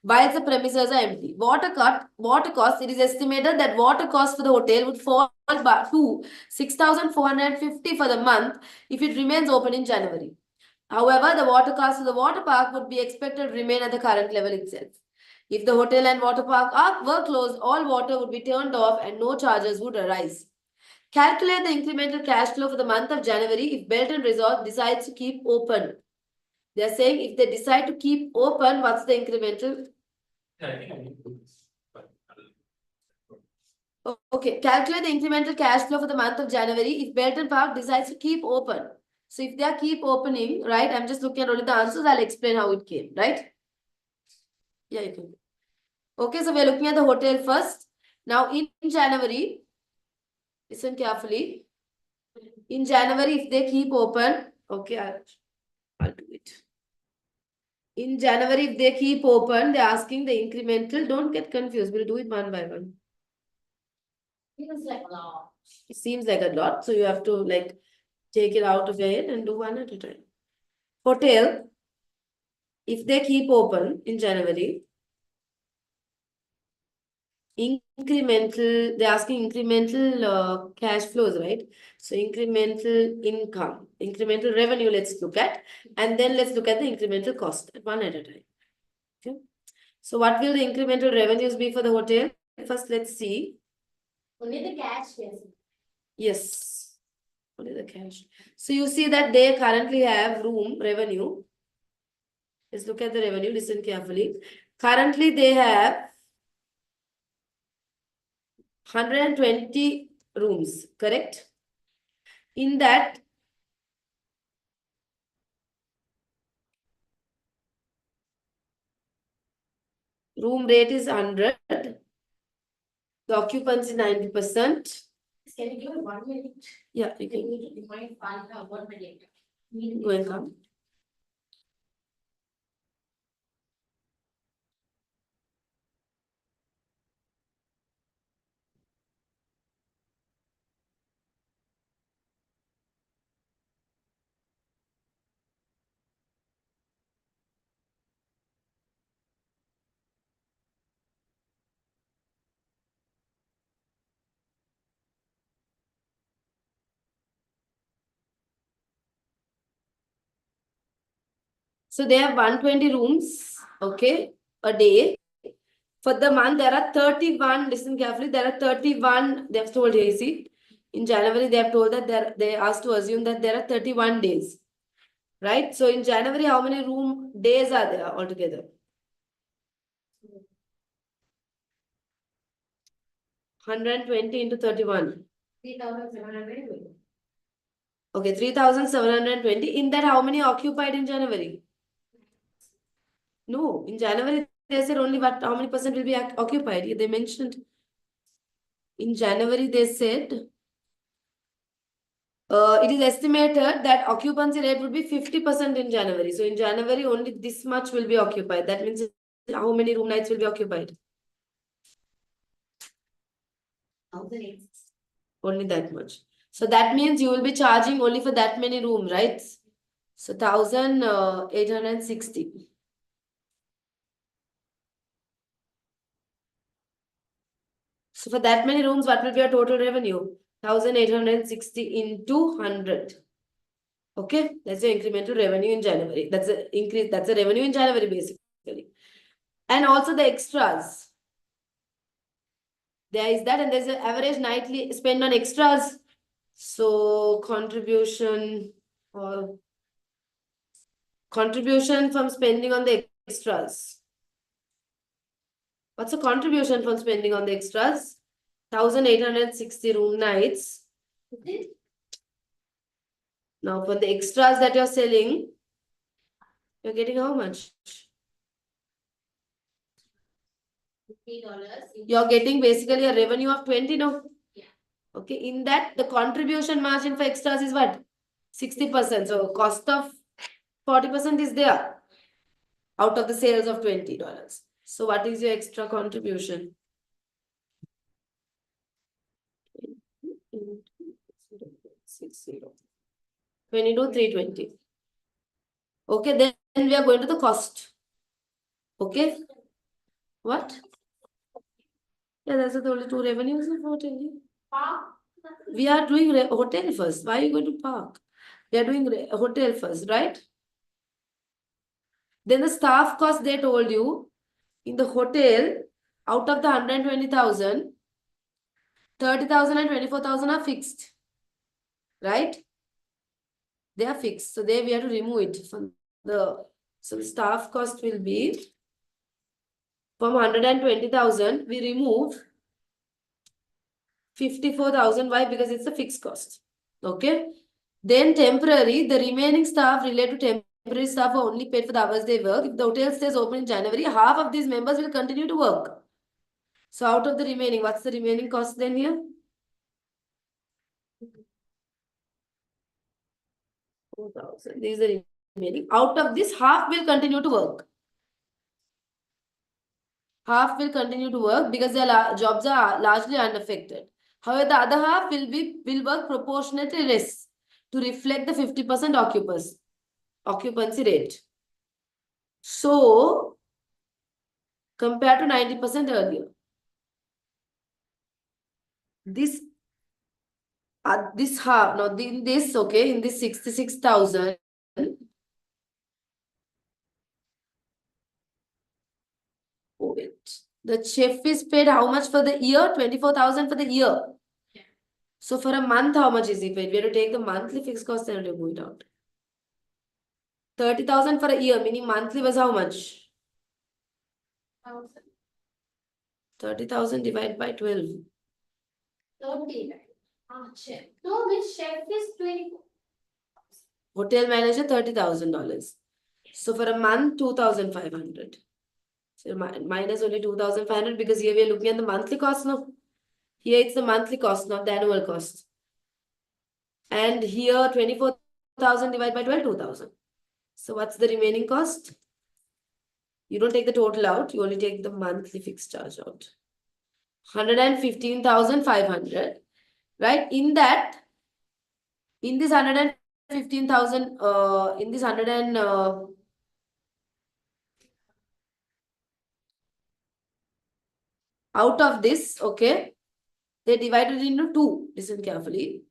while the premises are empty. Water cost, it is estimated that water cost for the hotel would fall to $6,450 for the month if it remains open in January. However, the water cost for the water park would be expected to remain at the current level itself. If the hotel and water park were closed, all water would be turned off and no charges would arise. Calculate the incremental cash flow for the month of January if Belton Resort decides to keep open. They are saying if they decide to keep open, what's the incremental? Yeah, I think I need to do this. Okay, calculate the incremental cash flow for the month of January if Belton Park decides to keep open. So if they keep opening, right, I'm just looking at only the answers, I'll explain how it came, right? Yeah, you can. Okay, so we're looking at the hotel first. Now in January, listen carefully. In January, if they keep open, okay, I'll do it. In January, if they keep open, they're asking the incremental. Don't get confused. We'll do it one by one. Feels like a lot. It seems like a lot, so you have to like take it out of your head and do one at a time. Hotel, if they keep open in January, incremental, they're asking incremental cash flows, right? So incremental income, incremental revenue, let's look at, and then let's look at the incremental cost one at a time. Okay. So what will the incremental revenues be for the hotel? First, let's see. Only the cash, yes. Yes, only the cash. So you see that they currently have room revenue. Let's look at the revenue, listen carefully. Currently, they have 120 rooms, correct? In that, room rate is 100. The occupancy 90%. Can you give it 1 minute? Yeah, you Can can you define 1 minute? go and come. So they have 120 rooms, okay, a day. For the month, there are 31, listen carefully, there are 31, they have told here, see. In January, they have told that they asked to assume that there are 31 days. Right? So in January, how many room days are there altogether? 120 into 31. 3,700. Okay, 3,720. In that, how many occupied in January? No, in January, they said only how many percent will be occupied. They mentioned in January, they said it is estimated that occupancy rate would be 50% in January. So in January, only this much will be occupied. That means how many room nights will be occupied? 1,008. Only that much. So that means you will be charging only for that many room, right? So 1,860. So for that many rooms, what will be your total revenue? 1,860 into 100. Okay, that's your incremental revenue in January. That's an increase. That's a revenue in January basically. And also the extras. There is that, and there's an average nightly spend on extras. So contribution or contribution from spending on the extras. What's the contribution from spending on the extras? 1,860 room nights. Now for the extras that you're selling, you're getting how much? $50. You're getting basically a revenue of 20 now. Yeah. Okay, in that the contribution margin for extras is what? 60%. So cost of 40% is there out of the sales of $20. So what is your extra contribution? 60. 22, 320. Okay, then we are going to the cost. Okay. What? Yeah, that's the only two revenues of hotel. We are doing hotel first. Why are you going to park? We are doing hotel first, right? Then the staff cost they told you in the hotel out of the 120,000, 30,000 and 24,000 are fixed, right? They are fixed. So there we have to remove it from the, so the staff cost will be from 120,000, we remove 54,000. Why? Because it's a fixed cost. Okay. Then temporary, the remaining staff related to temporary staff are only paid for the hours they work. If the hotel stays open in January, half of these members will continue to work. So out of the remaining, what's the remaining cost then here? 4,000. These are remaining. Out of this, half will continue to work. Half will continue to work because their jobs are largely unaffected. However, the other half will work proportionately less to reflect the 50% occupancy rate. So, compared to 90% earlier, this half, now in this, okay, in this 66,000, oh wait, the chef is paid how much for the year? 24,000 for the year. Yeah. So for a month, how much is he paid? We have to take the monthly fixed cost and remove it out. 30,000 for a year, meaning monthly was how much? 30,000 divided by 12. 30, right? Chef. No, this chef is 24. Hotel manager, $30,000. So for a month, 2,500. So minus only 2,500 because here we are looking at the monthly cost now. Here it's the monthly cost, not the annual cost. And here 24,000 divided by 12, 2,000. So what's the remaining cost? You don't take the total out, you only take the monthly fixed charge out. 115,500, right? In this 115,000, in this 100 and out of this, okay, they divided it into two. Listen carefully.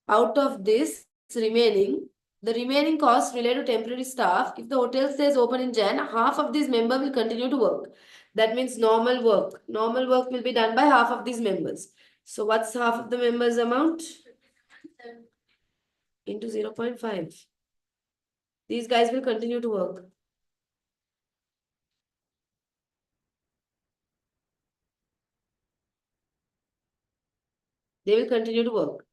Out of this remaining, the remaining cost related to temporary staff, if the hotel stays open in Jan, half of these members will continue to work. That means normal work. Normal work will be done by half of these members. So what's half of the members amount? Into 0.5. These guys will continue to work. They will continue to work.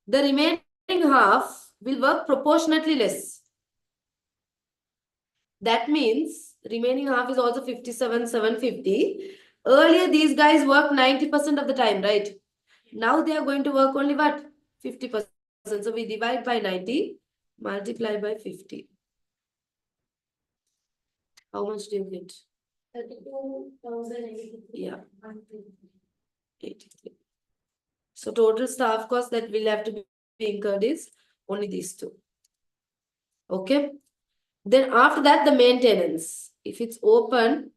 The remaining half will work proportionately less. That means remaining half is also 57,750. Earlier, these guys worked 90% of the time, right? Now they are going to work only what? 50%. So we divide by 90, multiply by 50. How much do you get? 32,083. Yeah. 83. So total staff cost that will have to be incurred is only these two. Okay. Then after that, the maintenance. If it's open,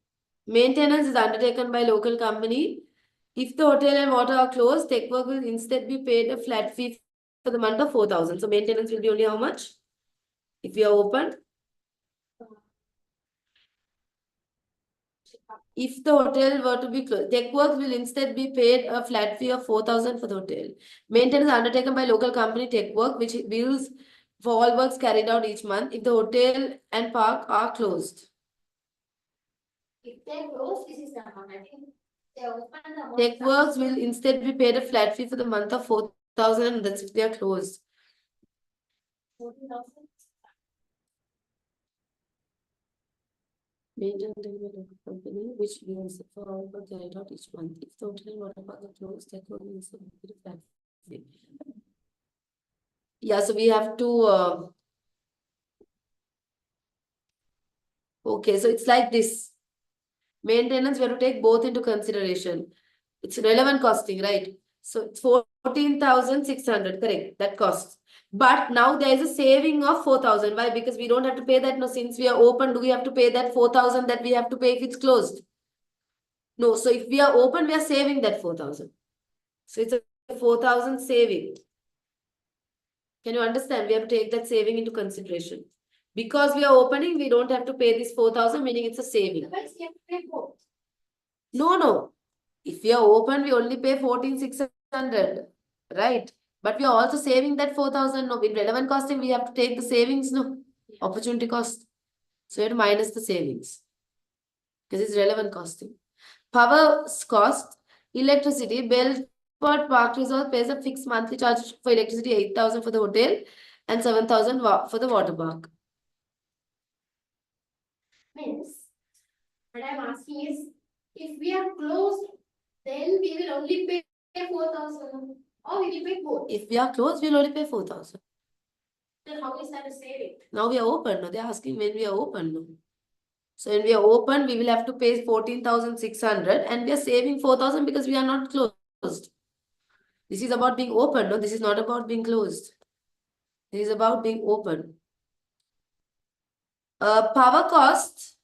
maintenance is undertaken by local company. If the hotel and water are closed, tech work will instead be paid a flat fee for the month of 4,000. So maintenance will be only how much? If we are open. If the hotel were to be closed, tech work will instead be paid a flat fee of 4,000 for the hotel. Maintenance undertaken by local company tech work, which bills for all works carried out each month if the hotel and park are closed. If they're closed, this is the amount. I think they open the amount. Tech works will instead be paid a flat fee for the month of 4,000. That's if they are closed. 14,000. Maintenance by local company, which bills for all works carried out each month. If the hotel and water park are closed, tech work will instead be paid a flat fee. Yeah, so we have to. Okay, so it's like this. Maintenance, we have to take both into consideration. It's relevant costing, right? So it's 14,600, correct? That costs. But now there is a saving of 4,000. Why? Because we don't have to pay that. No, since we are open, do we have to pay that 4,000 that we have to pay if it's closed? No. So if we are open, we are saving that 4,000. So it's a 4,000 saving. Can you understand? We have to take that saving into consideration. Because we are opening, we don't have to pay this 4,000, meaning it's a saving. But you have to pay both. No. If we are open, we only pay 14,600, right? But we are also saving that 4,000. No, in relevant costing, we have to take the savings, no, opportunity cost. So you have to minus the savings because it's relevant costing. Power cost, electricity, Belport Park Resort pays a fixed monthly charge for electricity, 8,000 for the hotel and 7,000 for the water park. Means, what I'm asking is, if we are closed, then we will only pay 4,000, or we will pay both. If we are closed, we'll only pay 4,000. Then how is that a saving? Now we are open. No? They're asking when we are open. No? So when we are open, we will have to pay 14,600 and we are saving 4,000 because we are not closed. This is about being open. No, this is not about being closed. This is about being open. Power cost.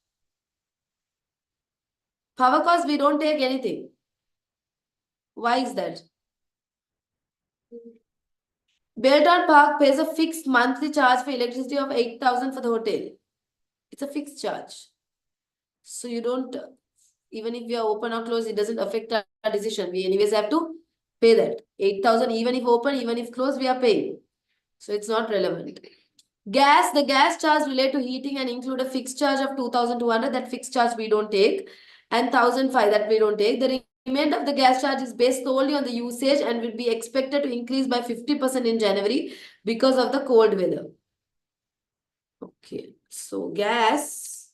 Power cost, we don't take anything. Why is that? Belton Park pays a fixed monthly charge for electricity of 8,000 for the hotel. It's a fixed charge. So you don't, even if we are open or closed, it doesn't affect our decision. We anyways have to pay that. 8,000, even if open, even if closed, we are paying. So it's not relevant. Gas, the gas charge related to heating and include a fixed charge of 2,200. That fixed charge we don't take. And 1,005 that we don't take. The remainder of the gas charge is based solely on the usage and will be expected to increase by 50% in January because of the cold weather. Okay, so gas,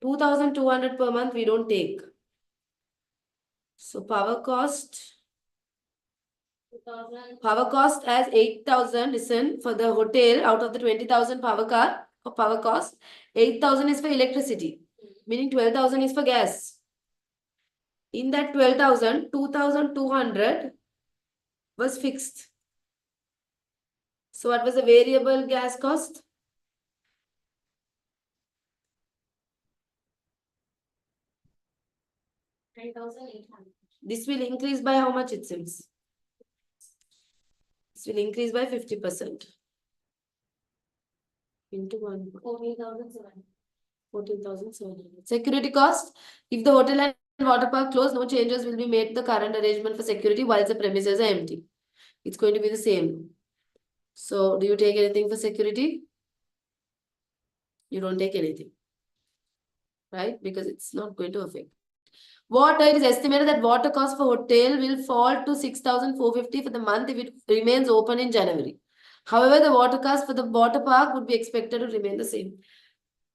2,200 per month we don't take. So power cost. 2000. Power cost as 8,000, listen, for the hotel out of the 20,000 power cost, 8,000 is for electricity, meaning 12,000 is for gas. In that 12,000, 2,200 was fixed. So what was the variable gas cost? 9,800. This will increase by how much it seems? This will increase by 50%. Into 1. 14,700. 14,700. Security cost. If the hotel and water park close, no changes will be made to the current arrangement for security while the premises are empty. It's going to be the same. So, do you take anything for security? You don't take anything. Right? Because it's not going to affect. Water, it is estimated that water cost for hotel will fall to 6,450 for the month if it remains open in January. However, the water cost for the water park would be expected to remain the same.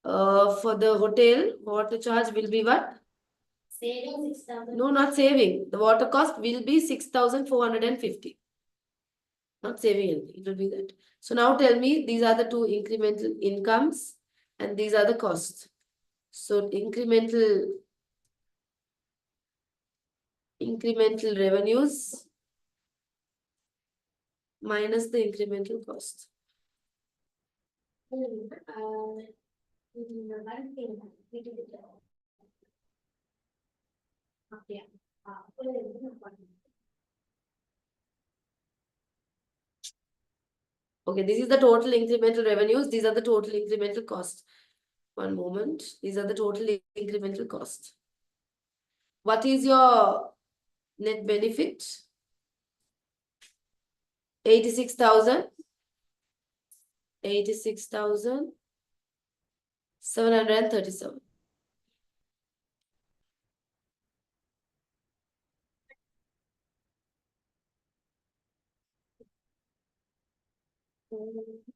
For the hotel, water charge will be what? Saving 6,000. No, not saving. The water cost will be 6,450. Not saving anything. It will be that. So now tell me, these are the two incremental incomes and these are the costs. So incremental revenues minus the incremental cost. One thing we did it. Okay. Okay, this is the total incremental revenues. These are the total incremental costs. One moment. These are the total incremental costs. What is your net benefit? 86,000. 86,737.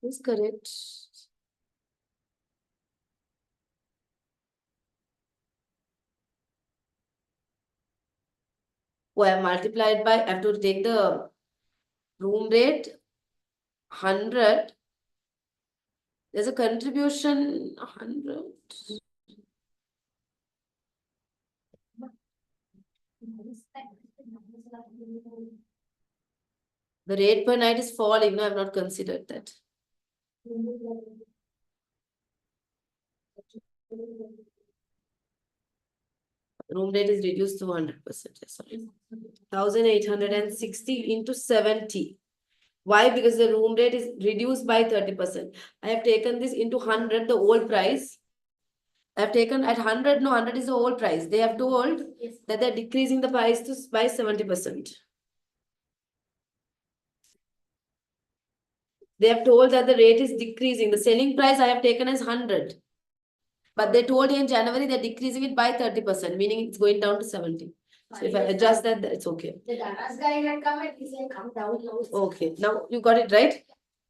Is correct. Oh, I have multiplied by, I have to take the room rate 100. There's a contribution 100. The rate per night is falling. No, I have not considered that. Room rate is reduced to 100%. Sorry. 1,860 into 70. Why? Because the room rate is reduced by 30%. I have taken this into 100, the old price. I have taken at 100, no, 100 is the old price. They have told that they're decreasing the price by 70%. They have told that the rate is decreasing. The selling price I have taken as 100. But they told in January they're decreasing it by 30%, meaning it's going down to 70. So if I adjust that, it's okay. The Dana's guy had come and he said, come down now. Okay, now you got it right.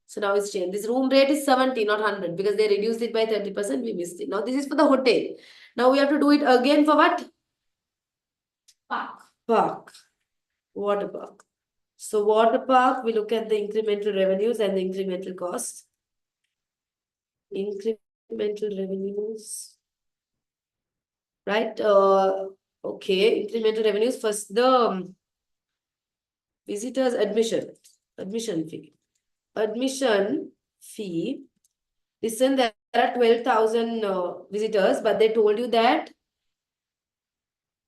So now it's changed. This room rate is 70, not 100, because they reduced it by 30%. We missed it. Now this is for the hotel. Now we have to do it again for what? Park. Park. Water park. So water park, we look at the incremental revenues and the incremental costs. incremental revenues. Right? Okay, incremental revenues. First, the visitors admission fee. Admission fee. Listen, there are 12,000 visitors, but they told you that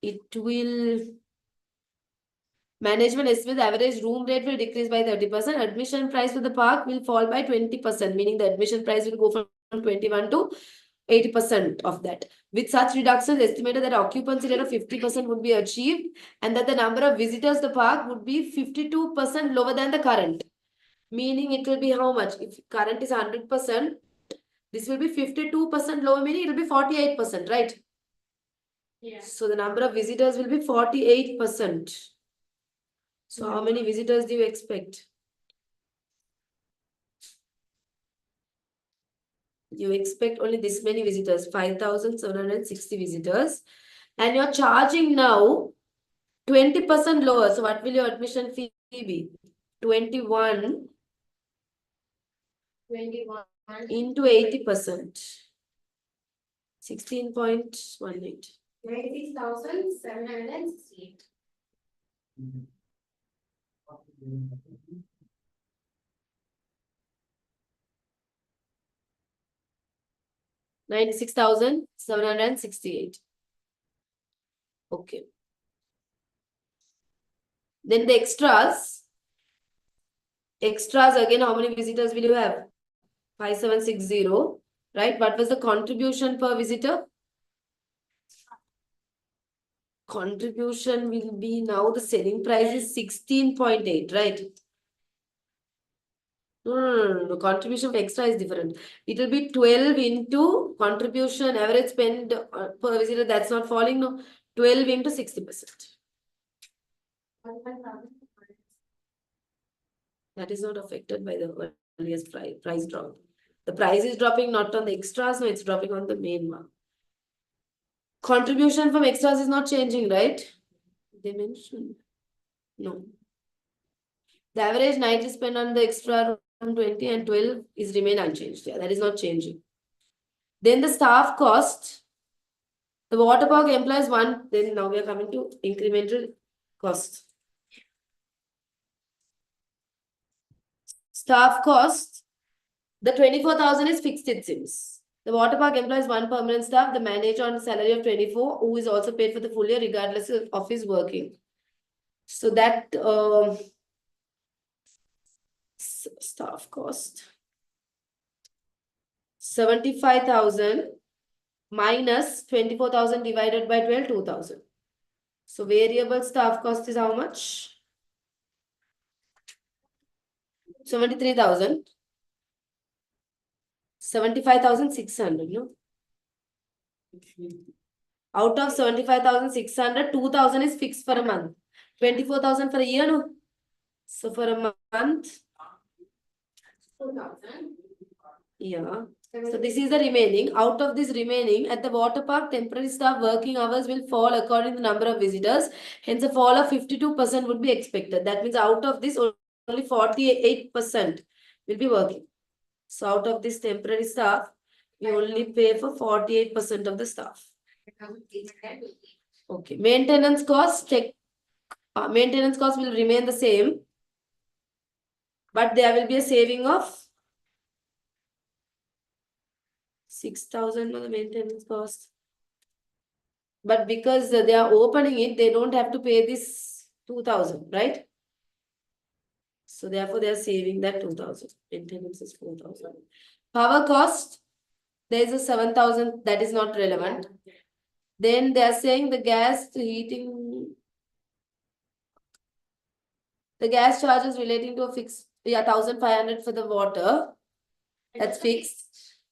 it will. Management estimates the average room rate will decrease by 30%. Admission price for the park will fall by 20%, meaning the admission price will go from 21 to 80% of that. With such reductions, estimated that occupancy rate of 50% would be achieved and that the number of visitors to the park would be 52% lower than the current. Meaning it will be how much? If current is 100%, this will be 52% lower, meaning it will be 48%, right? Yeah. So the number of visitors will be 48%. So how many visitors do you expect? You expect only this many visitors, 5,760 visitors. And you're charging now 20% lower. So what will your admission fee be? 21 into 80%. 16.18. 26,768. 96,768. Okay. Then the extras. Extras again, how many visitors will you have? 5,760, right? What was the contribution per visitor? Contribution will be now the selling price is 16.8, right? No. Contribution for extra is different. It will be 12 into contribution average spend per visitor. That's not falling, no. 12 into 60%. That is not affected by the earliest price drop. The price is dropping not on the extras, no, it's dropping on the main one. Contribution from extras is not changing, right? They mentioned. No. The average nightly spend on the extra room 20 and 12 is remain unchanged. Yeah, that is not changing. Then the staff cost. The water park employs one. Then now we are coming to incremental cost. Staff cost. The 24,000 is fixed, it seems. The water park employs one permanent staff, the manager on salary of 24, who is also paid for the full year regardless of his working. So that staff cost 75,000 minus 24,000 divided by 12, 2,000. So variable staff cost is how much? 73,000. 75,600, no? Out of 75,600, 2,000 is fixed for a month. 24,000 for a year, no? So for a month, 2,000. yeah. So this is the remaining. Out of this remaining, at the water park, temporary staff working hours will fall according to the number of visitors. Hence, a fall of 52% would be expected. That means out of this, only 48% will be working. So out of this temporary staff, we only pay for 48% of the staff. Okay. Maintenance cost, maintenance cost will remain the same. But there will be a saving of 6,000 on the maintenance cost. But because they are opening it, they don't have to pay this 2,000, right? So therefore, they are saving that 2,000. Maintenance is 4,000. Power cost, there is a 7,000 that is not relevant. Then they are saying the gas heating, the gas charges relating to a fixed, 1,500 for the water. That's fixed.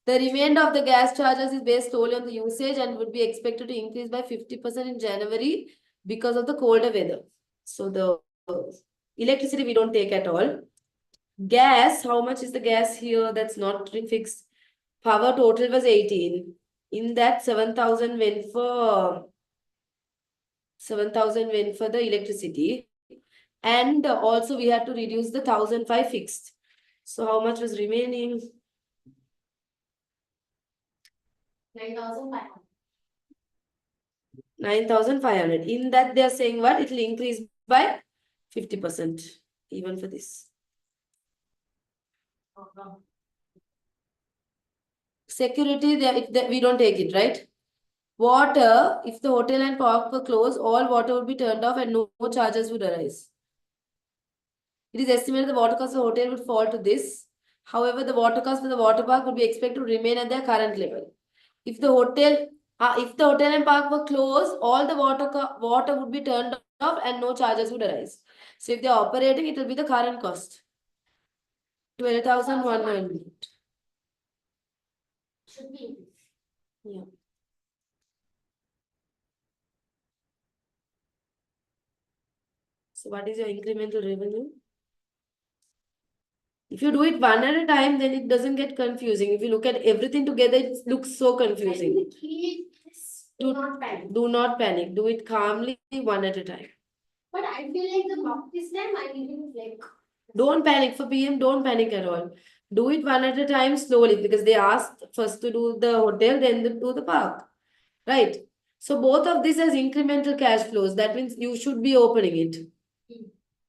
The remainder of the gas charges is based solely on the usage and would be expected to increase by 50% in January because of the colder weather. So the electricity we don't take at all. Gas, how much is the gas here? That's not fixed. Power total was 18. In that 7,000 went for the electricity. And also we had to reduce the 1,005 fixed. So how much was remaining? 9,500. 9,500. In that they are saying what? It will increase by 50% even for this. Security, we don't take it, right? Water, if the hotel and park were closed, all water would be turned off and no charges would arise. It is estimated the water cost of the hotel would fall to this. However, the water cost for the water park would be expected to remain at their current level. If the hotel and park were closed, all the water would be turned off and no charges would arise. So if they are operating, it will be the current cost. 12,100. Should be. Yeah. So what is your incremental revenue? If you do it one at a time, then it doesn't get confusing. If you look at everything together, it looks so I think confusing. the key is do not panic. Do not panic. Do it calmly, one at a time. But I feel like the mock this time I didn't like. Don't panic for PM. Don't panic at all. Do it one at a time slowly because they asked first to do the hotel, then to do the park. Right? So both of these as incremental cash flows. That means you should be opening it.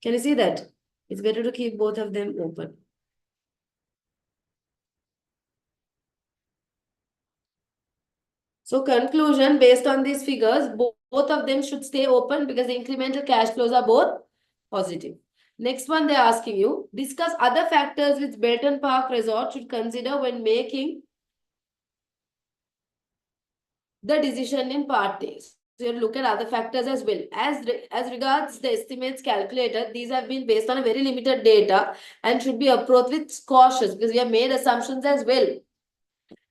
Can you see that? It's better to keep both of them open. So conclusion, based on these figures, both of them should stay open because the incremental cash flows are both positive. Next one, they're asking you, discuss other factors which Belton Park Resort should consider when making the decision in part A. So you look at other factors as well. As regards the estimates calculated, these have been based on a very limited data and should be approached with cautious because we have made assumptions as well.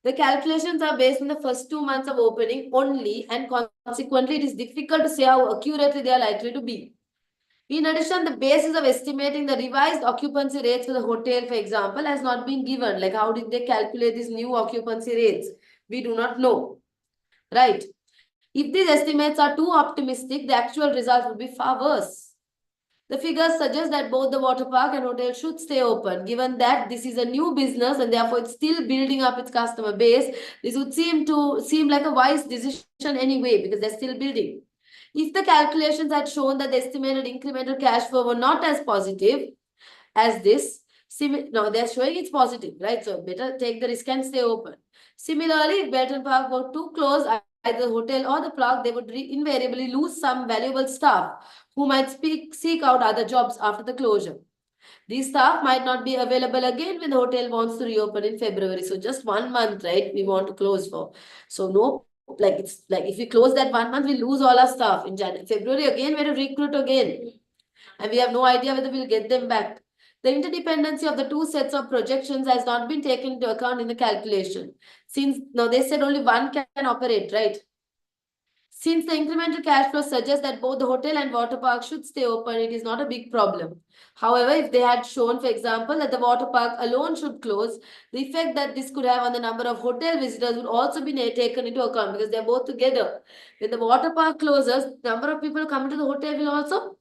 The calculations are based on the first 2 months of opening only, and consequently, it is difficult to say how accurately they are likely to be. In addition, the basis of estimating the revised occupancy rates for the hotel, for example, has not been given. Like, how did they calculate these new occupancy rates? We do not know. Right? If these estimates are too optimistic, the actual result will be far worse. The figures suggest that both the water park and hotel should stay open. Given that this is a new business and therefore it's still building up its customer base, this would seem like a wise decision anyway because they're still building. If the calculations had shown that the estimated incremental cash flow were not as positive as this, now they're showing it's positive, right? So better take the risk and stay open. Similarly, if Belton Park were too close, either the hotel or the park, they would invariably lose some valuable staff who might seek out other jobs after the closure. These staff might not be available again when the hotel wants to reopen in February. So just 1 month, right? We want to close for. So no, like it's like if we close that 1 month, we lose all our staff in January. February again, we have to recruit again. And we have no idea whether we'll get them back. The interdependency of the two sets of projections has not been taken into account in the calculation. Since now they said only one can operate, right? Since the incremental cash flow suggests that both the hotel and water park should stay open, it is not a big problem. However, if they had shown, for example, that the water park alone should close, the effect that this could have on the number of hotel visitors would also be taken into account because they're both together. When the water park closes, the number of people coming to the hotel will also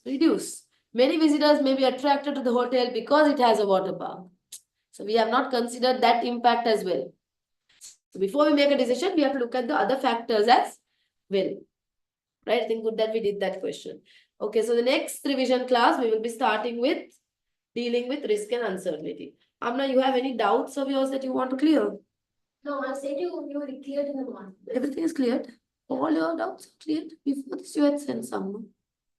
reduce. Many visitors may be attracted to the hotel because it has a water park. So we have not considered that impact as well. So before we make a decision, we have to look at the other factors as well. Right? I think good that we did that question. Okay, so the next revision class, we will be starting with dealing with risk and uncertainty. Amna, you have any doubts of yours that you want to clear? No, I said you were cleared in the morning. Everything is cleared? All your doubts are cleared? Before this, you had sent someone.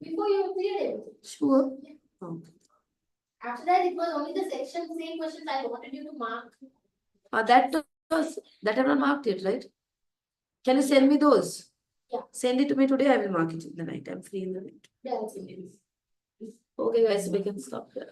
Before you cleared everything. Sure. Yeah. Okay. After that, it was only the section same questions I wanted you to mark. That have not marked it, right? Can you send me those? Yeah. Send it to me today. I will mark it in the night. I'm free in the night. Yeah, that's it. Okay, guys, we can stop there.